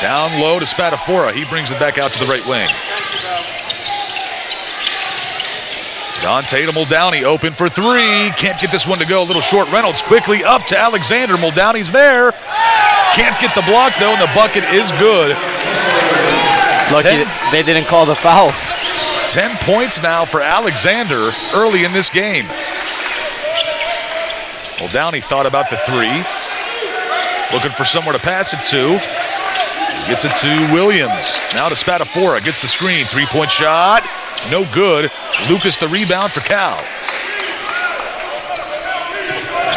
Down low to Spatafora. He brings it back out to the right wing. Dante to Muldowney, open for 3. Can't get this one to go. A little short. Reynolds quickly up to Alexander. Muldowney's there. Can't get the block, though, and the bucket is good. Lucky they didn't call the foul. 10 points now for Alexander early in this game. Muldowney thought about the 3. Looking for somewhere to pass it to. Gets it to Williams. Now to Spatafora. Gets the screen. 3-point shot. No good. Lucas the rebound for Cal.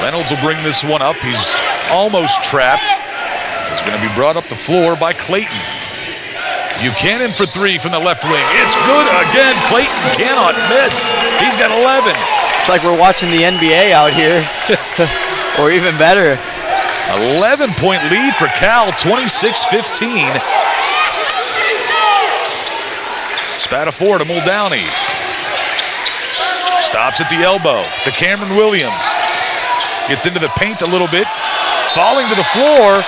Reynolds will bring this one up. He's almost trapped. He's going to be brought up the floor by Clayton. Buchanan for 3 from the left wing. It's good again. Clayton cannot miss. He's got 11. It's like we're watching the NBA out here. Or even better. 11-point lead for Cal, 26-15. Spatafora to Muldowney. Stops at the elbow to Cameron Williams. Gets into the paint a little bit. Falling to the floor.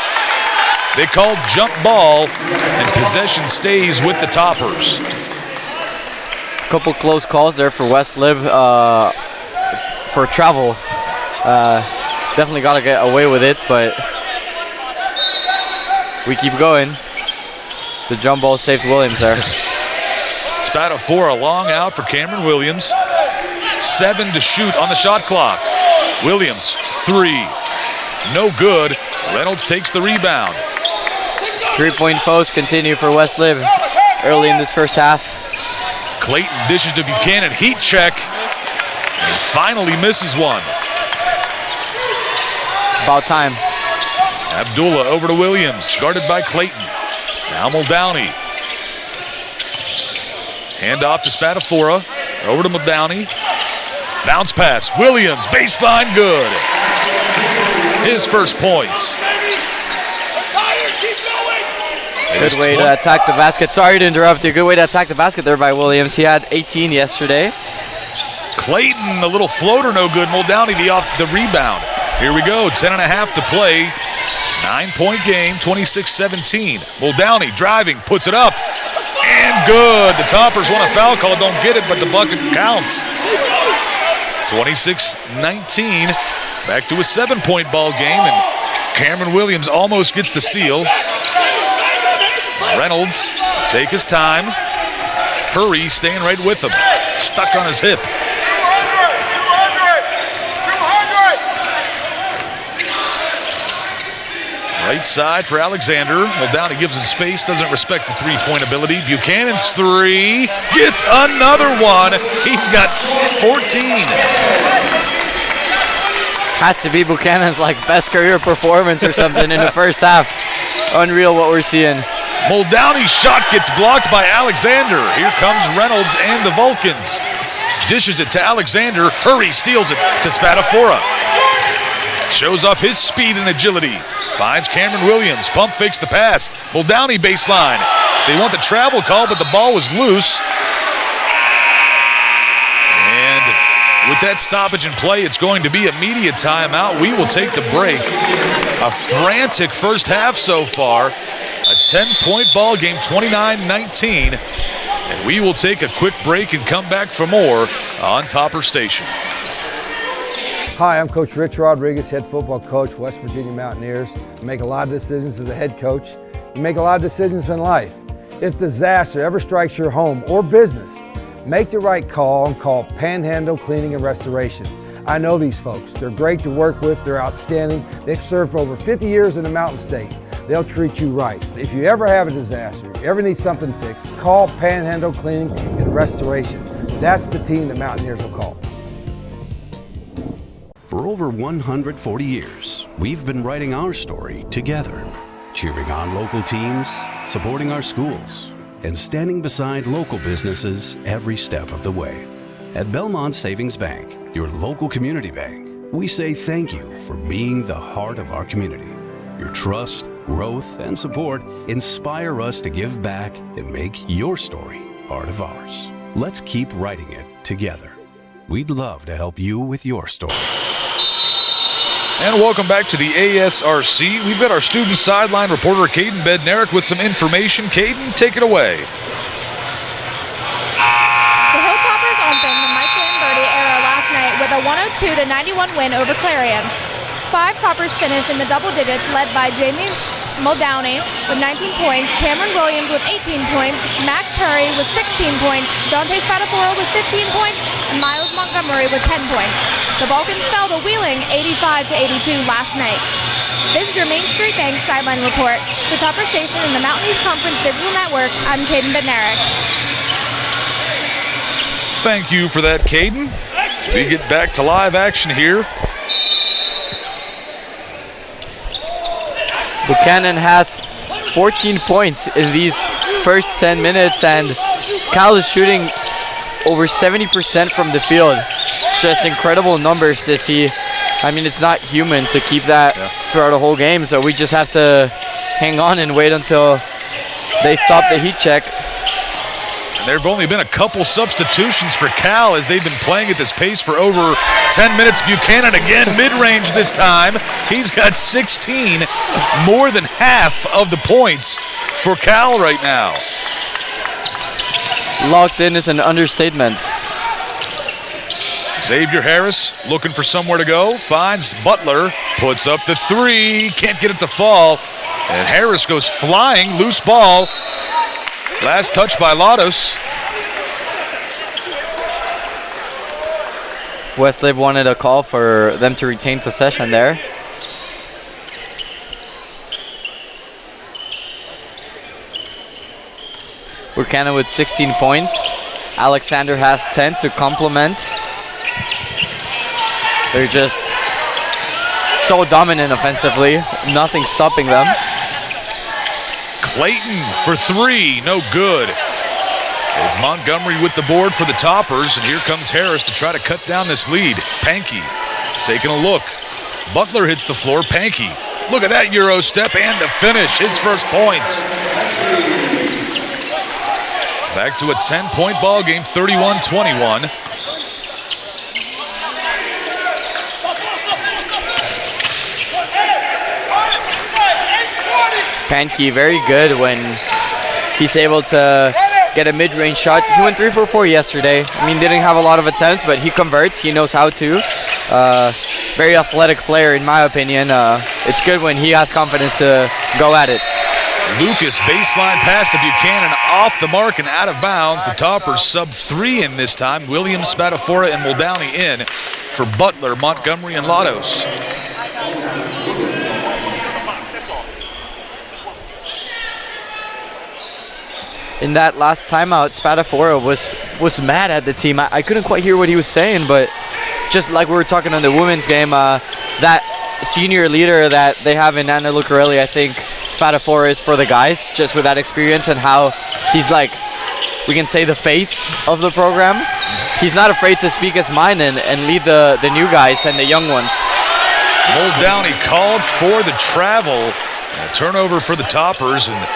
They called jump ball, and possession stays with the Toppers. A couple close calls there for West Lib for travel. Definitely got to get away with it, but we keep going. The jump ball saved Williams there. Spatafora long out for Cameron Williams. 7 to shoot on the shot clock. Williams, 3. No good. Reynolds takes the rebound. 3-point posts continue for West Lib early in this first half. Clayton dishes to Buchanan. Heat check. And finally misses one. About time. Abdullah over to Williams. Guarded by Clayton. Now Muldowney. Hand off to Spatafora. Over to Muldowney. Bounce pass. Williams. Baseline good. His first points. Good way to attack the basket. Sorry to interrupt you. Good way to attack the basket there by Williams. He had 18 yesterday. Clayton, a little floater, no good. Muldowney, the rebound. Here we go. 10.5 to play. 9-point game, 26-17. Muldowney driving, puts it up. And good. The Toppers want a foul call. Don't get it, but the bucket counts. 26-19. Back to a 7-point ball game, and Cameron Williams almost gets the steal. Reynolds take his time. Hurry staying right with him. Stuck on his hip. Right side for Alexander. Muldowney gives him space, doesn't respect the 3-point ability. Buchanan's 3. Gets another one. He's got 14. Has to be Buchanan's best career performance or something in the first half. Unreal what we're seeing. Muldowney's shot gets blocked by Alexander. Here comes Reynolds and the Vulcans. Dishes it to Alexander. Hurry steals it to Spatafora. Shows off his speed and agility. Finds Cameron Williams. Pump fakes the pass. Muldowney baseline. They want the travel call, but the ball was loose. And with that stoppage in play, it's going to be a media timeout. We will take the break. A frantic first half so far. A 10-point ball game, 29-19. And we will take a quick break and come back for more on Topper Station. Hi, I'm Coach Rich Rodriguez, head football coach, West Virginia Mountaineers. I make a lot of decisions as a head coach. You make a lot of decisions in life. If disaster ever strikes your home or business, Make the right call and call Panhandle Cleaning and Restoration. I know these folks. They're great to work with. They're outstanding. They've served for over 50 years in the Mountain State. They'll treat you right. If you ever have a disaster, you ever need something fixed, call Panhandle Cleaning and Restoration. That's the team the Mountaineers will call. For over 140 years, we've been writing our story together, cheering on local teams, supporting our schools, and standing beside local businesses every step of the way. At Belmont Savings Bank, your local community bank, we say thank you for being the heart of our community. Your trust, growth, and support inspire us to give back and make your story part of ours. Let's keep writing it together. We'd love to help you with your story. And welcome back to the ASRC. We've got our student sideline reporter, Caden Bednarik, with some information. Caden, take it away. The Hilltoppers opened the Mike Lamberti era last night with a 102-91 win over Clarion. 5 toppers finished in the double digits, led by Jamie Muldowney with 19 points, Cameron Williams with 18 points, Max Curry with 16 points, Dante Spadafora with 15 points, and Miles Montgomery with 10 points. The Vulcans fell to Wheeling 85-82 last night. This is your Main Street Bank sideline report. The Topper Station in the Mountain East Conference Digital Network, I'm Caden Bednarik. Thank you for that, Caden. We get back to live action here. Buchanan has 14 points in these first 10 minutes, and Cal is shooting over 70% from the field. It's just incredible numbers to see. I mean, it's not human to keep that throughout the whole game, so we just have to hang on and wait until they stop the heat check. There have only been a couple substitutions for Cal as they've been playing at this pace for over 10 minutes. Buchanan again, mid-range this time. He's got 16, more than half of the points for Cal right now. Locked in is an understatement. Xavier Harris looking for somewhere to go, finds Butler, puts up the 3, can't get it to fall, and Harris goes flying, loose ball. Last touch by Lados. West Lib wanted a call for them to retain possession there. Buchanan with 16 points. Alexander has 10 to complement. They're just so dominant offensively. Nothing stopping them. Clayton for 3, no good. It's Montgomery with the board for the Toppers, and here comes Harris to try to cut down this lead. Pankey taking a look. Butler hits the floor. Pankey, look at that Euro step and the finish, his first points. Back to a 10-point ball game, 31-21. Pankey very good when he's able to get a mid-range shot. He went 3 for 4 yesterday. I mean, didn't have a lot of attempts, but he converts. He knows how to. Very athletic player, in my opinion. It's good when he has confidence to go at it. Lucas baseline pass to Buchanan, off the mark and out of bounds. The Toppers sub 3 in this time. Williams, Spadafora, and Muldowney in for Butler, Montgomery, and Lados. In that last timeout, Spadafora was mad at the team. I couldn't quite hear what he was saying, but just like we were talking on the women's game, that senior leader that they have in Anna Lucarelli, I think Spadafora is for the guys, just with that experience and how he's like, we can say, the face of the program. He's not afraid to speak his mind and lead the new guys and the young ones. Muldowney called for the travel. A turnover for the Toppers, and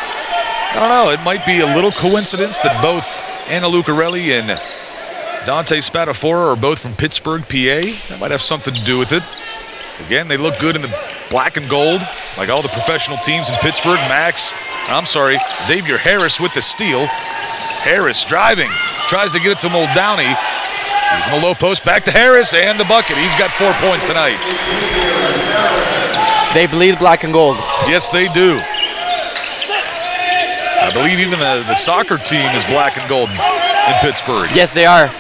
I don't know, it might be a little coincidence that both Anna Lucarelli and Dante Spadafora are both from Pittsburgh, PA. That might have something to do with it. Again, they look good in the black and gold, like all the professional teams in Pittsburgh. Xavier Harris with the steal. Harris driving, tries to get it to Muldowney. He's in the low post, back to Harris, and the bucket. He's got 4 points tonight. They bleed black and gold. Yes, they do. I believe even the soccer team is black and gold. in Pittsburgh. Yes, they are.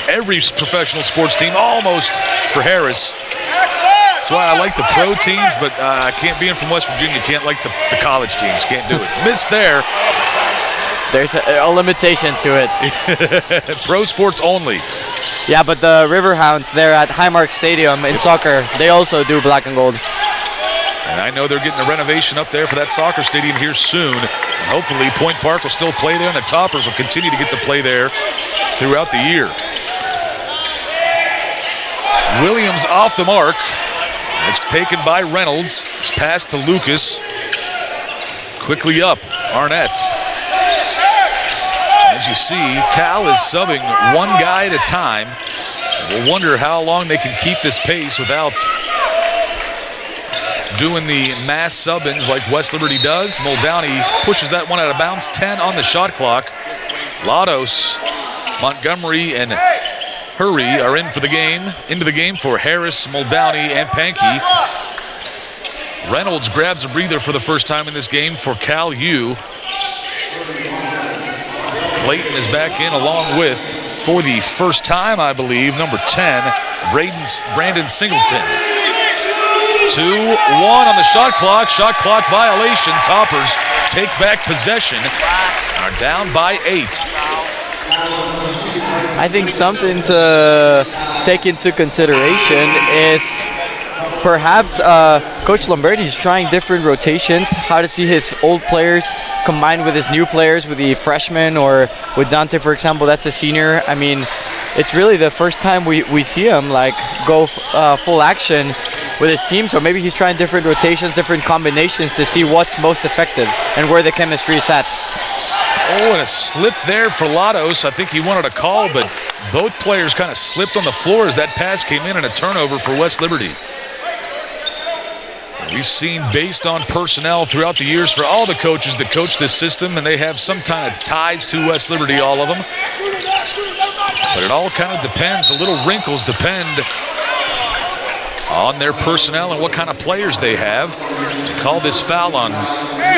Every professional sports team almost for Harris. That's why I like the pro teams, but I can't be in from West Virginia. Can't like the college teams. Can't do it. Missed there. There's a limitation to it. Pro sports only. Yeah, but the Riverhounds, they're at Highmark Stadium in soccer. They also do black and gold. And I know they're getting a renovation up there for that soccer stadium here soon. And hopefully Point Park will still play there, and the Toppers will continue to get to play there throughout the year. Williams off the mark. It's taken by Reynolds. It's passed to Lucas. Quickly up, Arnett. As you see, Cal is subbing one guy at a time. We'll wonder how long they can keep this pace without doing the mass sub-ins like West Liberty does. Muldowney pushes that one out of bounds. 10 on the shot clock. Lados, Montgomery, and Hurry are into the game for Harris, Muldowney, and Pankey. Reynolds grabs a breather for the first time in this game for Cal U. Clayton is back in along with, for the first time, I believe, number 10, Brandon Singleton. 2-1 on the shot clock. Shot clock violation. Toppers take back possession. Are down by 8. I think something to take into consideration is perhaps Coach Lombardi is trying different rotations, how to see his old players combined with his new players, with the freshmen, or with Dante, for example, that's a senior. I mean, it's really the first time we see him like go full action with his team, so maybe he's trying different rotations, different combinations to see what's most effective and where the chemistry is at. Oh, and a slip there for Lados. I think he wanted a call, but both players kind of slipped on the floor as that pass came in, and a turnover for West Liberty. We've seen, based on personnel throughout the years, for all the coaches that coach this system, and they have some kind of ties to West Liberty, all of them. But it all kind of depends. The little wrinkles depend on their personnel and what kind of players they have. They call this foul on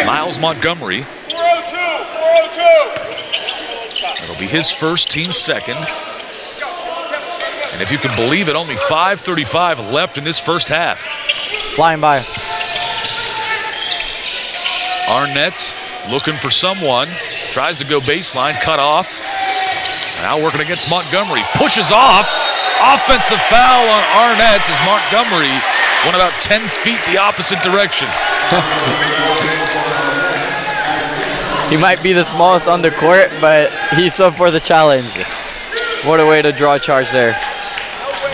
Miles Montgomery. 402. It'll be his first, team second. And if you can believe it, only 5:35 left in this first half. Flying by. Arnett looking for someone. Tries to go baseline, cut off. Now working against Montgomery. Pushes off. Offensive foul on Arnett as Montgomery went about 10 feet the opposite direction. He might be the smallest on the court, but he's up for the challenge. What a way to draw a charge there.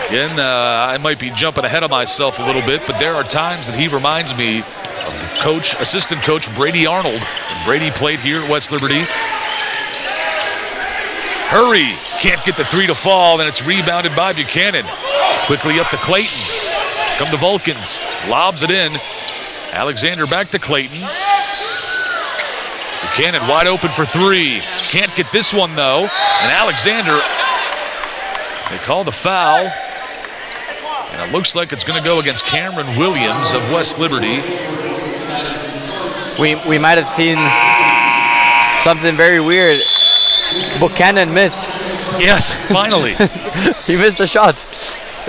Again, I might be jumping ahead of myself a little bit, but there are times that he reminds me of assistant coach Brady Arnold. And Brady played here at West Liberty. Hurry, can't get the three to fall, and it's rebounded by Buchanan. Quickly up to Clayton. Come to Vulcans, lobs it in. Alexander back to Clayton. Buchanan wide open for three. Can't get this one though. And Alexander, they call the foul. And it looks like it's going to go against Cameron Williams of West Liberty. We might have seen something very weird. Buchanan missed. Yes, finally. He missed a shot.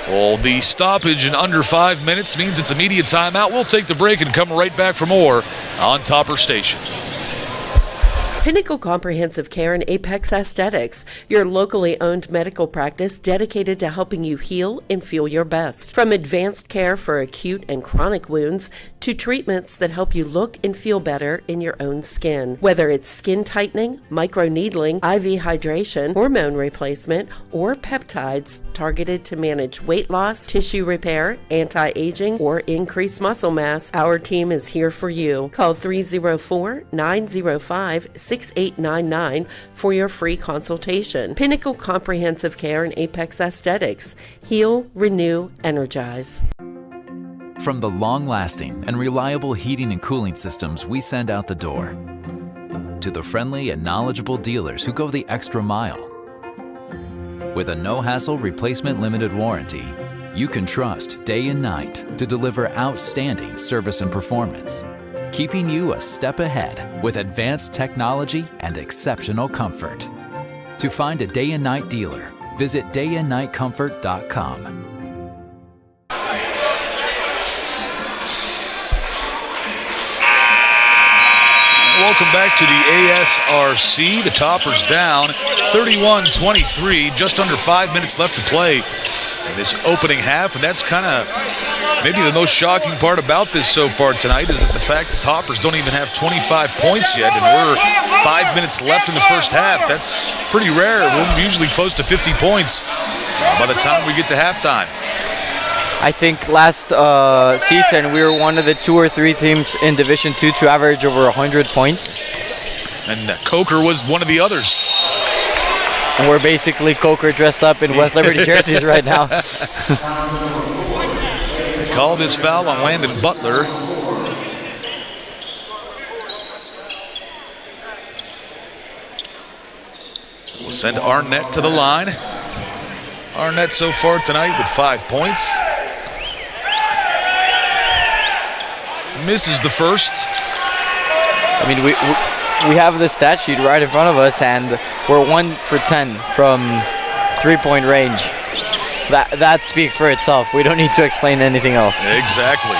Well, the stoppage in under 5 minutes means it's immediate timeout. We'll take the break and come right back for more on Topper Station. Pinnacle Comprehensive Care and Apex Aesthetics, your locally owned medical practice dedicated to helping you heal and feel your best. From advanced care for acute and chronic wounds to treatments that help you look and feel better in your own skin. Whether it's skin tightening, microneedling, IV hydration, hormone replacement, or peptides targeted to manage weight loss, tissue repair, anti-aging, or increase muscle mass, our team is here for you. Call 304-905-6899 for your free consultation. Pinnacle Comprehensive Care and Apex Aesthetics. Heal, renew, energize. From the long-lasting and reliable heating and cooling systems we send out the door, to the friendly and knowledgeable dealers who go the extra mile. With a no-hassle replacement limited warranty, you can trust day and night to deliver outstanding service and performance, keeping you a step ahead with advanced technology and exceptional comfort. To find a day and night dealer, visit dayandnightcomfort.com. Welcome back to the ASRC. The Toppers down 31-23, just under 5 minutes left to play in this opening half, and that's kind of maybe the most shocking part about this so far tonight is that the fact the Toppers don't even have 25 points yet, and we're 5 minutes left in the first half. That's pretty rare. We're usually close to 50 points by the time we get to halftime. I think last season we were one of the 2 or 3 teams in Division II to average over 100 points. And Coker was one of the others. And we're basically Coker dressed up in West Liberty jerseys right now. They call this foul on Landon Butler. We'll send Arnett to the line. Arnett so far tonight with 5 points. Misses the first. I mean, we have the stat sheet right in front of us, and we're 1 for 10 from 3-point range. That speaks for itself. We don't need to explain anything else. Exactly.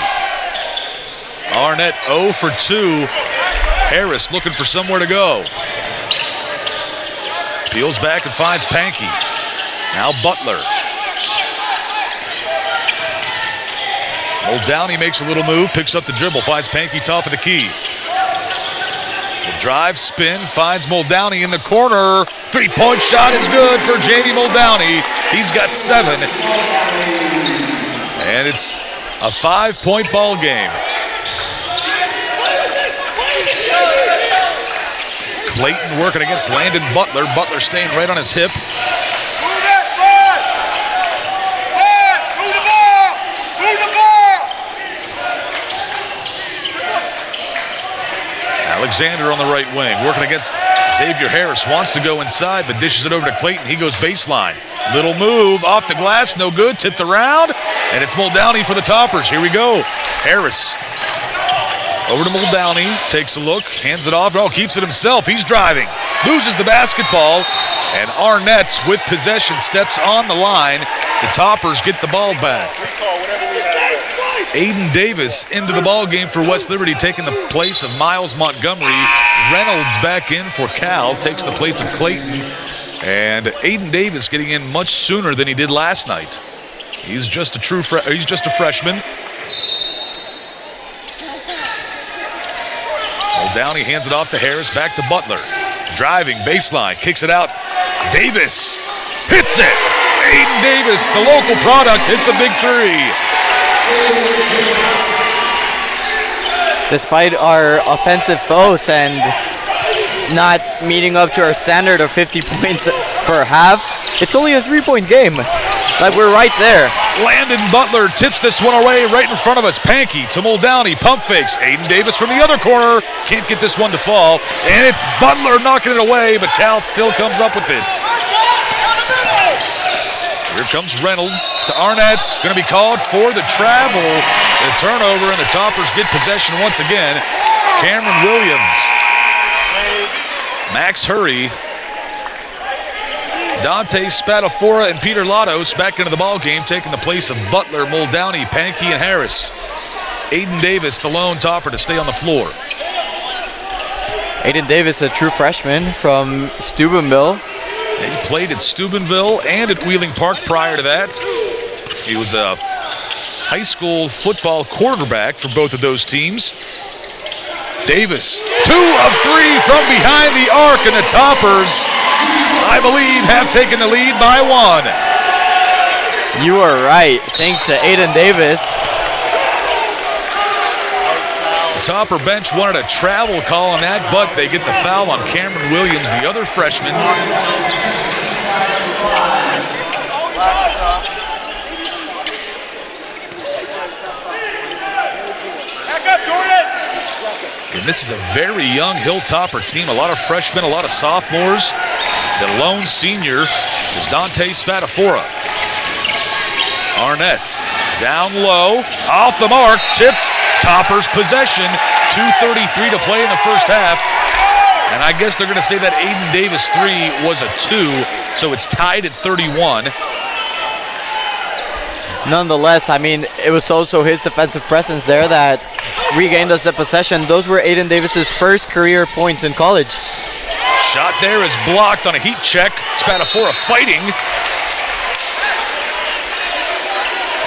Arnett 0 for 2. Harris looking for somewhere to go. Peels back and finds Pankey. Now Butler. Old Downey makes a little move, picks up the dribble, finds Pankey top of the key. The drive, spin, finds Muldowney in the corner. 3-point shot is good for Jamie Muldowney. He's got 7. And it's a 5-point ball game. Clayton working against Landon Butler. Butler staying right on his hip. Alexander on the right wing, working against Xavier Harris. Wants to go inside, but dishes it over to Clayton. He goes baseline. Little move, off the glass, no good. Tipped around, and it's Muldowney for the Toppers. Here we go. Harris over to Muldowney, takes a look, hands it off. Oh, keeps it himself. He's driving, loses the basketball, and Arnett with possession steps on the line. The Toppers get the ball back. Aiden Davis into the ball game for West Liberty, taking the place of Miles Montgomery. Reynolds back in for Cal, takes the place of Clayton. And Aiden Davis getting in much sooner than he did last night. He's just a freshman. Downey hands it off to Harris, back to Butler. Driving, baseline, kicks it out. Davis hits it. Aiden Davis, the local product, hits a big 3. Despite our offensive foes and not meeting up to our standard of 50 points per half, it's only a 3-point game. Like, we're right there. Landon Butler tips this one away right in front of us. Pankey to Muldowney, pump fakes. Aiden Davis from the other corner. Can't get this one to fall. And it's Butler knocking it away, but Cal still comes up with it. Here comes Reynolds to Arnett. Going to be called for the travel. The turnover, and the Toppers get possession once again. Cameron Williams. Max Hurry. Dante Spatafora and Peter Latos back into the ball game, taking the place of Butler, Muldowney, Pankey, and Harris. Aiden Davis, the lone Topper, to stay on the floor. Aiden Davis, a true freshman from Steubenville. And he played at Steubenville and at Wheeling Park prior to that. He was a high school football quarterback for both of those teams. Davis, 2 of 3 from behind the arc, and the Toppers, I believe, have taken the lead by 1. You are right, thanks to Aiden Davis. The Topper bench wanted a travel call on that, but they get the foul on Cameron Williams, the other freshman. And this is a very young Hilltopper team. A lot of freshmen, a lot of sophomores. The lone senior is Dante Spatafora. Arnett down low, off the mark, tipped. Toppers possession. 2:33 to play in the first half. And I guess they're going to say that Aiden Davis 3 was a 2, so it's tied at 31. Nonetheless, I mean, it was also his defensive presence there that regained us the possession. Those were Aiden Davis's first career points in college. Shot there is blocked on a heat check. Spadafora fighting.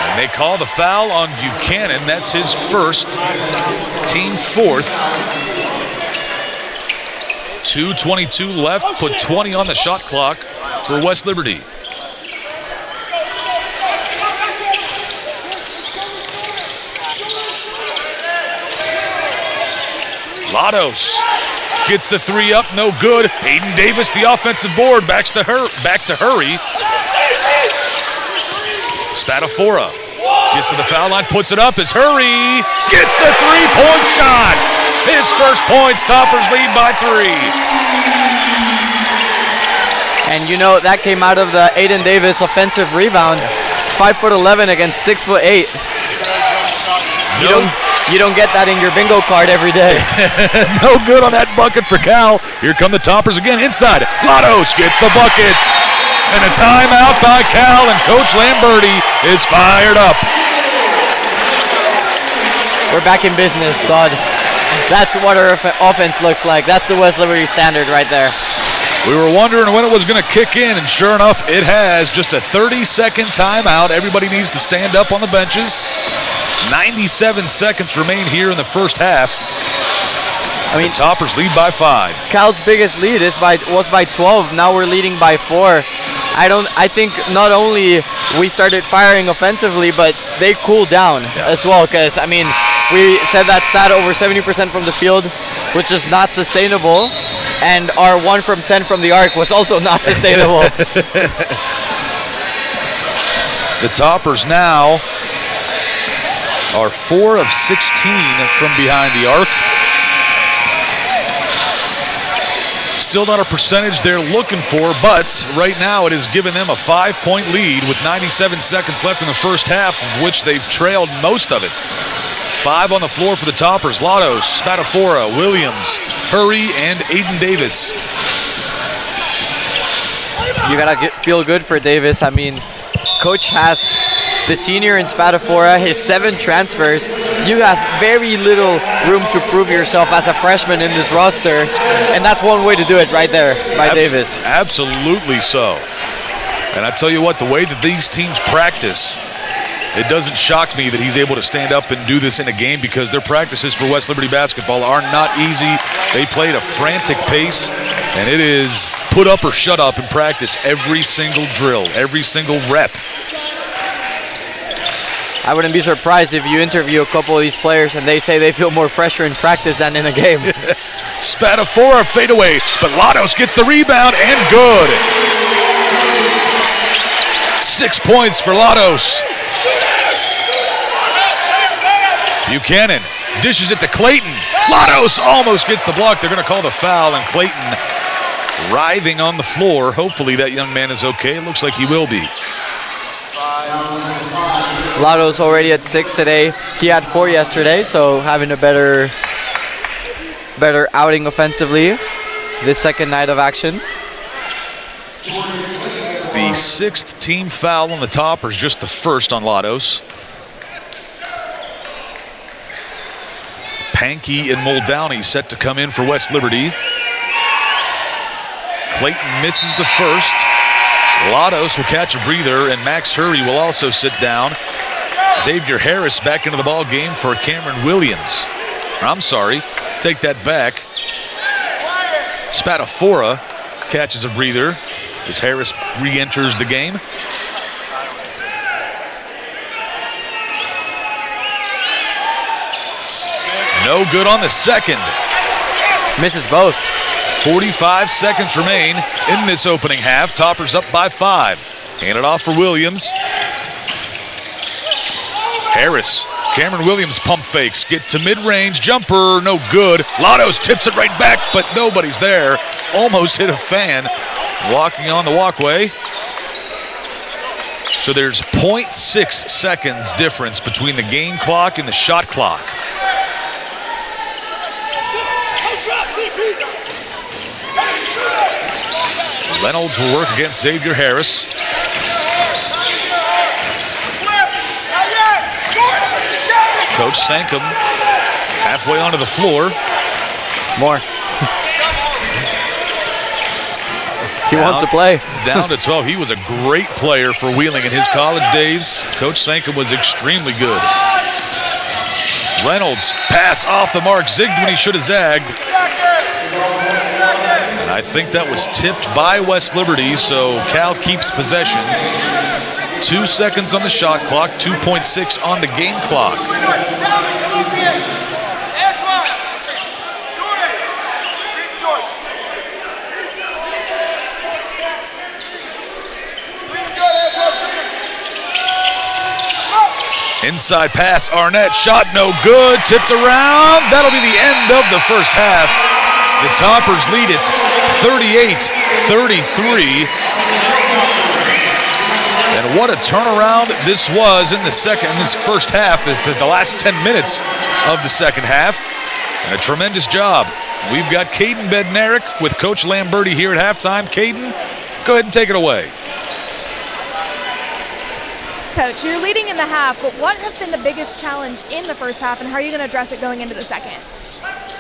And they call the foul on Buchanan. That's his first, team fourth. 2:22 left, put 20 on the shot clock for West Liberty. Lados gets the 3 up, no good. Aiden Davis, the offensive board, back to Hurry. Spadafora gets to the foul line, puts it up as Hurry gets the 3-point shot. His first points, Toppers lead by 3. And you know, that came out of the Aiden Davis offensive rebound. 5'11" against 6'8". You don't get that in your bingo card every day. No good on that bucket for Cal. Here come the Toppers again inside. Lados gets the bucket. And a timeout by Cal, and Coach Lamberti is fired up. We're back in business, Todd. That's what our offense looks like. That's the West Liberty standard right there. We were wondering when it was going to kick in, and sure enough, it has. Just a 30-second timeout. Everybody needs to stand up on the benches. 97 seconds remain here in the first half. I mean, the Toppers lead by 5. Cal's biggest lead was by 12. Now we're leading by 4. I think not only we started firing offensively, but they cooled down as well. Because I mean, we said that stat over 70% from the field, which is not sustainable, and our 1 from 10 from the arc was also not sustainable. The Toppers now are 4 of 16 from behind the arc. Still not a percentage they're looking for, but right now it has given them a 5-point lead with 97 seconds left in the first half, of which they've trailed most of it. 5 on the floor for the Toppers. Lados, Spadafora, Williams, Hurry, and Aiden Davis. You gotta feel good for Davis. I mean, Coach has the senior in Spadafora, his 7 transfers. You have very little room to prove yourself as a freshman in this roster, and that's one way to do it right there by Davis. Absolutely so. And I tell you what, the way that these teams practice, it doesn't shock me that he's able to stand up and do this in a game, because their practices for West Liberty basketball are not easy. They play at a frantic pace, and it is put up or shut up in practice every single drill, every single rep. I wouldn't be surprised if you interview a couple of these players and they say they feel more pressure in practice than in a game. Spadafora fadeaway, but Lados gets the rebound and good. 6 points for Lados. Buchanan dishes it to Clayton. Lados almost gets the block. They're going to call the foul, and Clayton writhing on the floor. Hopefully that young man is okay. It looks like he will be. Lados already at 6 today. He had 4 yesterday, so having a better outing offensively this second night of action. It's the 6th team foul on the Toppers, just the first on Lados. Pankey and Muldowney set to come in for West Liberty. Clayton misses the first. Lados will catch a breather, and Max Hurry will also sit down. Xavier Harris back into the ball game for Cameron Williams. I'm sorry, take that back. Spadafora catches a breather as Harris re-enters the game. No good on the second. Misses both. 45 seconds remain in this opening half. Toppers up by 5. Hand it off for Williams. Harris, Cameron Williams pump fakes, get to mid-range, jumper, no good. Lados tips it right back, but nobody's there. Almost hit a fan walking on the walkway. So there's 0.6 seconds difference between the game clock and the shot clock. Reynolds will work against Xavier Harris. Coach Sankum halfway onto the floor. More. He wants to play. Down to 12. He was a great player for Wheeling in his college days. Coach Sankum was extremely good. Reynolds, pass off the mark, zigged when he should have zagged. And I think that was tipped by West Liberty, so Cal keeps possession. 2 seconds on the shot clock, 2.6 on the game clock. Inside pass, Arnett, shot no good, tipped around. That'll be the end of the first half. The Toppers lead it 38-33. And what a turnaround this was in this first half, the last 10 minutes of the second half. And a tremendous job. We've got Caden Bednarik with Coach Lamberti here at halftime. Caden, go ahead and take it away. Coach, you're leading in the half, but what has been the biggest challenge in the first half, and how are you going to address it going into the second?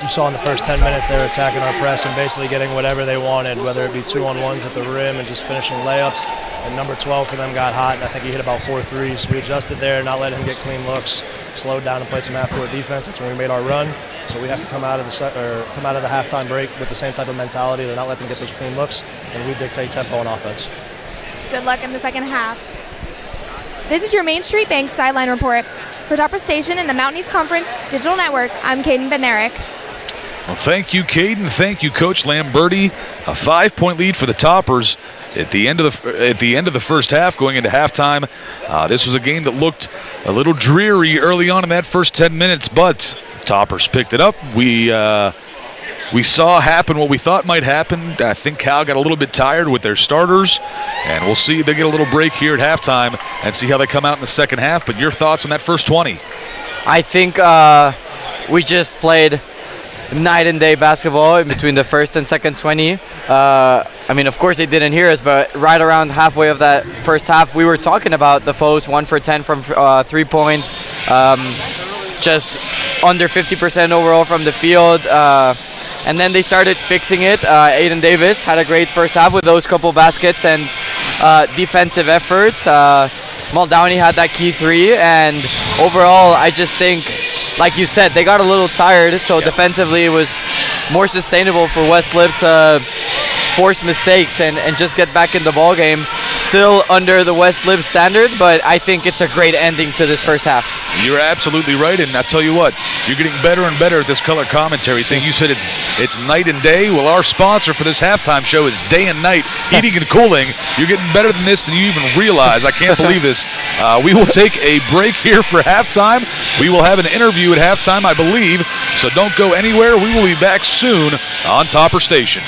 You saw in the first 10 minutes they were attacking our press and basically getting whatever they wanted, whether it be 2-on-1s at the rim and just finishing layups. And number 12 for them got hot, and I think he hit about 4 threes. We adjusted there, not letting him get clean looks, slowed down and played some half-court defense. That's when we made our run. So we have to come out of the halftime break with the same type of mentality to not let them get those clean looks, and we dictate tempo on offense. Good luck in the second half. This is your Main Street Bank Sideline Report. For Topper Station and the Mountain East Conference Digital Network, I'm Caden Bednarik. Well, thank you, Caden. Thank you, Coach Lamberti. A 5-point lead for the Toppers at the end of the first half, going into halftime. This was a game that looked a little dreary early on in that first 10 minutes, but Toppers picked it up. We saw happen what we thought might happen. I think Cal got a little bit tired with their starters, and we'll see. They get a little break here at halftime and see how they come out in the second half. But your thoughts on that first 20? I think we just played night and day basketball in between the first and second 20. I mean, of course they didn't hear us, but right around halfway of that first half, we were talking about the foes 1 for 10 from 3-point, just under 50% overall from the field. And then they started fixing it. Aiden Davis had a great first half with those couple baskets and defensive efforts. Muldowney had that key 3, and overall, I just think, like you said, they got a little tired, so defensively it was more sustainable for West Lib to force mistakes and just get back in the ball game. Still under the West Lib standard, but I think it's a great ending to this first half. You're absolutely right, and I tell you what, you're getting better and better at this color commentary thing. You said it's night and day. Well, our sponsor for this halftime show is Day and Night Heating and Cooling. You're getting better than this than you even realize. I can't believe this. We will take a break here for halftime. We will have an interview at halftime, I believe, so don't go anywhere. We will be back soon on Topper Station.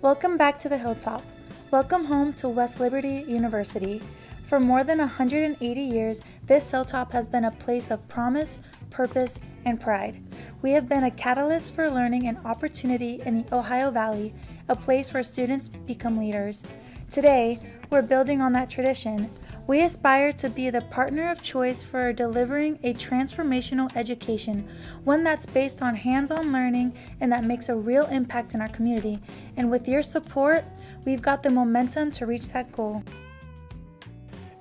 Welcome back to the Hilltop. Welcome home to West Liberty University. For more than 180 years, this Hilltop has been a place of promise, purpose, and pride. We have been a catalyst for learning and opportunity in the Ohio Valley, a place where students become leaders. Today, we're building on that tradition. We aspire to be the partner of choice for delivering a transformational education, one that's based on hands-on learning and that makes a real impact in our community. And with your support, we've got the momentum to reach that goal.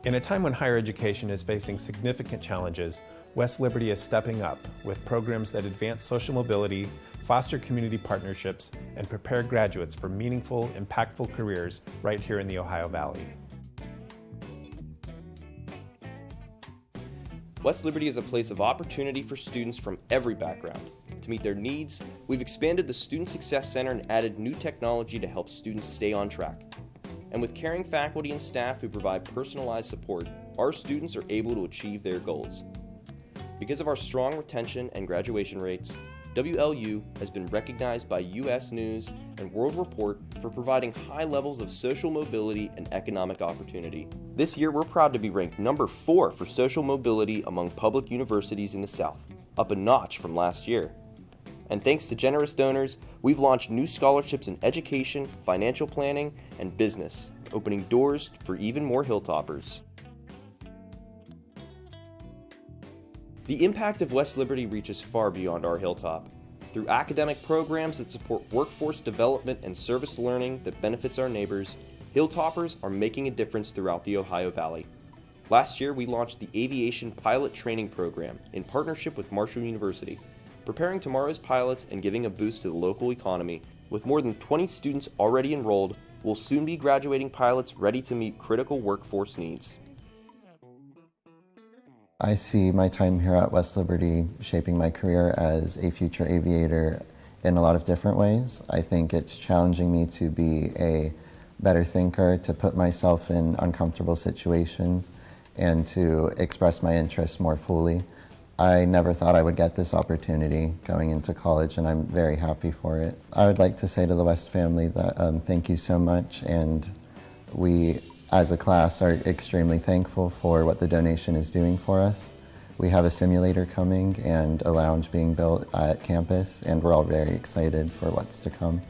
In a time when higher education is facing significant challenges, West Liberty is stepping up with programs that advance social mobility, foster community partnerships, and prepare graduates for meaningful, impactful careers right here in the Ohio Valley. West Liberty is a place of opportunity for students from every background. To meet their needs, we've expanded the Student Success Center and added new technology to help students stay on track. And with caring faculty and staff who provide personalized support, our students are able to achieve their goals. Because of our strong retention and graduation rates, WLU has been recognized by U.S. News and World Report for providing high levels of social mobility and economic opportunity. This year, we're proud to be ranked number 4 for social mobility among public universities in the South, up a notch from last year. And thanks to generous donors, we've launched new scholarships in education, financial planning, and business, opening doors for even more Hilltoppers. The impact of West Liberty reaches far beyond our Hilltop. Through academic programs that support workforce development and service learning that benefits our neighbors, Hilltoppers are making a difference throughout the Ohio Valley. Last year, we launched the Aviation Pilot Training Program in partnership with Marshall University, preparing tomorrow's pilots and giving a boost to the local economy. With more than 20 students already enrolled, we'll soon be graduating pilots ready to meet critical workforce needs. I see my time here at West Liberty shaping my career as a future aviator in a lot of different ways. I think it's challenging me to be a better thinker, to put myself in uncomfortable situations, and to express my interests more fully. I never thought I would get this opportunity going into college, and I'm very happy for it. I would like to say to the West family that thank you so much, and we as a class are extremely thankful for what the donation is doing for us. We have a simulator coming and a lounge being built at campus, and we're all very excited for what's to come.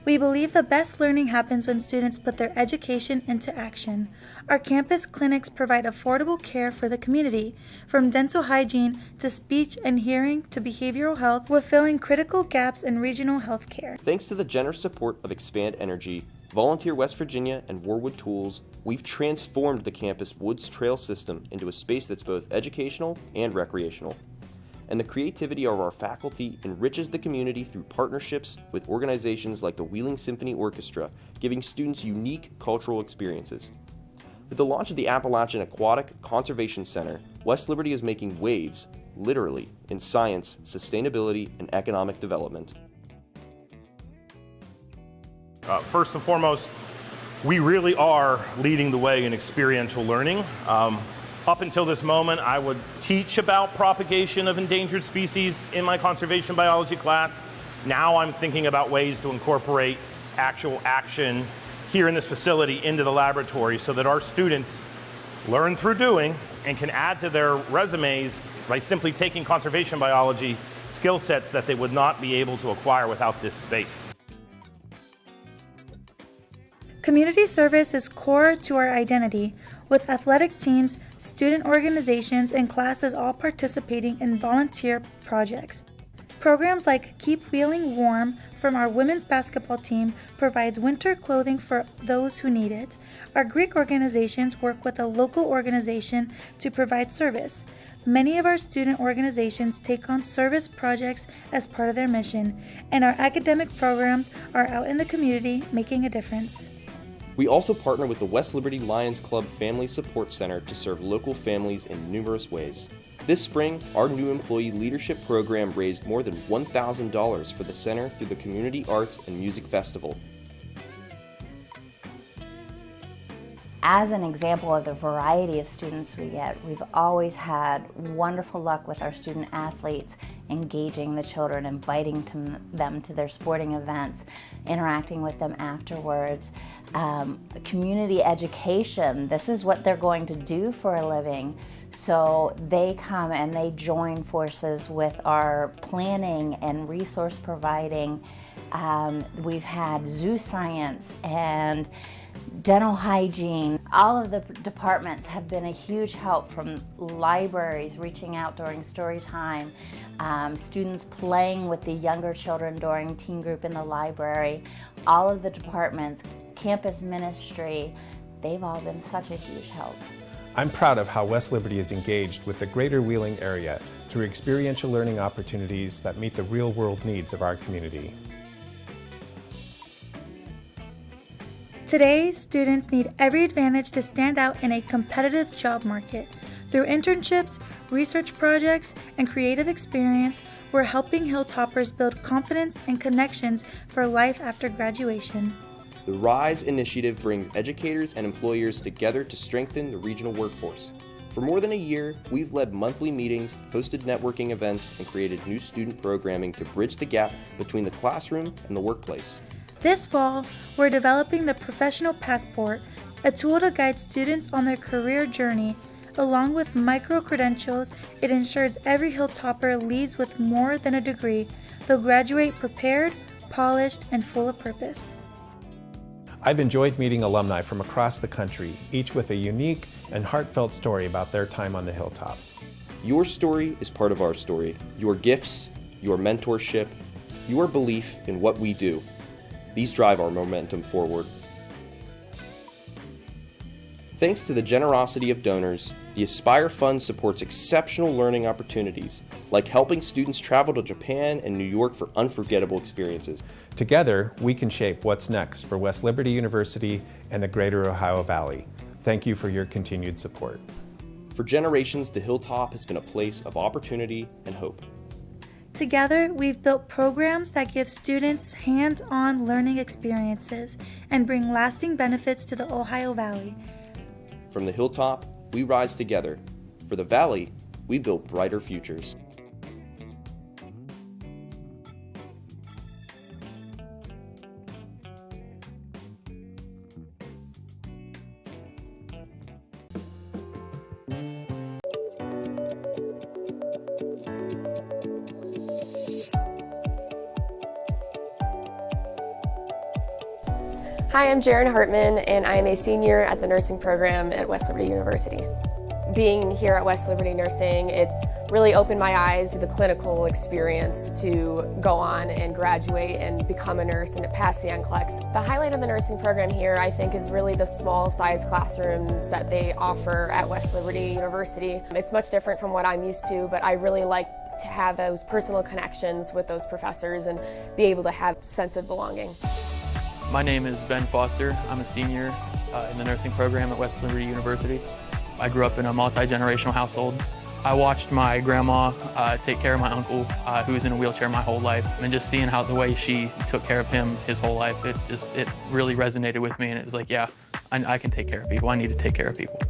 We believe the best learning happens when students put their education into action. Our campus clinics provide affordable care for the community, from dental hygiene to speech and hearing to behavioral health. We're filling critical gaps in regional health care. Thanks to the generous support of Expand Energy, Volunteer West Virginia, and Warwood Tools, we've transformed the campus Woods Trail system into a space that's both educational and recreational. And the creativity of our faculty enriches the community through partnerships with organizations like the Wheeling Symphony Orchestra, giving students unique cultural experiences. With the launch of the Appalachian Aquatic Conservation Center, West Liberty is making waves, literally, in science, sustainability, and economic development. First and foremost, we really are leading the way in experiential learning. Up until this moment, I would teach about propagation of endangered species in my conservation biology class. Now I'm thinking about ways to incorporate actual action here in this facility into the laboratory so that our students learn through doing and can add to their resumes by simply taking conservation biology skill sets that they would not be able to acquire without this space. Community service is core to our identity, with athletic teams, student organizations, and classes all participating in volunteer projects. Programs like Keep Wheeling Warm from our women's basketball team provides winter clothing for those who need it. Our Greek organizations work with a local organization to provide service. Many of our student organizations take on service projects as part of their mission, and our academic programs are out in the community making a difference. We also partner with the West Liberty Lions Club Family Support Center to serve local families in numerous ways. This spring, our new employee leadership program raised more than $1,000 for the center through the Community Arts and Music Festival. As an example of the variety of students we get, we've always had wonderful luck with our student athletes engaging the children, inviting them to their sporting events, interacting with them afterwards. Community education, this is what they're going to do for a living. So they come and they join forces with our planning and resource providing. We've had zoo science and dental hygiene. All of the departments have been a huge help, from libraries reaching out during story time, students playing with the younger children during teen group in the library. All of the departments, campus ministry, they've all been such a huge help. I'm proud of how West Liberty is engaged with the greater Wheeling area through experiential learning opportunities that meet the real-world needs of our community. Today's students need every advantage to stand out in a competitive job market. Through internships, research projects, and creative experience, we're helping Hilltoppers build confidence and connections for life after graduation. The RISE initiative brings educators and employers together to strengthen the regional workforce. For more than a year, we've led monthly meetings, hosted networking events, and created new student programming to bridge the gap between the classroom and the workplace. This fall, we're developing the Professional Passport, a tool to guide students on their career journey. Along with micro-credentials, it ensures every Hilltopper leaves with more than a degree. They'll graduate prepared, polished, and full of purpose. I've enjoyed meeting alumni from across the country, each with a unique and heartfelt story about their time on the Hilltop. Your story is part of our story. Your gifts, your mentorship, your belief in what we do. These drive our momentum forward. Thanks to the generosity of donors, the Aspire Fund supports exceptional learning opportunities, like helping students travel to Japan and New York for unforgettable experiences. Together, we can shape what's next for West Liberty University and the Greater Ohio Valley. Thank you for your continued support. For generations, the Hilltop has been a place of opportunity and hope. Together, we've built programs that give students hands-on learning experiences and bring lasting benefits to the Ohio Valley. From the Hilltop, we rise together. For the Valley, we build brighter futures. Hi, I'm Jaren Hartman, and I am a senior at the nursing program at West Liberty University. Being here at West Liberty Nursing, it's really opened my eyes to the clinical experience to go on and graduate and become a nurse and to pass the NCLEX. The highlight of the nursing program here, I think, is really the small size classrooms that they offer at West Liberty University. It's much different from what I'm used to, but I really like to have those personal connections with those professors and be able to have a sense of belonging. My name is Ben Foster. I'm a senior in the nursing program at West Liberty University. I grew up in a multi-generational household. I watched my grandma take care of my uncle who was in a wheelchair my whole life, and just seeing how the way she took care of him his whole life, it really resonated with me, and it was like, yeah, I can take care of people. I need to take care of people.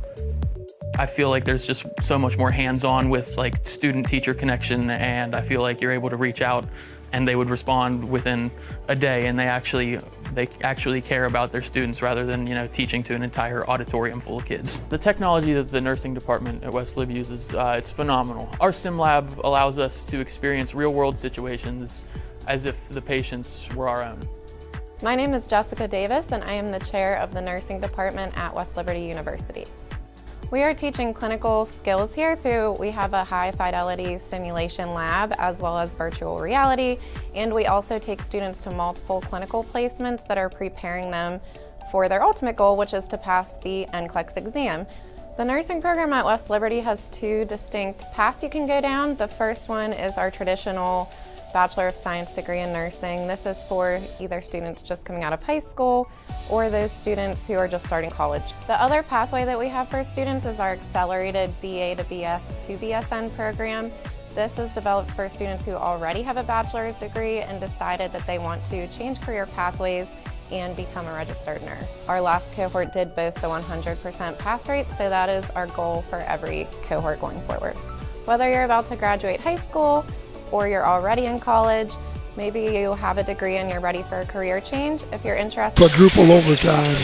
I feel like there's just so much more hands-on with like student-teacher connection, and I feel like you're able to reach out and they would respond within a day, and they actually care about their students rather than, you know, teaching to an entire auditorium full of kids. The technology that the nursing department at West Lib uses, it's phenomenal. Our sim lab allows us to experience real-world situations as if the patients were our own. My name is Jessica Davis, and I am the chair of the nursing department at West Liberty University. We are teaching clinical skills here we have a high fidelity simulation lab as well as virtual reality, and we also take students to multiple clinical placements that are preparing them for their ultimate goal, which is to pass the NCLEX exam. The nursing program at West Liberty has two distinct paths you can go down. The first one is our traditional Bachelor of Science degree in nursing. This is for either students just coming out of high school or those students who are just starting college. The other pathway that we have for students is our accelerated BA to BS to BSN program. This is developed for students who already have a bachelor's degree and decided that they want to change career pathways and become a registered nurse. Our last cohort did boast a 100% pass rate, so that is our goal for every cohort going forward. Whether you're about to graduate high school or you're already in college, maybe you have a degree and you're ready for a career change. If you're interested, quadruple overtime.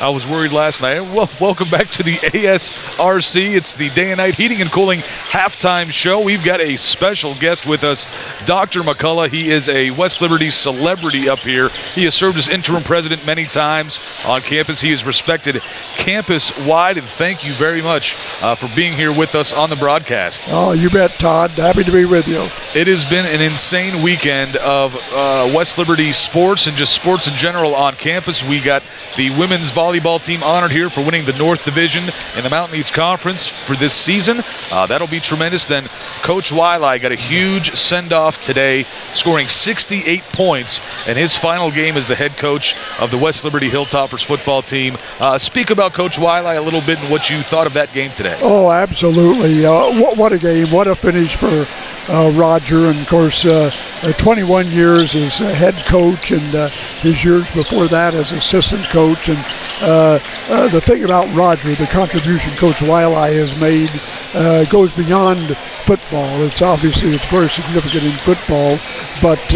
I was worried last night. Well, welcome back to the ASRC. It's the Day and Night Heating and Cooling halftime show. We've got a special guest with us, Dr. McCullough. He is a West Liberty celebrity up here. He has served as interim president many times on campus. He is respected campus-wide, and thank you very much for being here with us on the broadcast. Oh, you bet, Todd. Happy to be with you. It has been an insane weekend weekend of West Liberty sports and just sports in general on campus. We got the women's volleyball team honored here for winning the North Division in the Mountain East Conference for this season. That'll be tremendous. Then Coach Wiley got a huge send-off today, scoring 68 points in his final game as the head coach of the West Liberty Hilltoppers football team. Speak about Coach Wiley a little bit and what you thought of that game today. Oh, absolutely. What a game. What a finish for Roger. And, of course, 21 years as head coach and his years before that as assistant coach. And the thing about Roger, the contribution Coach Wiley has made goes beyond football. It's very significant in football, but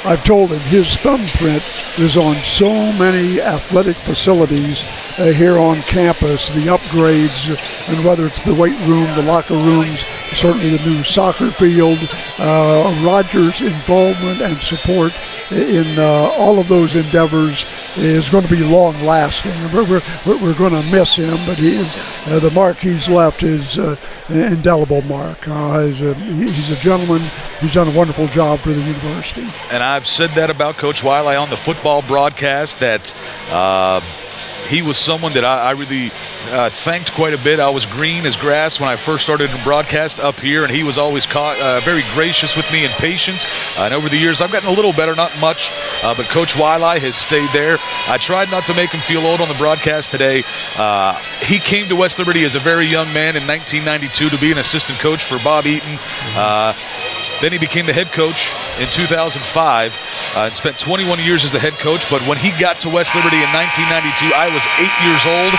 I've told him his thumbprint is on so many athletic facilities here on campus, the upgrades, and whether it's the weight room, the locker rooms, certainly the new soccer field, Roger's involvement and support in all of those endeavors is going to be long-lasting. We're going to miss him, but the mark he's left is an indelible mark. He's a gentleman. He's done a wonderful job for the university. And I've said that about Coach Wiley on the football broadcast, that he was someone that I really thanked quite a bit. I was green as grass when I first started in broadcast up here, and he was always very gracious with me and patient. And over the years, I've gotten a little better, not much, but Coach Wiley has stayed there. I tried not to make him feel old on the broadcast today. He came to West Liberty as a very young man in 1992 to be an assistant coach for Bob Eaton. Then he became the head coach in 2005 and spent 21 years as the head coach. But when he got to West Liberty in 1992, I was 8 years old.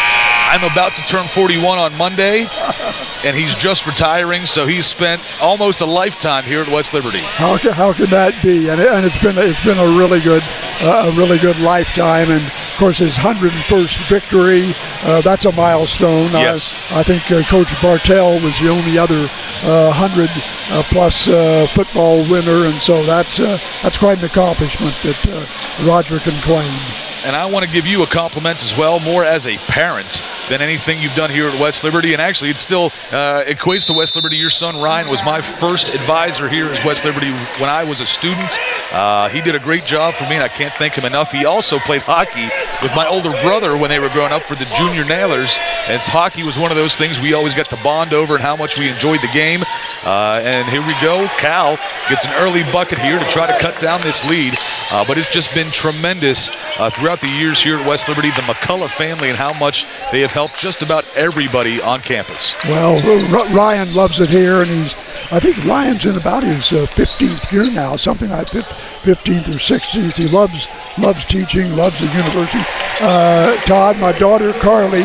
I'm about to turn 41 on Monday, and he's just retiring, so he's spent almost a lifetime here at West Liberty. How can that be? And it's been a really good lifetime. And of course, his 101st victory, that's a milestone. Yes. I think Coach Bartell was the only other 100-plus football winner, and so that's quite an accomplishment that Roger can claim. And I want to give you a compliment as well, more as a parent than anything you've done here at West Liberty. And actually, it still equates to West Liberty. Your son, Ryan, was my first advisor here at West Liberty when I was a student. He did a great job for me, and I can't thank him enough. He also played hockey with my older brother when they were growing up for the Junior Nailers. And hockey was one of those things we always got to bond over and how much we enjoyed the game. And here we go. Cal gets an early bucket here to try to cut down this lead. But it's just been tremendous throughout the years here at West Liberty, the McCullough family, and how much they have helped just about everybody on campus. Well, Ryan loves it here, and I think Ryan's in about his 15th year now, something like 15th or 16th. He loves teaching, loves the university. Todd, my daughter Carly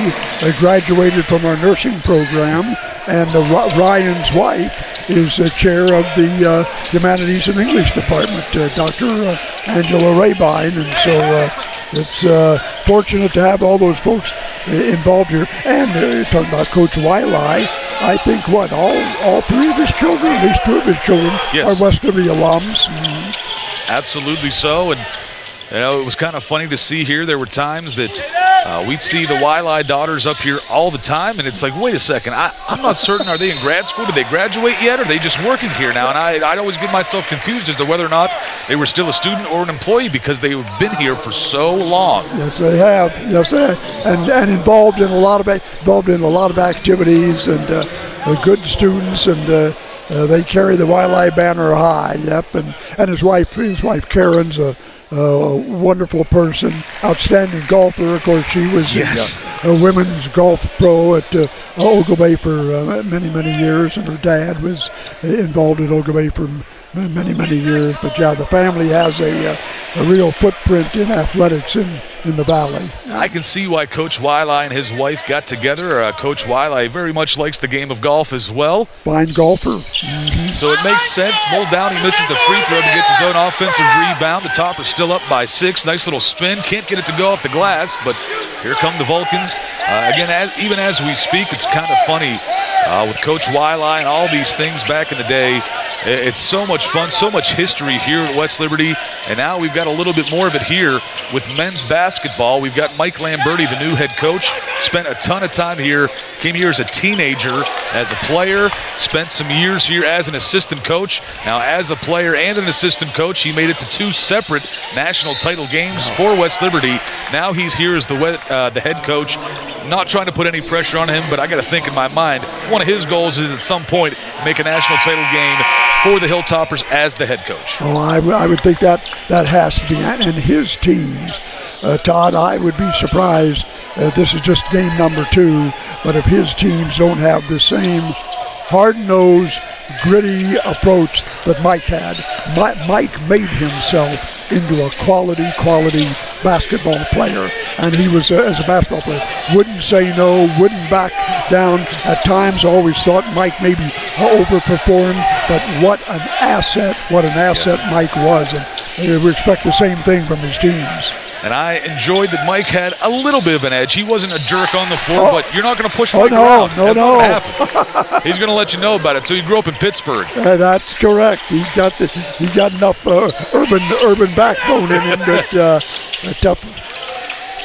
graduated from our nursing program, and Ryan's wife is chair of the Humanities and English Department, Dr. Angela Rabine, and so it's fortunate to have all those folks involved here. And talking about Coach Wiley, I think all three of his children, at least two of his children, yes, are West Liberty alums. Absolutely so. And it was kind of funny to see here. There were times that we'd see the Wiley daughters up here all the time, and it's like, wait a second, I'm not certain. Are they in grad school? Did they graduate yet? Or are they just working here now? And I'd always get myself confused as to whether or not they were still a student or an employee, because they've been here for so long. Yes, they have. Yes, they have. And involved in a lot of activities, and good students, and they carry the Wiley banner high. Yep, and his wife Karen's a wonderful person, outstanding golfer. Of course, she was a women's golf pro at Ogilvy for many years, and her dad was involved at Ogilvy for many years. But yeah, the family has a real footprint in athletics in the Valley. I can see why Coach Wiley and his wife got together. Coach Wiley very much likes the game of golf as well. Fine golfer. So it makes sense. Muldowney misses the free throw to get his own offensive rebound. The Toppers still up by 6. Nice little spin. Can't get it to go off the glass, but here come the Vulcans. Again, even as we speak, it's kind of funny with Coach Wiley and all these things back in the day. It's so much fun, so much history here at West Liberty, and now we've got a little bit more of it here with men's basketball. We've got Mike Lamberti, the new head coach, spent a ton of time here, came here as a teenager, as a player, spent some years here as an assistant coach. Now as a player and an assistant coach, he made it to 2 separate national title games for West Liberty. Now he's here as the head coach. Not trying to put any pressure on him, but I got to think in my mind, one of his goals is at some point make a national title game for the Hilltoppers as the head coach. Oh, I would think that has to be, and his teams. Todd, I would be surprised. This is just game number 2, but if his teams don't have the same hard-nosed, gritty approach that Mike had, Mike made himself into a quality basketball player, and he was as a basketball player wouldn't say no, wouldn't back down. At times always thought Mike maybe overperformed, but what an asset Mike was, and we expect the same thing from his teams. And I enjoyed that Mike had a little bit of an edge. He wasn't a jerk on the floor, but you're not going to push Mike around. No. That's not going to happen. He's going to let you know about it. So he grew up in Pittsburgh. That's correct. He got enough urban backbone in him that a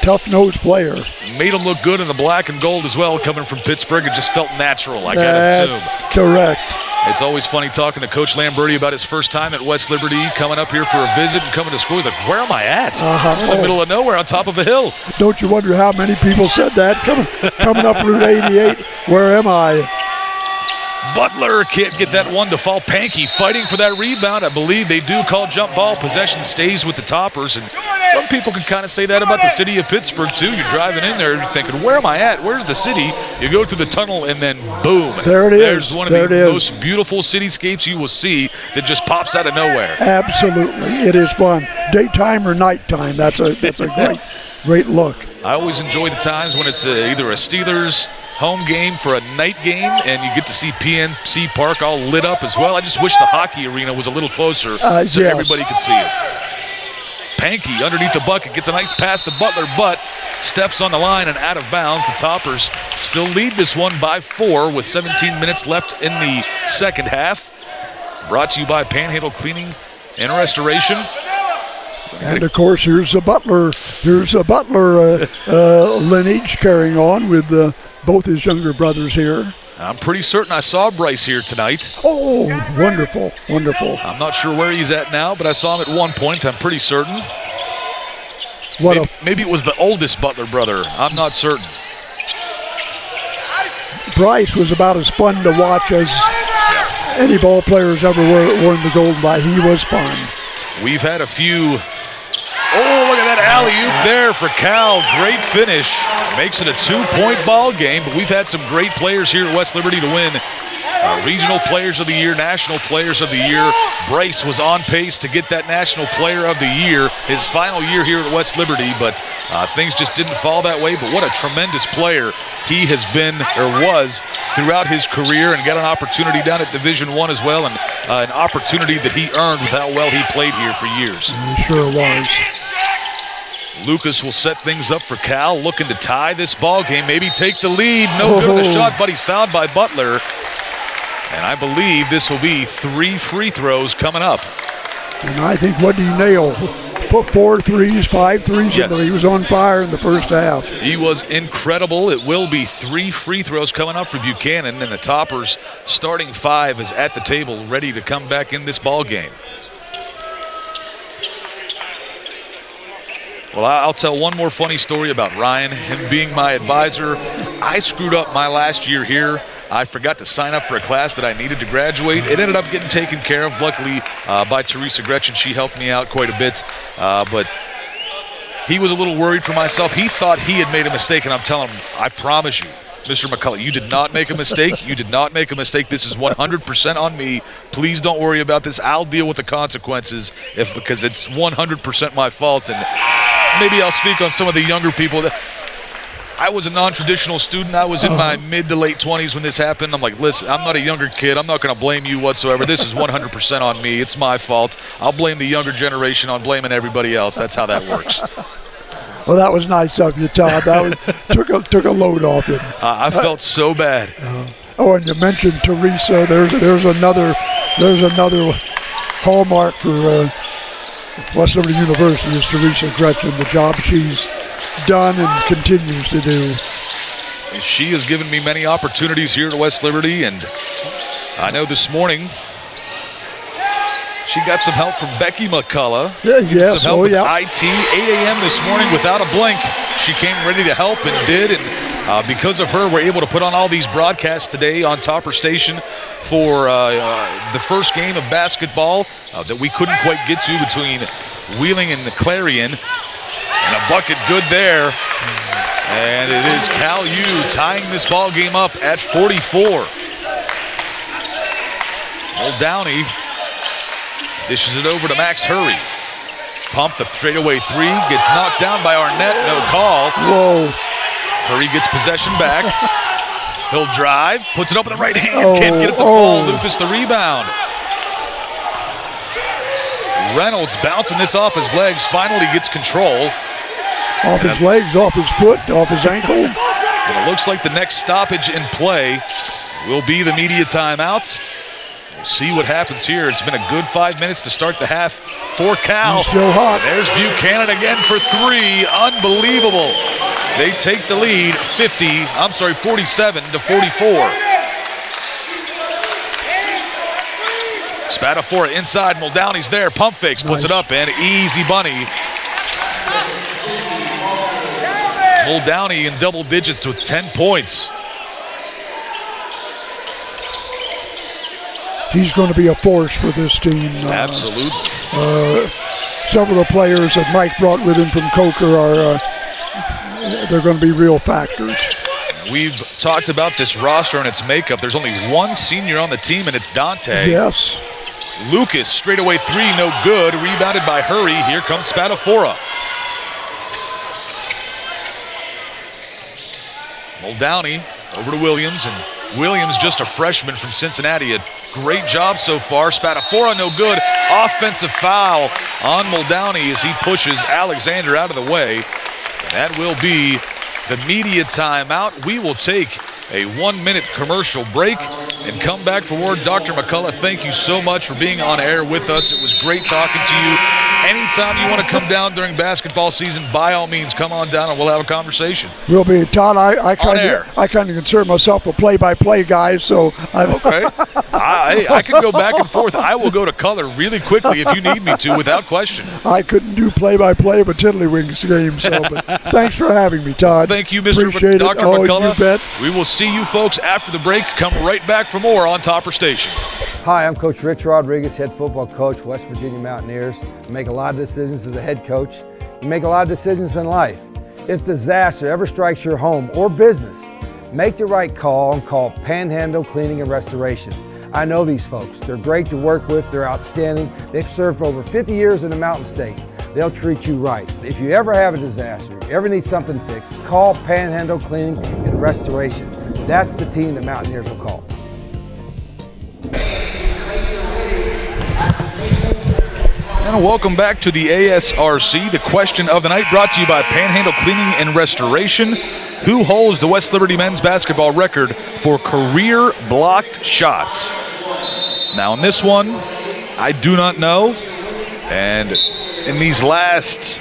tough-nosed player. Made him look good in the black and gold as well, coming from Pittsburgh. It just felt natural, I gotta assume. Correct. It's always funny talking to Coach Lamberti about his first time at West Liberty, coming up here for a visit and coming to school. He's like, where am I at? I'm in the middle of nowhere on top of a hill. Don't you wonder how many people said that coming up Route 88? Where am I? Butler can't get that one to fall. Pankey fighting for that rebound. I believe they do call jump ball. Possession stays with the Toppers. And some people can kind of say that about the city of Pittsburgh, too. You're driving in there, you're thinking, where am I at? Where's the city? You go through the tunnel, and then boom. There it is. There's one of the most beautiful cityscapes you will see that just pops out of nowhere. Absolutely. It is fun. Daytime or nighttime. That's a great look. I always enjoy the times when it's either a Steelers home game for a night game, and you get to see PNC Park all lit up as well. I just wish the hockey arena was a little closer so everybody could see it. Pankey underneath the bucket gets a nice pass to Butler, but steps on the line and out of bounds. The Toppers still lead this one by 4 with 17 minutes left in the second half. Brought to you by Panhandle Cleaning and Restoration. And of course, here's a Butler lineage carrying on with both his younger brothers here. I'm pretty certain I saw Bryce here tonight. Oh, wonderful. I'm not sure where he's at now, but I saw him at one point. I'm pretty certain. Maybe it was the oldest Butler brother. I'm not certain. Bryce was about as fun to watch as any ball players ever worn the Golden Ball. He was fun. We've had a few. Oh, look at that alley-oop there for Cal. Great finish. Makes it a 2-point ball game, but we've had some great players here at West Liberty to win Regional Players of the Year, National Players of the Year. Bryce was on pace to get that National Player of the Year his final year here at West Liberty, but things just didn't fall that way. But what a tremendous player he has been, or was, throughout his career, and got an opportunity down at Division I as well, and an opportunity that he earned with how well he played here for years. He sure was. Lucas will set things up for Cal, looking to tie this ball game, maybe take the lead. No good on the shot, but he's fouled by Butler. And I believe this will be 3 free throws coming up. And I think, what did he nail? 4 threes, 5 threes. Yes. He was on fire in the first half. He was incredible. It will be 3 free throws coming up for Buchanan, and the Toppers starting 5 is at the table, ready to come back in this ball game. Well, I'll tell one more funny story about Ryan, him being my advisor. I screwed up my last year here. I forgot to sign up for a class that I needed to graduate. It ended up getting taken care of, luckily, by Teresa Gretchen. She helped me out quite a bit. But he was a little worried for myself. He thought he had made a mistake, and I'm telling him, I promise you, Mr. McCullough, you did not make a mistake. You did not make a mistake. This is 100% on me. Please don't worry about this. I'll deal with the consequences because it's 100% my fault. And maybe I'll speak on some of the younger people. I was a non-traditional student. I was in my mid to late 20s when this happened. I'm like, listen, I'm not a younger kid. I'm not going to blame you whatsoever. This is 100% on me. It's my fault. I'll blame the younger generation on blaming everybody else. That's how that works. Well, that was nice of you, Todd. That was, took a load off him. I felt so bad. And you mentioned Teresa. There's another there's another hallmark for West Liberty University is Teresa Gretchen, the job she's done and continues to do. She has given me many opportunities here at West Liberty, and I know this morning she got some help from Becky McCullough. Yes, some help with IT. 8 a.m. this morning without a blink. She came ready to help and did, and because of her, we're able to put on all these broadcasts today on Topper Station for the first game of basketball that we couldn't quite get to between Wheeling and the Clarion. And a bucket good there. And it is Cal U tying this ball game up at 44. Old Downey dishes it over to Max Hurry. Pump the straightaway three, gets knocked down by Arnett, no call. Whoa. Hurry gets possession back. He'll drive, puts it up in the right hand, can't get it to fall. Lucas the rebound. Reynolds bouncing this off his legs, finally gets control. Off his legs, off his foot, off his ankle. And it looks like the next stoppage in play will be the media timeout. We'll see what happens here. It's been a good 5 minutes to start the half for Cal. He's still hot. There's Buchanan again for three. Unbelievable. They take the lead 47 to 44. Spadafora inside, Muldowney's there, pump fakes, puts it up, and easy bunny. Muldowney in double digits with 10 points. He's going to be a force for this team. Absolutely. Several of the players that Mike brought with him from Coker are they're going to be real factors. We've talked about this roster and its makeup. There's only one senior on the team, and it's Dante. Yes. Lucas, straightaway three, no good. Rebounded by Hurry. Here comes Spadafora. Muldowney over to Williams, and Williams just a freshman from Cincinnati. A great job so far. Spadafora no good. Offensive foul on Muldowney as he pushes Alexander out of the way. That will be the media timeout. We will take a 1-minute commercial break and come back for more. Dr. McCullough, thank you so much for being on air with us. It was great talking to you. Anytime you want to come down during basketball season, by all means, come on down and we'll have a conversation. We'll be, Todd. I kind of consider myself a play-by-play guy, so okay. I can go back and forth. I will go to color really quickly if you need me to, without question. I couldn't do play-by-play of a Tiddlywinks game, so but thanks for having me, Todd. Thank you, Mr. Appreciate Dr. it. McCullough. You bet. We will see you folks after the break. Come right back for more on Topper Station. Hi, I'm Coach Rich Rodriguez, head football coach, West Virginia Mountaineers. I make a lot of decisions as a head coach. You make a lot of decisions in life. If disaster ever strikes your home or business, make the right call and call Panhandle Cleaning and Restoration. I know these folks. They're great to work with. They're outstanding. They've served for over 50 years in the Mountain State. They'll treat you right. If you ever have a disaster, you ever need something fixed, call Panhandle Cleaning and Restoration. That's the team that Mountaineers will call. And welcome back to the ASRC. The question of the night brought to you by Panhandle Cleaning and Restoration. Who holds the West Liberty men's basketball record for career blocked shots? Now in this one, I do not know. And in these last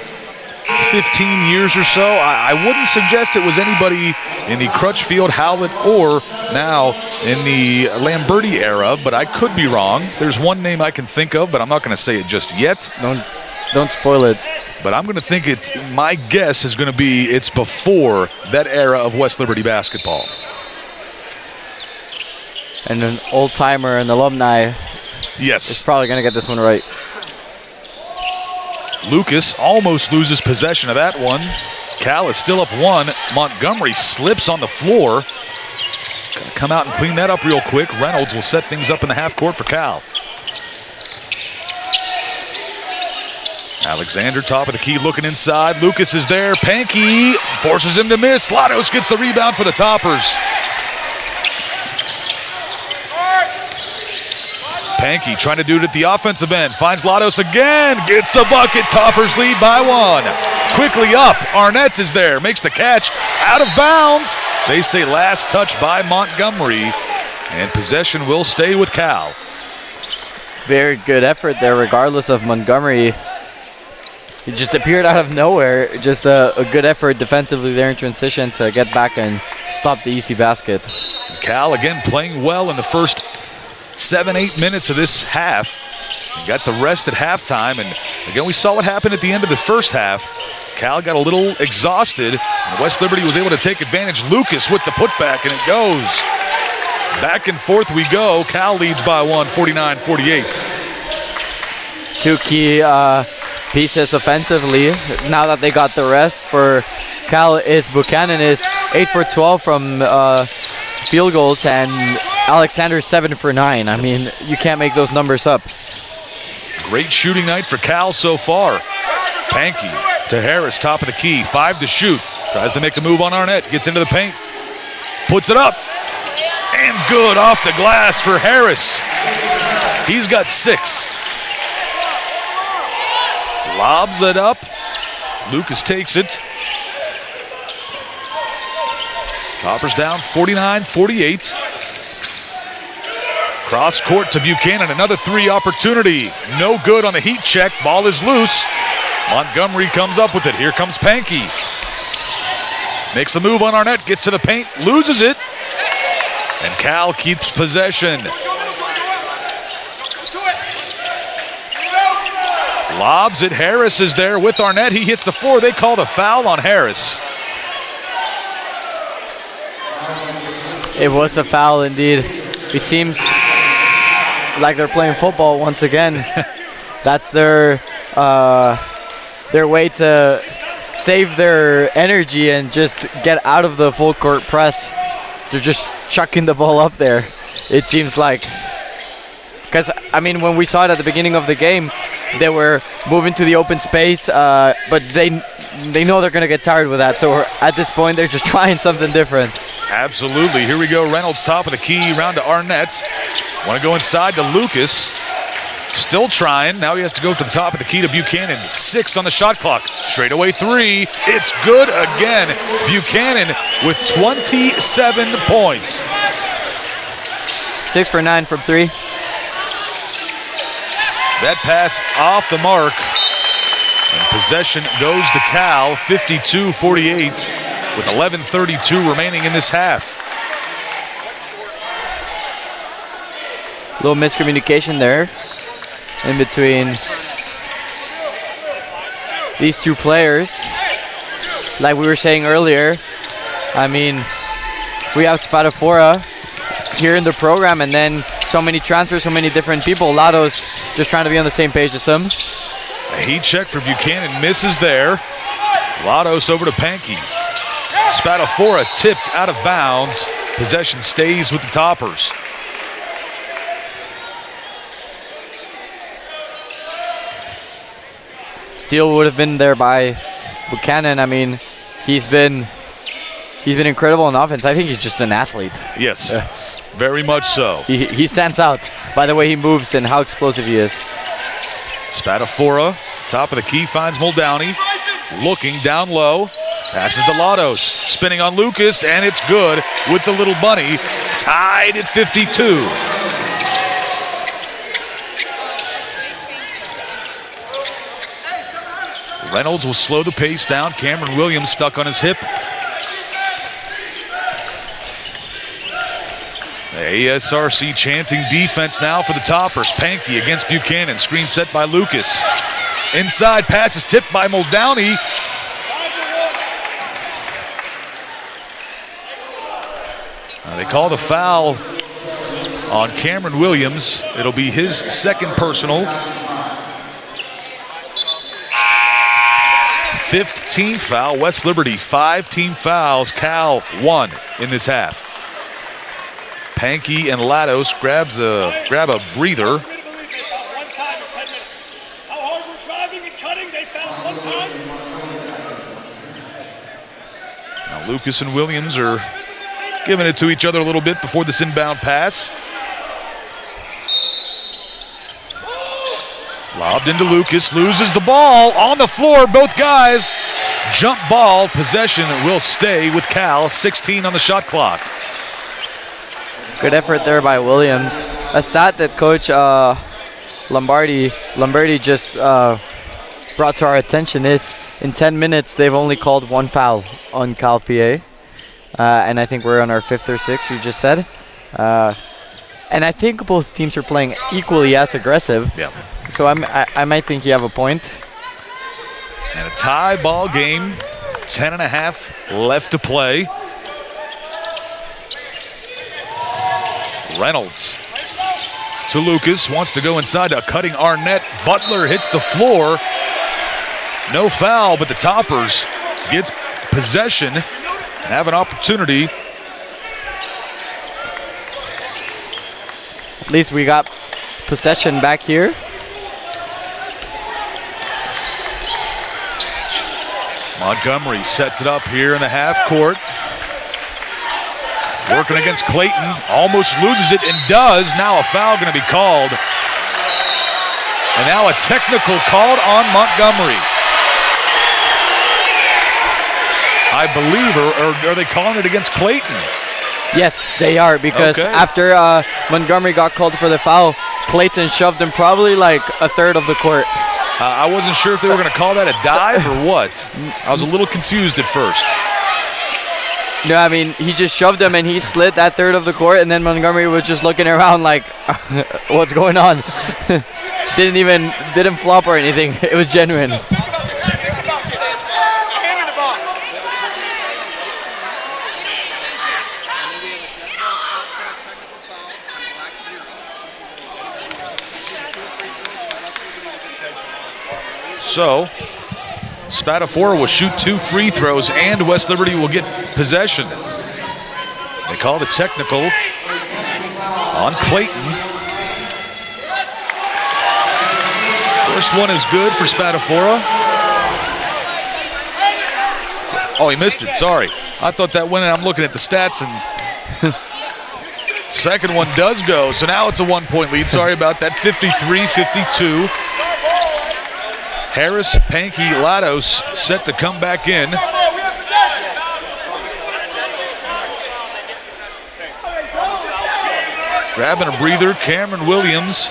15 years or so, I wouldn't suggest it was anybody in the Crutchfield, Howlett, or now in the Lamberti era, but I could be wrong. There's one name I can think of, but I'm not going to say it just yet. Don't spoil it. But I'm going to think my guess is going to be it's before that era of West Liberty basketball. And an old-timer and alumni is probably going to get this one right. Lucas almost loses possession of that one. Cal is still up one. Montgomery slips on the floor. Gonna come out and clean that up real quick. Reynolds will set things up in the half court for Cal. Alexander, top of the key, looking inside. Lucas is there. Pankey forces him to miss. Lados gets the rebound for the Toppers. Pankey trying to do it at the offensive end. Finds Lados again. Gets the bucket. Toppers lead by one. Quickly up. Arnett is there. Makes the catch. Out of bounds. They say last touch by Montgomery. And possession will stay with Cal. Very good effort there, regardless of Montgomery. He just appeared out of nowhere. Just a good effort defensively there in transition to get back and stop the easy basket. Cal again playing well in the first 7-8 minutes of this half. He got the rest at halftime, and again we saw what happened at the end of the first half. Cal got a little exhausted, and West Liberty was able to take advantage. Lucas with the putback, and it goes. Back and forth we go. Cal leads by one, 49-48. Two key pieces offensively, now that they got the rest for Cal, is Buchanan is 8 for 12 from field goals, and Alexander 7 for 9. I mean, you can't make those numbers up. Great shooting night for Cal so far. Pankey to Harris, top of the key, 5 to shoot. Tries to make a move on Arnett, gets into the paint, puts it up, and good off the glass for Harris. He's got 6. Lobs it up. Lucas takes it. Toppers down 49-48. Cross court to Buchanan. Another 3 opportunity. No good on the heat check. Ball is loose. Montgomery comes up with it. Here comes Pankey. Makes a move on Arnett. Gets to the paint. Loses it. And Cal keeps possession. Lobs it. Harris is there with Arnett. He hits the floor. They called a foul on Harris. It was a foul indeed. It seems like they're playing football once again. That's their way to save their energy and just get out of the full court press. They're just chucking the ball up there, it seems like. Because, I mean, when we saw it at the beginning of the game, they were moving to the open space, but they know they're going to get tired with that. So at this point, they're just trying something different. Absolutely. Here we go. Reynolds top of the key, round to Arnett. Want to go inside to Lucas. Still trying. Now he has to go to the top of the key to Buchanan. 6 on the shot clock. Straight away 3. It's good again. Buchanan with 27 points. 6 for 9 from 3. That pass off the mark. And possession goes to Cal, 52-48, with 11:32 remaining in this half. Little miscommunication there in between these two players. Like we were saying earlier, I mean, we have Spadafora here in the program, and then so many transfers, so many different people. Lato's just trying to be on the same page as them. A heat check for Buchanan misses there. Latos over to Pankey. Spadafora tipped out of bounds. Possession stays with the Toppers. Steal would have been there by Buchanan. I mean, he's been incredible on offense. I think he's just an athlete. Yes, very much so. He stands out by the way he moves and how explosive he is. Spadafora, top of the key, finds Muldowney. Looking down low. Passes to Latos. Spinning on Lucas, and it's good with the little bunny. Tied at 52. Reynolds will slow the pace down. Cameron Williams stuck on his hip. The ASRC chanting defense now for the Toppers. Pankey against Buchanan. Screen set by Lucas. Inside pass is tipped by Muldowney. They call the foul on Cameron Williams. It'll be his second personal. 5th team foul. West Liberty, 5 team fouls. Cal 1 in this half. Pankey and Latos grab a breather. Now Lucas and Williams are giving it to each other a little bit before this inbound pass. Lobbed into Lucas, loses the ball on the floor. Both guys jump ball. Possession will stay with Cal. 16 on the shot clock. Good effort there by Williams. A stat that Coach Lombardi just brought to our attention is in 10 minutes they've only called one foul on Cal PA. And I think we're on our 5th or 6th, you just said. And I think both teams are playing equally as aggressive. Yeah. So I might think you have a point. And a tie ball game, 10.5 left to play. Reynolds to Lucas, wants to go inside to cutting Arnett. Butler hits the floor. No foul, but the Toppers gets possession and have an opportunity. At least we got possession back here. Montgomery sets it up here in the half court. Working against Clayton, almost loses it and does. Now a foul going to be called. And now a technical called on Montgomery. I believe, or are they calling it against Clayton? Yes, they are, because after Montgomery got called for the foul, Clayton shoved him probably like a third of the court. I wasn't sure if they were going to call that a dive or what. I was a little confused at first. No, I mean, he just shoved him and he slid that third of the court, and then Montgomery was just looking around like, what's going on? Didn't flop or anything. It was genuine. So, Spatafora will shoot 2 free throws and West Liberty will get possession. They call the technical on Clayton. First one is good for Spatafora. Oh, he missed it, sorry. I thought that went in. I'm looking at the stats and second one does go. So now it's a 1-point lead. Sorry about that, 53-52. Harris, Pankey, Lados set to come back in. Grabbing a breather, Cameron Williams.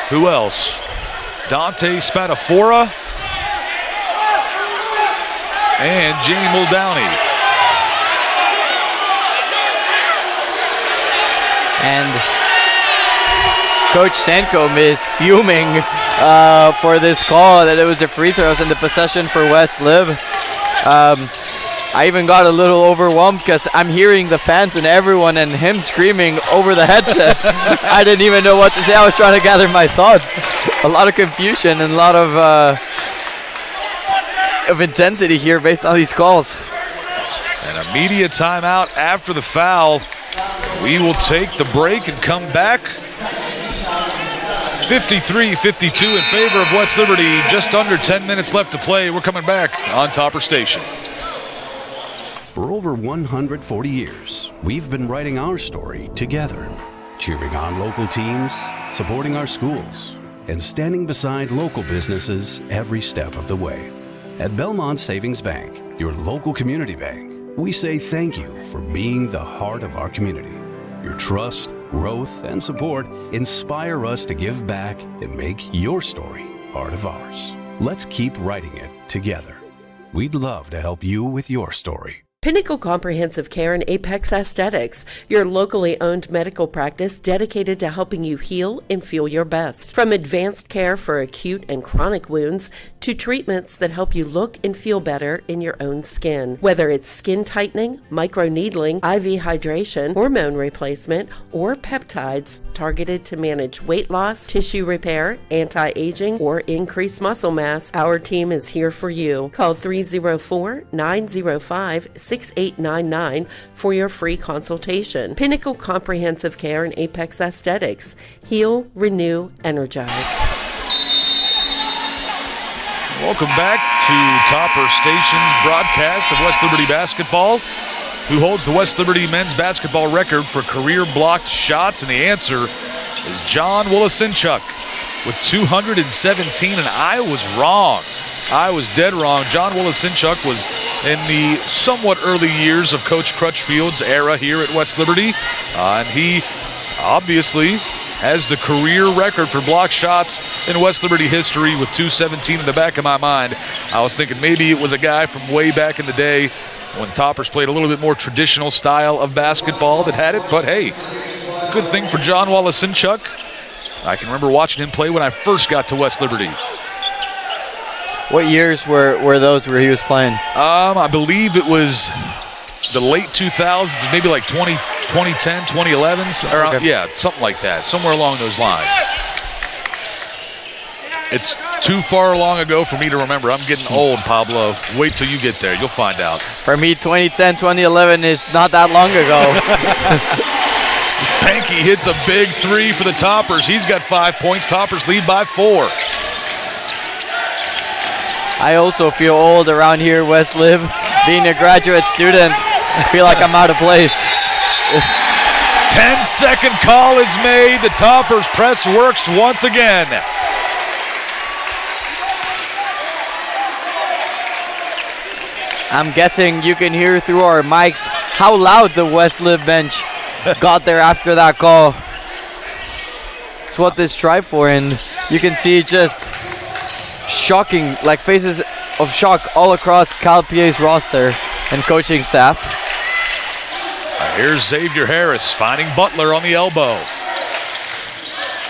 Who else? Dante Spatafora. And Jamie Muldowney. And Coach Sancombe is fuming for this call that it was a free throws in the possession for West Lib. I even got a little overwhelmed because I'm hearing the fans and everyone and him screaming over the headset. I didn't even know what to say. I was trying to gather my thoughts. A lot of confusion and a lot of intensity here based on these calls. And a media timeout after the foul. We will take the break and come back. 53-52 in favor of West Liberty. Just under 10 minutes left to play. We're coming back on Topper Station. For over 140 years, we've been writing our story together, cheering on local teams, supporting our schools, and standing beside local businesses every step of the way. At Belmont Savings Bank, your local community bank, we say thank you for being the heart of our community. Your trust, growth, and support inspire us to give back and make your story part of ours. Let's keep writing it together. We'd love to help you with your story. Pinnacle Comprehensive Care and Apex Aesthetics, your locally owned medical practice dedicated to helping you heal and feel your best. From advanced care for acute and chronic wounds to treatments that help you look and feel better in your own skin. Whether it's skin tightening, microneedling, IV hydration, hormone replacement, or peptides targeted to manage weight loss, tissue repair, anti-aging, or increased muscle mass, our team is here for you. Call 304-905-6899 for your free consultation. Pinnacle Comprehensive Care and Apex Aesthetics. Heal, renew, energize. Welcome back to Topper Station's broadcast of West Liberty basketball. Who holds the West Liberty men's basketball record for career blocked shots? And the answer is John Wolasinchuk with 217, and I was wrong. I was dead wrong. John Wolasinchuk was in the somewhat early years of Coach Crutchfield's era here at West Liberty, and he obviously has the career record for block shots in West Liberty history with 217 in the back of my mind. I was thinking maybe it was a guy from way back in the day when Toppers played a little bit more traditional style of basketball that had it. But hey, good thing for John Walasinchuk. I can remember watching him play when I first got to West Liberty. What years were those where he was playing? I believe it was the late 2000s, maybe like 2010, 2011s. Or, Okay. yeah, something like that, somewhere along those lines. It's too far long ago for me to remember. I'm getting old, Pablo. Wait till you get there. You'll find out. For me, 2010, 2011 is not that long ago. Pankey hits a big three for the Toppers. He's got 5 points. Toppers lead by 4. I also feel old around here, West Lib. Being a graduate student, I feel like I'm out of place. 10-second call is made. The Toppers press works once again. I'm guessing you can hear through our mics how loud the West Lib bench got there after that call. It's what they strive for, and you can see just shocking, like faces of shock all across Cal PA's roster and coaching staff. Here's Xavier Harris finding Butler on the elbow.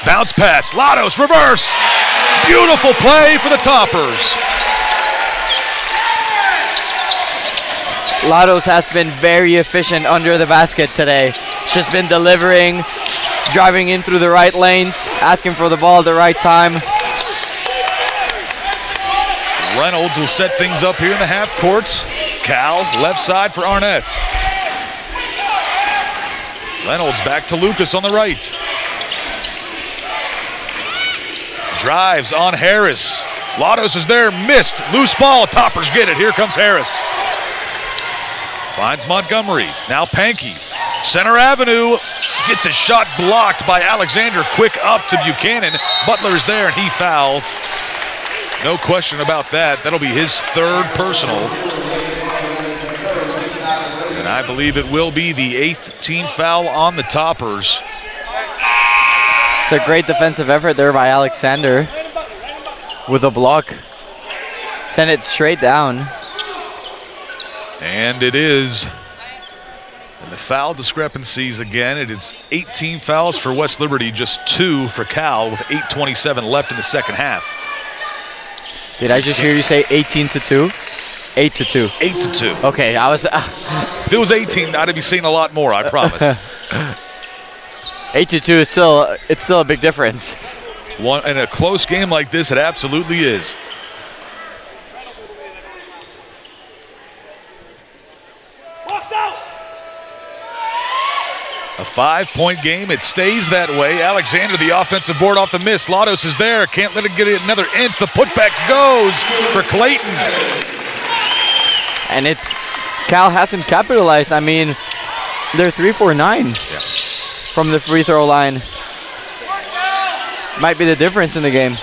Bounce pass, Lados, reverse. Beautiful play for the Toppers. Lados has been very efficient under the basket today. She's been delivering, driving in through the right lanes, asking for the ball at the right time. Reynolds will set things up here in the half courts. Cal, left side for Arnett. Reynolds back to Lucas on the right. Drives on Harris. Lados is there, missed. Loose ball, Toppers get it. Here comes Harris. Finds Montgomery. Now Pankey. Center Avenue. Gets his shot blocked by Alexander. Quick up to Buchanan. Butler is there and he fouls. No question about that. That'll be his 3rd personal. And I believe it will be the 8th team foul on the Toppers. It's a great defensive effort there by Alexander with a block. Send it straight down. And it is. And the foul discrepancies again. It is 18 fouls for West Liberty, just 2 for Cal with 8:27 left in the second half. Did I just hear you say 18-2? 8-2. 8-2. Okay, I was. If it was 18, I'd be seeing a lot more, I promise. 8-2 is still a big difference. One in a close game like this, it absolutely is. A 5-point game. It stays that way. Alexander, the offensive board off the miss. Lados is there. Can't let it get another inch. The putback goes for Clayton. And Cal hasn't capitalized. I mean, they're 3-for-9 from the free throw line. Might be the difference in the game.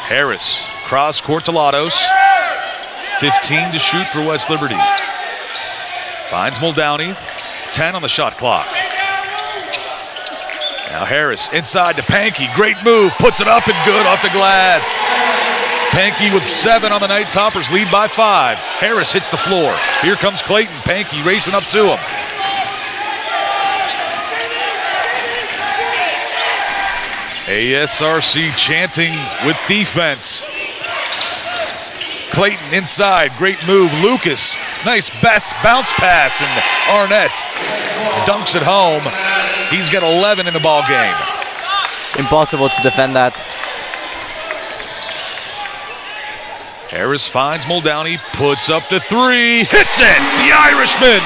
Harris, cross court to Lados. 15 to shoot for West Liberty. Finds Muldowney. 10 on the shot clock. Now Harris inside to Pankey. Great move. Puts it up and good off the glass. Pankey with 7 on the night. Toppers lead by 5. Harris hits the floor. Here comes Clayton. Pankey racing up to him. ASRC chanting with defense. Clayton inside. Great move. Lucas. Nice bounce pass. And Arnett dunks it home. He's got 11 in the ball game. Impossible to defend that. Harris finds Muldowney, puts up the 3, hits it! The Irishman!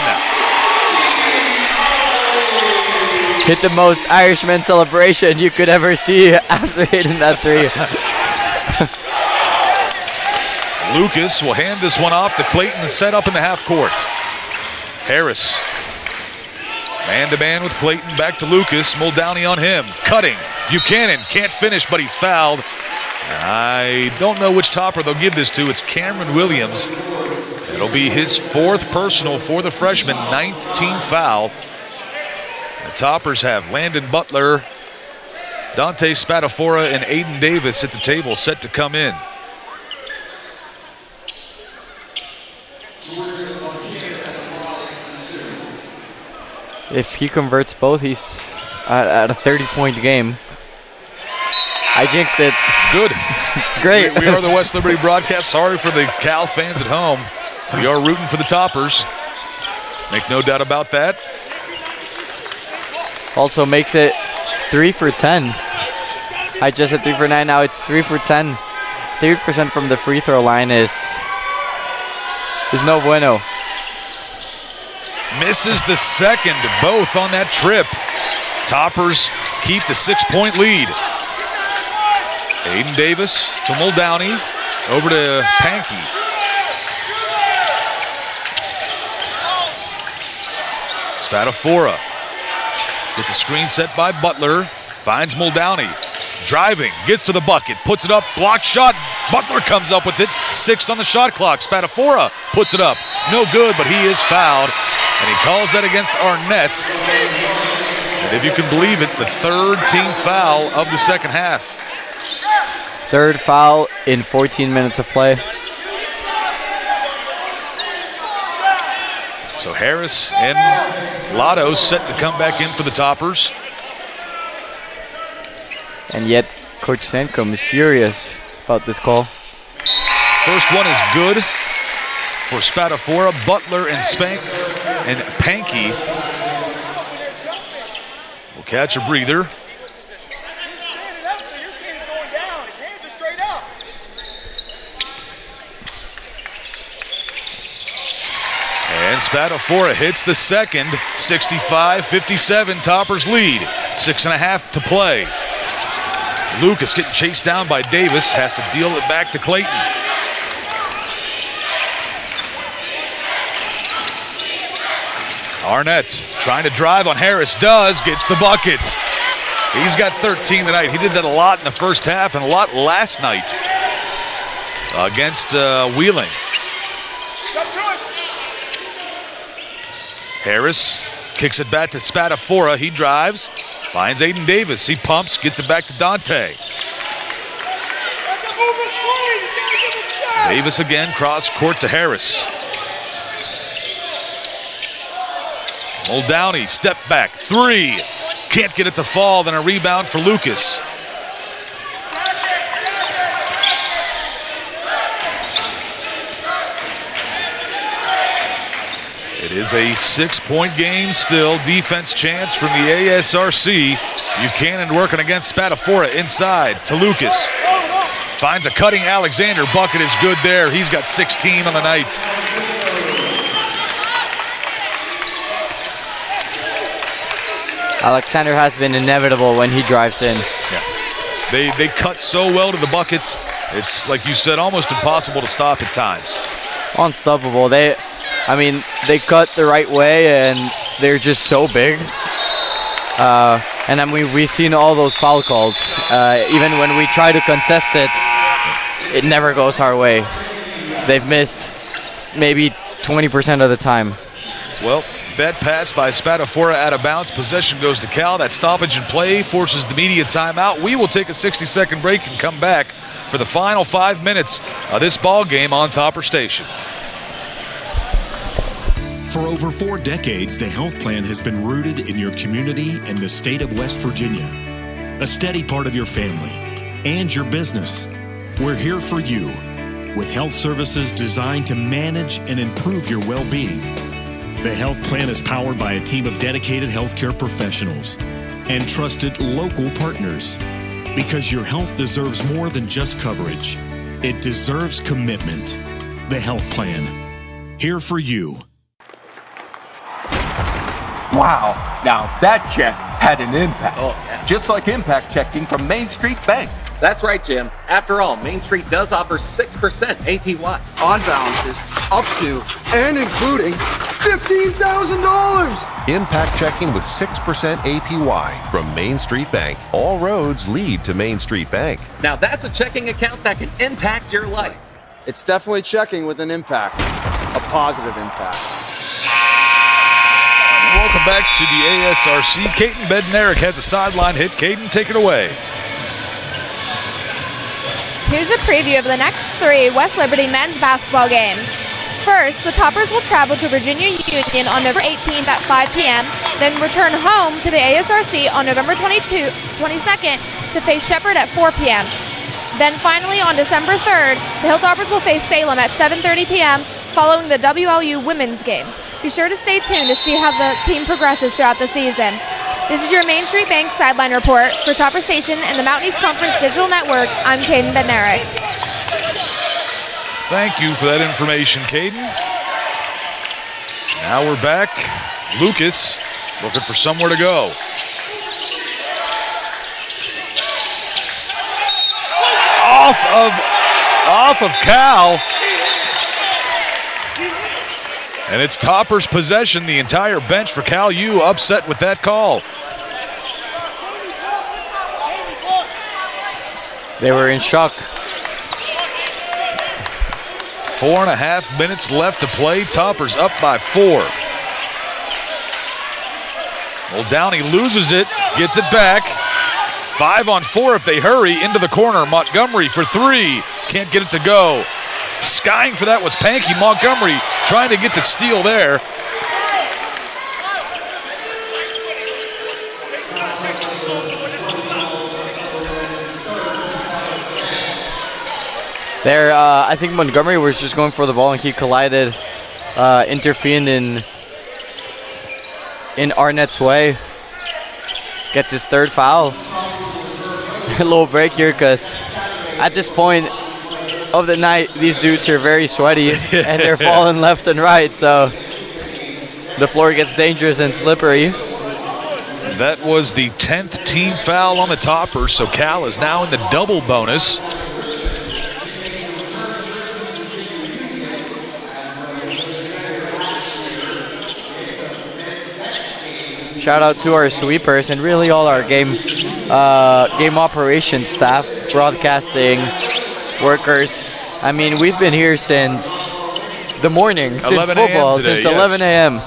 Hit the most Irishman celebration you could ever see after hitting that 3. Lucas will hand this one off to Clayton and set up in the half court. Harris, man-to-man with Clayton, back to Lucas. Muldowney on him, cutting. Buchanan can't finish, but he's fouled. I don't know which topper they'll give this to. It's Cameron Williams. It'll be his 4th personal for the freshman, 9th team foul. The Toppers have Landon Butler Dante Spadafora and Aiden Davis at the table, set to come in. If he converts both, he's at a 30-point game. I jinxed it. Good. Great. We are the West Liberty broadcast. Sorry for the Cal fans at home. We are rooting for the Toppers. Make no doubt about that. Also makes it 3 for 10. I just hit 3 for 9. Now it's 3 for 10. 30% from the free throw line is no bueno. Misses the second, both on that trip. Toppers keep the 6-point lead. Aiden Davis to Muldowney, over to Pankey. Spadafora gets a screen set by Butler, finds Muldowney. Driving, gets to the bucket, puts it up, blocked shot. Butler comes up with it, 6 on the shot clock. Spadafora puts it up, no good, but he is fouled, and he calls that against Arnett. And if you can believe it, the third team foul of the second half. Third foul in 14 minutes of play. So Harris and Lotto set to come back in for the Toppers. And yet, Coach Sancom is furious about this call. First one is good for Spadafora. Butler and Pankey will catch a breather. And Spadafora hits the second, 65-57, Toppers lead. 6.5 to play. Lucas getting chased down by Davis, has to deal it back to Clayton. Arnett trying to drive on Harris, gets the bucket. He's got 13 tonight. He did that a lot in the first half and a lot last night against Wheeling. Harris kicks it back to Spadafora. He drives, finds Aiden Davis. He pumps, gets it back to Dante. Davis again, cross court to Harris. Muldowney, step back, 3. Can't get it to fall, then a rebound for Lucas. It is a 6-point game still. Defense chance from the ASRC. Buchanan working against Spadafora inside to Lucas. Finds a cutting Alexander. Bucket is good there. He's got 16 on the night. Alexander has been inevitable when he drives in. Yeah. They cut so well to the buckets. It's, like you said, almost impossible to stop at times. Unstoppable. They cut the right way, and they're just so big. And we've seen all those foul calls. Even when we try to contest it, it never goes our way. They've missed maybe 20% of the time. Well, bad pass by Spadafora out of bounds. Possession goes to Cal. That stoppage in play forces the media timeout. We will take a 60-second break and come back for the final 5 minutes of this ball game on Topper Station. For over 4 decades, the health plan has been rooted in your community and the state of West Virginia. A steady part of your family and your business. We're here for you with health services designed to manage and improve your well-being. The health plan is powered by a team of dedicated healthcare professionals and trusted local partners. Because your health deserves more than just coverage. It deserves commitment. The health plan. Here for you. Wow, now that check had an impact. Oh, yeah. Just like impact checking from Main Street Bank. That's right, Jim. After all, Main Street does offer 6% APY on balances up to and including $15,000. Impact checking with 6% APY from Main Street Bank. All roads lead to Main Street Bank. Now that's a checking account that can impact your life. It's definitely checking with an impact, a positive impact. welcome back to the ASRC. Caden Bednarik has a sideline hit. Caden, take it away. Here's a preview of the next 3 West Liberty men's basketball games. First, the Toppers will travel to Virginia Union on November 18th at 5 p.m., then return home to the ASRC on November 22nd to face Shepherd at 4 p.m. Then finally, on December 3rd, the Hilltoppers will face Salem at 7:30 p.m. following the WLU women's game. Be sure to stay tuned to see how the team progresses throughout the season. This is your Main Street Bank sideline report for Topper Station and the Mountain East Conference Digital Network. I'm Caden Bednarik. Thank you for that information, Caden. Now we're back. Lucas looking for somewhere to go. Off of Cal. And it's Topper's possession. The entire bench for Cal U upset with that call. They were in shock. 4.5 minutes left to play. Toppers up by 4. Well, Downey loses it, gets it back. 5 on 4 if they hurry. Into the corner. Montgomery for 3. Can't get it to go. Skying for that was Pankey. Montgomery trying to get the steal there. There, I think Montgomery was just going for the ball and he collided, intervened in Arnett's way. Gets his 3rd foul. A little break here because at this point of the night, these dudes are very sweaty and they're falling left and right, so the floor gets dangerous and slippery. That was the 10th team foul on the Toppers, so Cal is now in the double bonus. Shout out to our sweepers and really all our game operations staff, broadcasting workers. I mean, we've been here since the morning, since football, today, since 11 a.m.,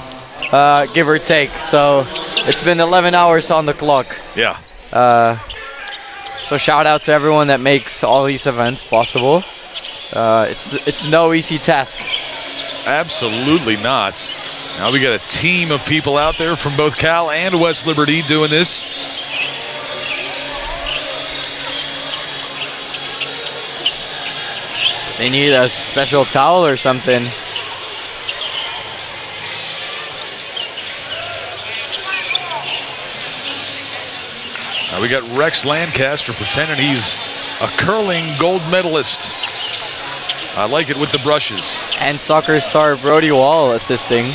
give or take. So it's been 11 hours on the clock. Yeah. So shout out to everyone that makes all these events possible. It's no easy task. Absolutely not. Now we got a team of people out there from both Cal and West Liberty doing this. They need a special towel or something. Now we got Rex Lancaster pretending he's a curling gold medalist. I like it with the brushes. And soccer star Brody Wall assisting.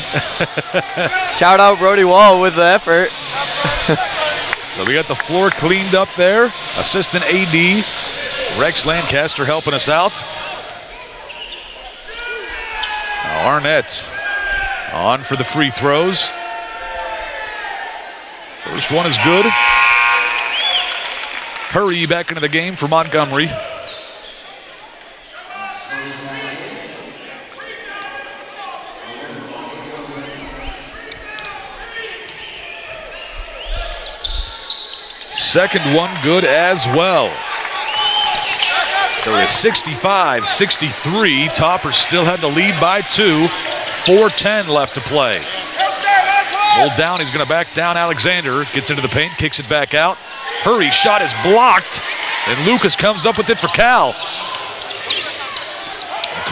Shout out Brody Wall with the effort. So we got the floor cleaned up there. Assistant AD Rex Lancaster helping us out. Now Arnett on for the free throws. First one is good. Hurry back into the game for Montgomery. Second one good as well. So it's 65-63. Toppers still had the lead by 2. 4:10 left to play. Old down, he's going to back down. Alexander gets into the paint, kicks it back out. Hurry, shot is blocked. And Lucas comes up with it for Cal.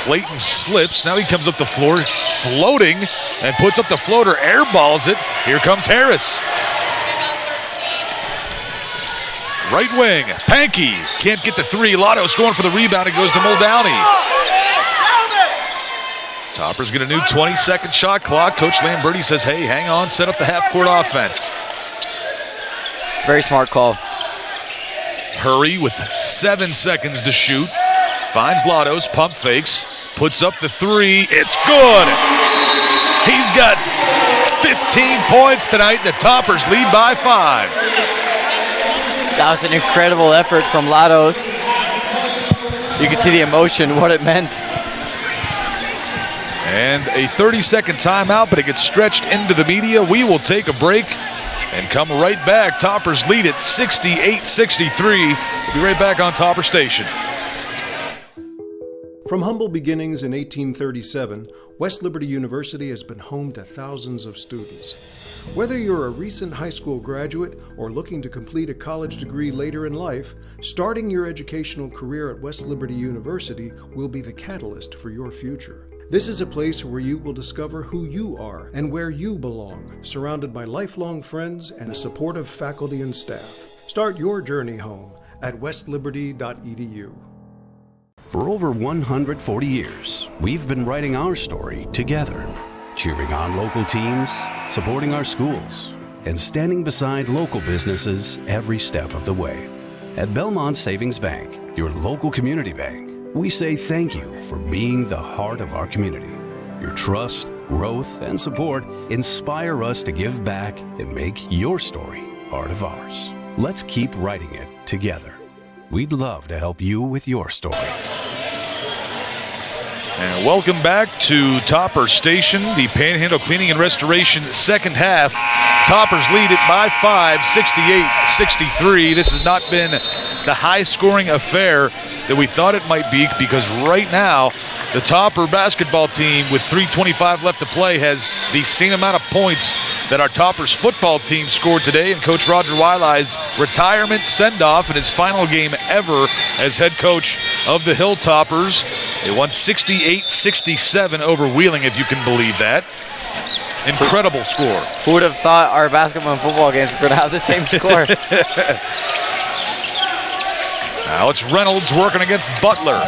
Clayton slips. Now he comes up the floor, floating, and puts up the floater, airballs it. Here comes Harris. Right wing, Pankey can't get the 3. Lotto scoring for the rebound. It goes to Muldowney. Toppers get a new 20-second shot clock. Coach Lamberti says, hey, hang on, set up the half-court offense. Very smart call. Hurry with 7 seconds to shoot. Finds Lotto's, pump fakes, puts up the 3. It's good. He's got 15 points tonight. The Toppers lead by 5. That was an incredible effort from Lados. You can see the emotion, what it meant. And a 30-second timeout, but it gets stretched into the media. We will take a break and come right back. Toppers lead at 68-63. We'll be right back on Topper Station. From humble beginnings in 1837, West Liberty University has been home to thousands of students. Whether you're a recent high school graduate or looking to complete a college degree later in life, starting your educational career at West Liberty University will be the catalyst for your future. This is a place where you will discover who you are and where you belong, surrounded by lifelong friends and a supportive faculty and staff. Start your journey home at westliberty.edu. For over 140 years, we've been writing our story together, cheering on local teams, supporting our schools, and standing beside local businesses every step of the way. At Belmont Savings Bank, your local community bank, we say thank you for being the heart of our community. Your trust, growth, and support inspire us to give back and make your story part of ours. Let's keep writing it together. We'd love to help you with your story. And welcome back to Topper Station, the Panhandle Cleaning and Restoration second half. Toppers lead it by 5, 68-63. This has not been the high-scoring affair that we thought it might be, because right now the Topper basketball team with 3:25 left to play has the same amount of points that our Toppers football team scored today, and Coach Roger Wiley's retirement send-off in his final game ever as head coach of the Hilltoppers. They won 68-67 over Wheeling, if you can believe that. Incredible score. Who would have thought our basketball and football games were going to have the same score? Now it's Reynolds working against Butler.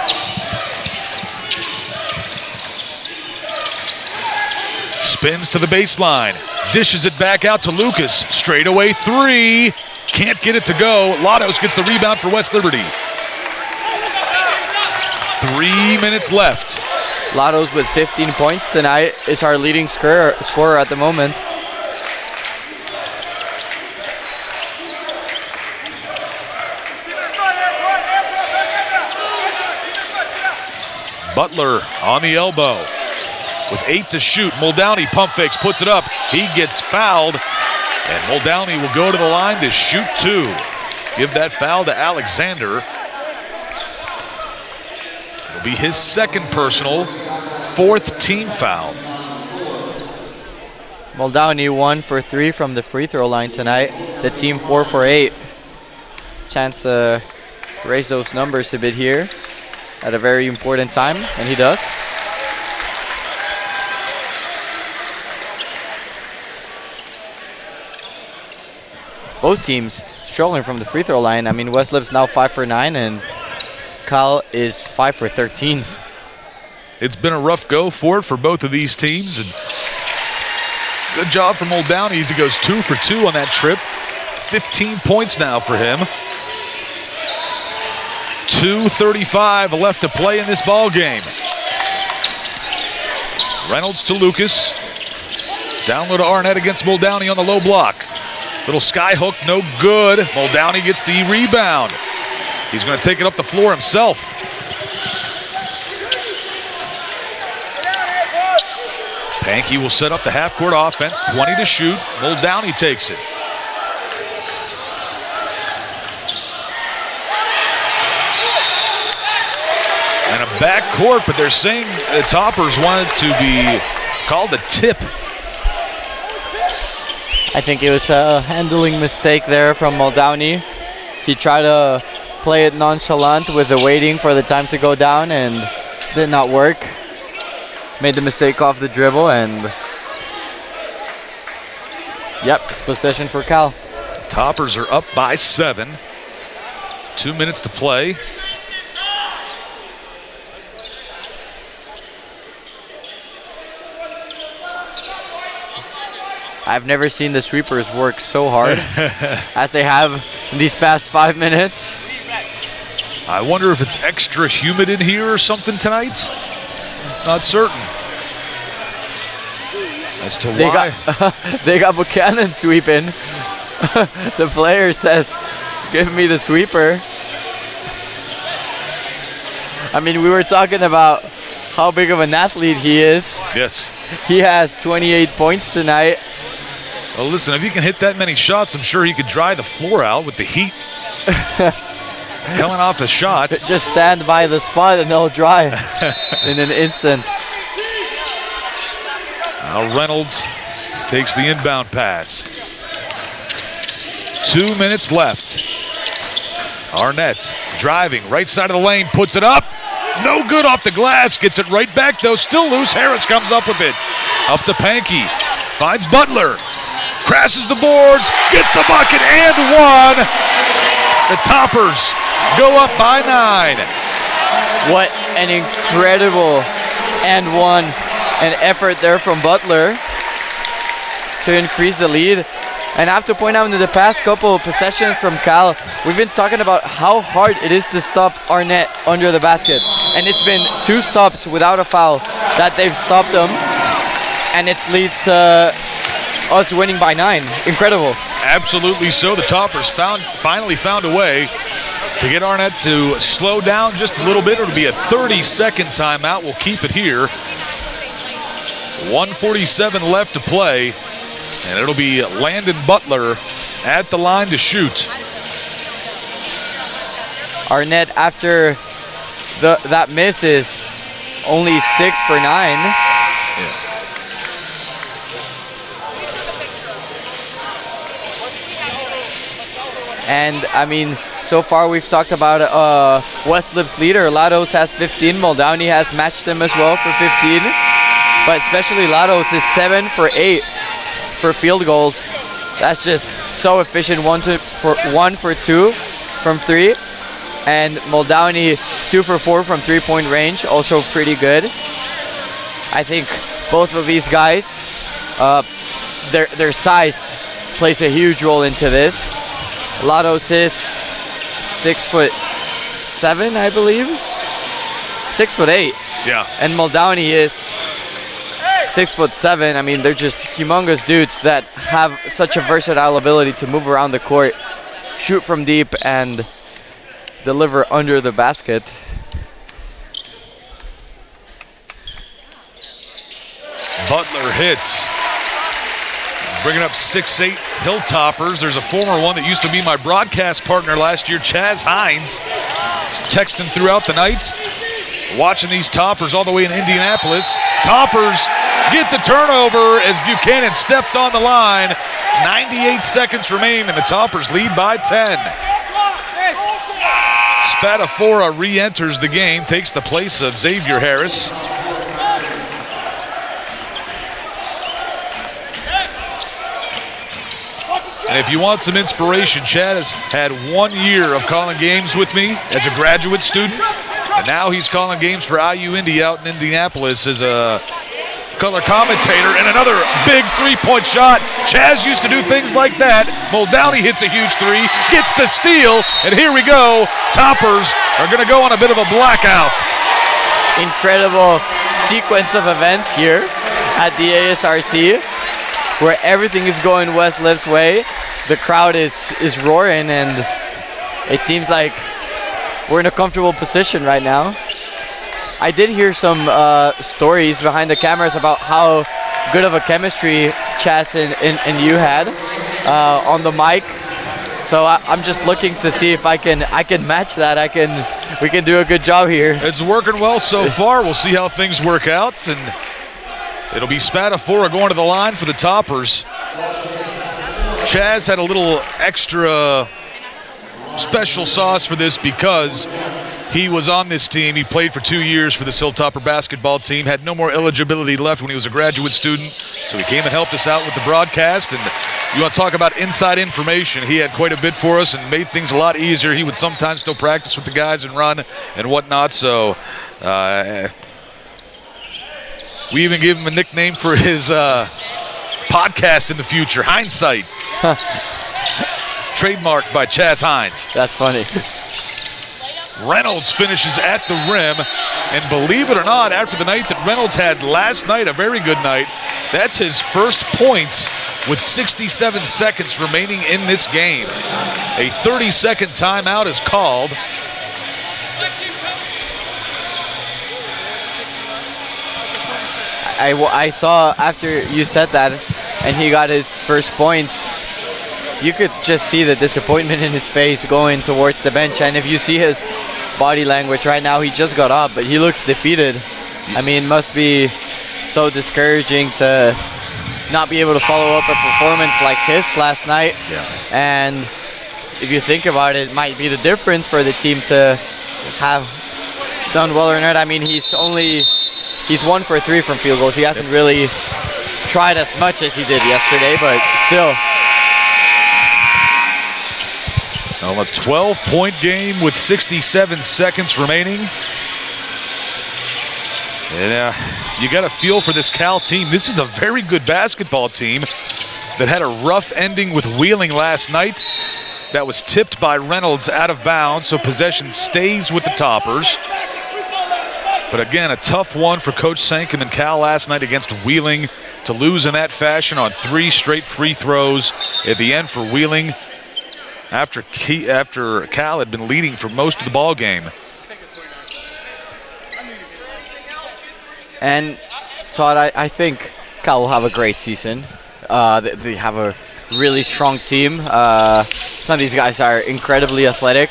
Spins to the baseline. Dishes it back out to Lucas. Straightaway three. Can't get it to go. Latos gets the rebound for West Liberty. 3 minutes left. Latos with 15 points tonight is our leading scorer at the moment. Butler on the elbow with 8 to shoot. Muldowney pump fakes, puts it up. He gets fouled, and Muldowney will go to the line to shoot 2. Give that foul to Alexander. It'll be his second personal, 4th team foul. Muldowney 1 for 3 from the free throw line tonight. The team 4 for 8. Chance to raise those numbers a bit here at a very important time, and he does. Both teams struggling from the free throw line. I mean, West Lib's now 5 for 9, and Cal is 5 for 13. It's been a rough go for it for both of these teams, and good job from Muldowney as he goes 2 for 2 on that trip. 15 points now for him. 2:35 left to play in this ball game. Reynolds to Lucas. Down low to Arnett against Muldowney on the low block. Little sky hook, no good. Muldowney gets the rebound. He's going to take it up the floor himself. Pankey will set up the half-court offense, 20 to shoot. Muldowney takes it. And a backcourt, but they're saying the Toppers wanted to be called a tip. I think it was a handling mistake there from Muldowney. He tried to play it nonchalant with the waiting for the time to go down, and did not work. Made the mistake off the dribble, and yep, it's possession for Cal. Toppers are up by 7. 2 minutes to play. I've never seen the sweepers work so hard as they have in these past 5 minutes. I wonder if it's extra humid in here or something tonight. Not certain as to why. They got Buchanan sweeping. The player says, "Give me the sweeper." I mean, we were talking about how big of an athlete he is. Yes. He has 28 points tonight. Well, listen, if he can hit that many shots, I'm sure he could dry the floor out with the heat coming off a shot. Just stand by the spot and they'll dry in an instant. Now Reynolds takes the inbound pass. 2 minutes left. Arnett driving, right side of the lane, puts it up. No good off the glass, gets it right back though, still loose. Harris comes up with it. Up to Pankey, finds Butler. Crashes the boards, gets the bucket and one. The Toppers go up by 9. What an incredible and one, an effort there from Butler to increase the lead. And I have to point out in the past couple of possessions from Cal, we've been talking about how hard it is to stop Arnett under the basket. And it's been 2 stops without a foul that they've stopped him. And it's led to us winning by 9. Incredible. Absolutely so. The Toppers finally found a way to get Arnett to slow down just a little bit. It'll be a 30-second timeout. We'll keep it here. 1:47 left to play. And it'll be Landon Butler at the line to shoot. Arnett, after that miss, is only 6 for 9. Yeah. And I mean, so far we've talked about West Lib's leader. Lados has 15. Muldowney has matched him as well for 15. But especially Lados is 7 for 8 for field goals. That's just so efficient. 1 for 2 from 3. And Muldowney 2 for 4 from 3-point range. Also pretty good. I think both of these guys, their size plays a huge role into this. Lados is 6'7", I believe. 6'8". Yeah. And Muldowney is 6'7". I mean, they're just humongous dudes that have such a versatile ability to move around the court, shoot from deep, and deliver under the basket. Butler hits. Bringing up 6'8" Hilltoppers. There's a former one that used to be my broadcast partner last year, Chaz Hines. He's texting throughout the night. Watching these Toppers all the way in Indianapolis. Toppers get the turnover as Buchanan stepped on the line. 98 seconds remaining and the Toppers lead by 10. Spadafora re-enters the game, takes the place of Xavier Harris. And if you want some inspiration, Chad has had 1 year of calling games with me as a graduate student. And now he's calling games for IU Indy out in Indianapolis as a color commentator. And another big three-point shot. Chaz used to do things like that. Muldowney hits a huge three, gets the steal, and here we go. Toppers are going to go on a bit of a blackout. Incredible sequence of events here at the ASRC, where everything is going West Lib's way. The crowd is roaring, and it seems like we're in a comfortable position right now. I did hear some stories behind the cameras about how good of a chemistry Chaz and you had on the mic. So I'm just looking to see if I can match that. We can do a good job here. It's working well so far. We'll see how things work out, and it'll be Spadafora going to the line for the Toppers. Chaz had a little extra special sauce for this because he was on this team. He played for 2 years for the Hilltopper basketball team, had no more eligibility left when he was a graduate student, so he came and helped us out with the broadcast. And you want to talk about inside information, he had quite a bit for us and made things a lot easier. He would sometimes still practice with the guys and run and whatnot, so we even gave him a nickname for his podcast in the future, Hindsight. Trademarked by Chaz Hines. That's funny. Reynolds finishes at the rim, and believe it or not, after the night that Reynolds had last night, a very good night, that's his first points with 67 seconds remaining in this game. A 30-second timeout is called. I saw after you said that and he got his first points, you could just see the disappointment in his face going towards the bench. And if you see his body language right now, he just got up, but he looks defeated. I mean, it must be so discouraging to not be able to follow up a performance like his last night. Yeah. And if you think about it, it might be the difference for the team to have done well or not. I mean, he's 1 for 3 from field goals. He hasn't really tried as much as he did yesterday, but still. Well, a 12-point game with 67 seconds remaining. And you got a feel for this Cal team. This is a very good basketball team that had a rough ending with Wheeling last night. That was tipped by Reynolds out of bounds, so possession stays with the Toppers. But again, a tough one for Coach Sankum and Cal last night against Wheeling to lose in that fashion on 3 straight free throws at the end for Wheeling after Cal had been leading for most of the ball game. And Todd, I think Cal will have a great season. They have a really strong team. Some of these guys are incredibly athletic.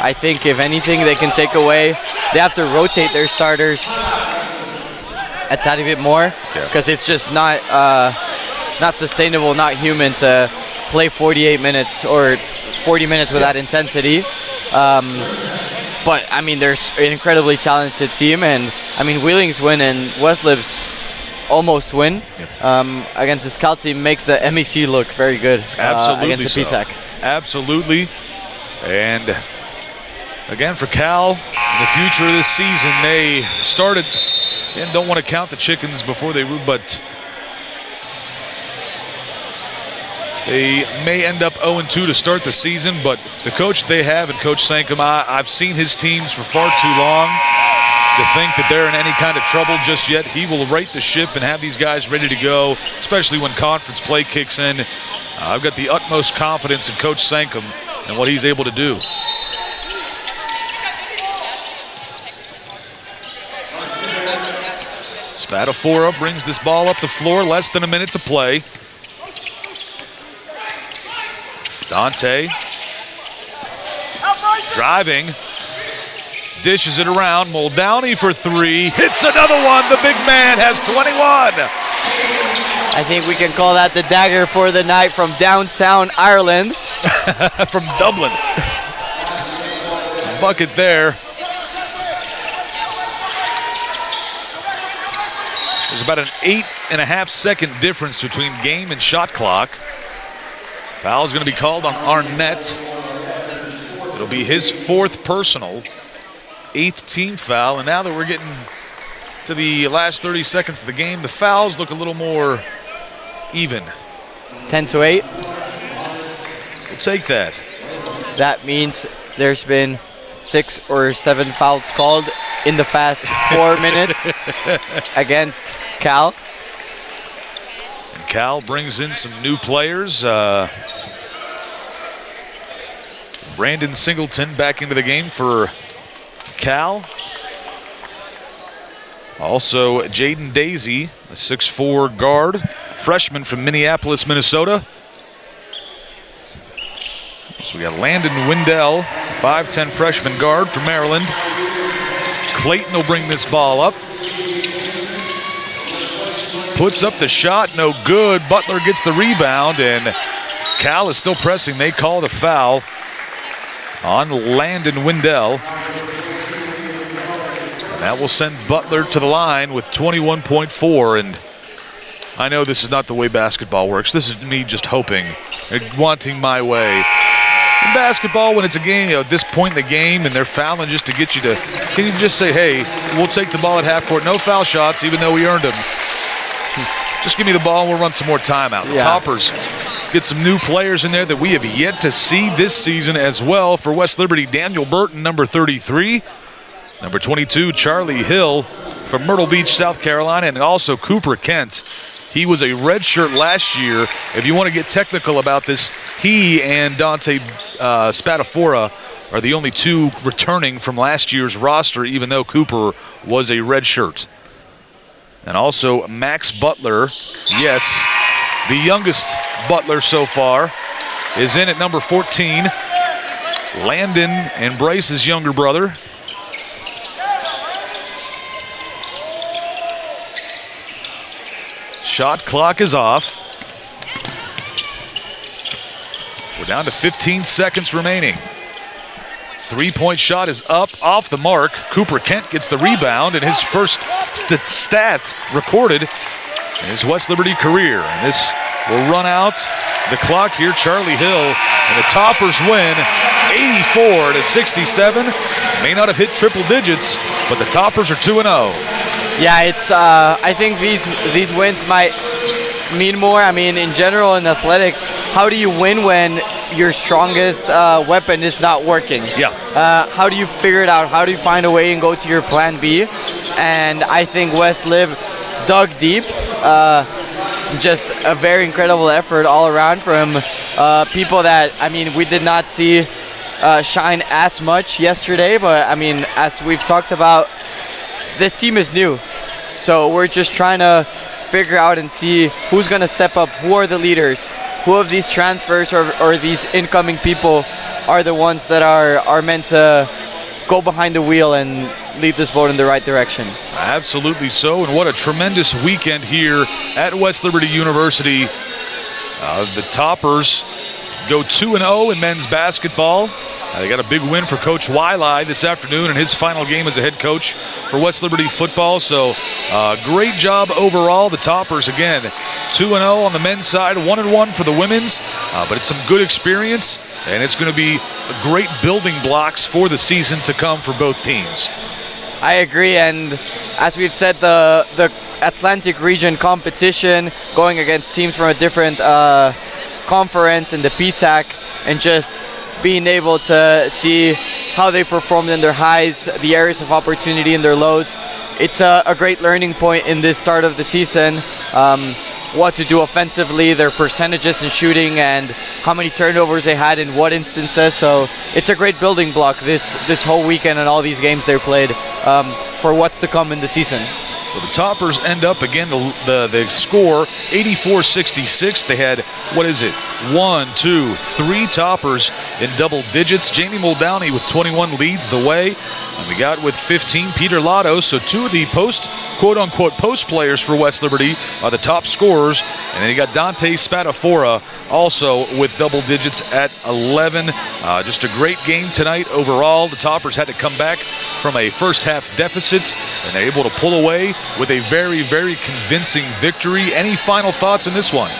I think if anything they can take away, they have to rotate their starters a tiny bit more, because it's just not sustainable, not human to play 48 minutes or 40 minutes with that intensity. But I mean, they're an incredibly talented team, and I mean, Wheeling's win and Westlib's almost win against this Cal team makes the MEC look very good. Absolutely against the so. PSAC. Absolutely. And again, for Cal, in the future of this season, they started, and don't want to count the chickens before they root, but they may end up 0-2 to start the season, but the coach they have, and Coach Sankum, I've seen his teams for far too long to think that they're in any kind of trouble just yet. He will right the ship and have these guys ready to go, especially when conference play kicks in. I've got the utmost confidence in Coach Sankum and what he's able to do. Spadafora brings this ball up the floor, less than a minute to play. Dante driving, dishes it around. Muldowney for 3, hits another one. The big man has 21. I think we can call that the dagger for the night from downtown Ireland. From Dublin. Bucket there. There's about an 8.5 second difference between game and shot clock. Foul's going to be called on Arnett. It'll be his 4th personal, 8th team foul. And now that we're getting to the last 30 seconds of the game, the fouls look a little more even. 10-8. We'll take that. That means there's been 6 or 7 fouls called in the past 4 minutes against Cal. And Cal brings in some new players. Brandon Singleton back into the game for Cal. Also, Jaden Daisy, a 6'4" guard, freshman from Minneapolis, Minnesota. So we got Landon Wendell, 5'10" freshman guard from Maryland. Clayton will bring this ball up. Puts up the shot, no good. Butler gets the rebound, and Cal is still pressing. They call the foul on Landon Wendell. And that will send Butler to the line with 21.4. And I know this is not the way basketball works. This is me just hoping, wanting my way. In basketball, when it's a game, at this point in the game, and they're fouling just to get you to, can you just say, hey, we'll take the ball at half court, no foul shots, even though we earned them. Just give me the ball and we'll run some more timeout. The Toppers get some new players in there that we have yet to see this season as well. For West Liberty, Daniel Burton, number 33. Number 22, Charlie Hill from Myrtle Beach, South Carolina. And also Cooper Kent. He was a redshirt last year. If you want to get technical about this, he and Dante Spadafora are the only 2 returning from last year's roster, even though Cooper was a redshirt. And also Max Butler, yes, the youngest Butler so far, is in at number 14. Landon and Bryce's younger brother. Shot clock is off. We're down to 15 seconds remaining. Three-point shot is up, off the mark. Cooper Kent gets the rebound, and his first stat recorded in his West Liberty career. And this will run out the clock here. Charlie Hill and the Toppers win 84-67. May not have hit triple digits, but the Toppers are 2-0. Yeah, it's. I think these wins might mean more. I mean, in general in athletics, how do you win when your strongest weapon is not working? Yeah. How do you figure it out? How do you find a way and go to your plan B? And I think West Lib dug deep. Just a very incredible effort all around from people that, I mean, we did not see shine as much yesterday. But, I mean, as we've talked about, this team is new. So we're just trying to figure out and see who's going to step up, who are the leaders, who of these transfers or these incoming people are the ones that are meant to go behind the wheel and lead this boat in the right direction. Absolutely so, and what a tremendous weekend here at West Liberty University. The Toppers go 2-0 in men's basketball. They got a big win for Coach Wiley this afternoon in his final game as a head coach for West Liberty football. So great job overall. The Toppers, again, 2-0 on the men's side, 1-1 for the women's. But it's some good experience, and it's going to be great building blocks for the season to come for both teams. I agree, and as we've said, the Atlantic region competition, going against teams from a different conference in the PSAC, and just being able to see how they performed in their highs, the areas of opportunity in their lows. It's a great learning point in this start of the season. What to do offensively, their percentages in shooting, and how many turnovers they had in what instances. So it's a great building block this whole weekend and all these games they played for what's to come in the season. Well, the Toppers end up, again, the score 84-66. They had, 3 Toppers in double digits. Jamie Muldowney with 21 leads the way. And we got with 15 Peter Lotto. So 2 of the quote-unquote post players for West Liberty are the top scorers. And then you got Dante Spadafora also with double digits at 11. Just a great game tonight overall. The Toppers had to come back from a first-half deficit, and they're able to pull away with a very, very convincing victory. Any final thoughts on this one?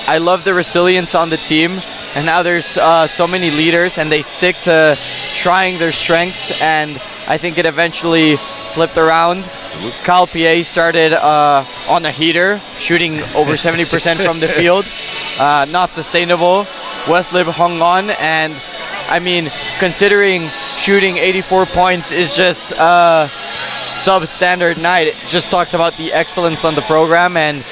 I love the resilience on the team, and now there's so many leaders, and they stick to trying their strengths, and I think it eventually flipped around. Kyle P.A. started on a heater, shooting over 70% from the field. Not sustainable. West Lib hung on, and I mean, considering shooting 84 points is just substandard night, it just talks about the excellence on the program. And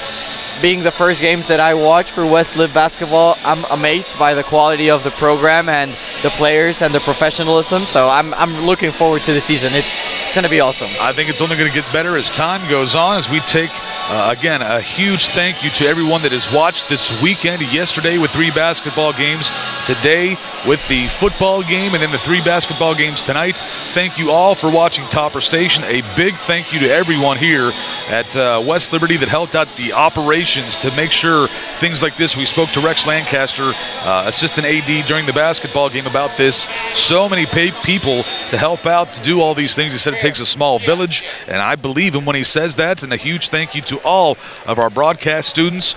being the first games that I watched for West Lib basketball, I'm amazed by the quality of the program and the players and the professionalism. So I'm looking forward to the season. It's going to be awesome. I think it's only going to get better as time goes on, as we take, again, a huge thank you to everyone that has watched this weekend. Yesterday with 3 basketball games, today with the football game, and then the 3 basketball games tonight. Thank you all for watching Topper Station. A big thank you to everyone here at West Liberty that helped out the operations to make sure things like this. We spoke to Rex Lancaster, assistant AD, during the basketball game about this. So many people to help out, to do all these things. He said it takes a small village, and I believe him when he says that. And a huge thank you to all of our broadcast students,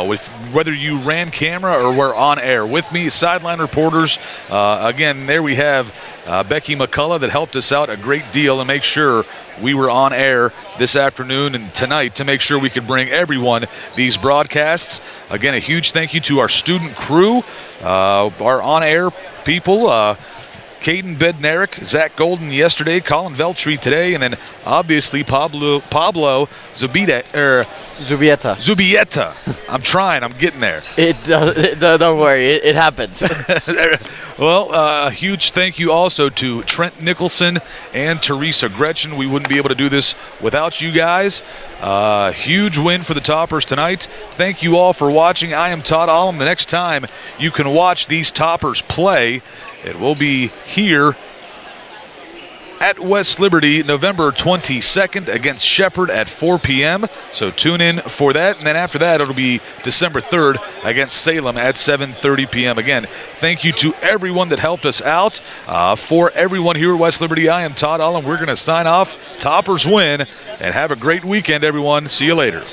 with whether you ran camera or were on air with me, sideline reporters. Again, there we have Becky McCullough that helped us out a great deal and make sure we were on air this afternoon and tonight to make sure we could bring everyone these broadcasts. Again, a huge thank you to our student crew, our on-air people, Caden Bednarik, Zach Golden yesterday, Colin Veltri today, and then obviously Pablo Zubieta. I'm trying. I'm getting there. Don't worry. It happens. Well, a huge thank you also to Trent Nicholson and Teresa Gretchen. We wouldn't be able to do this without you guys. Huge win for the Toppers tonight. Thank you all for watching. I am Todd Allum. The next time you can watch these Toppers play, it will be here at West Liberty, November 22nd against Shepherd at 4 p.m. So tune in for that. And then after that, it'll be December 3rd against Salem at 7:30 p.m. Again, thank you to everyone that helped us out. For everyone here at West Liberty, I am Todd Allum. We're going to sign off. Toppers win. And have a great weekend, everyone. See you later.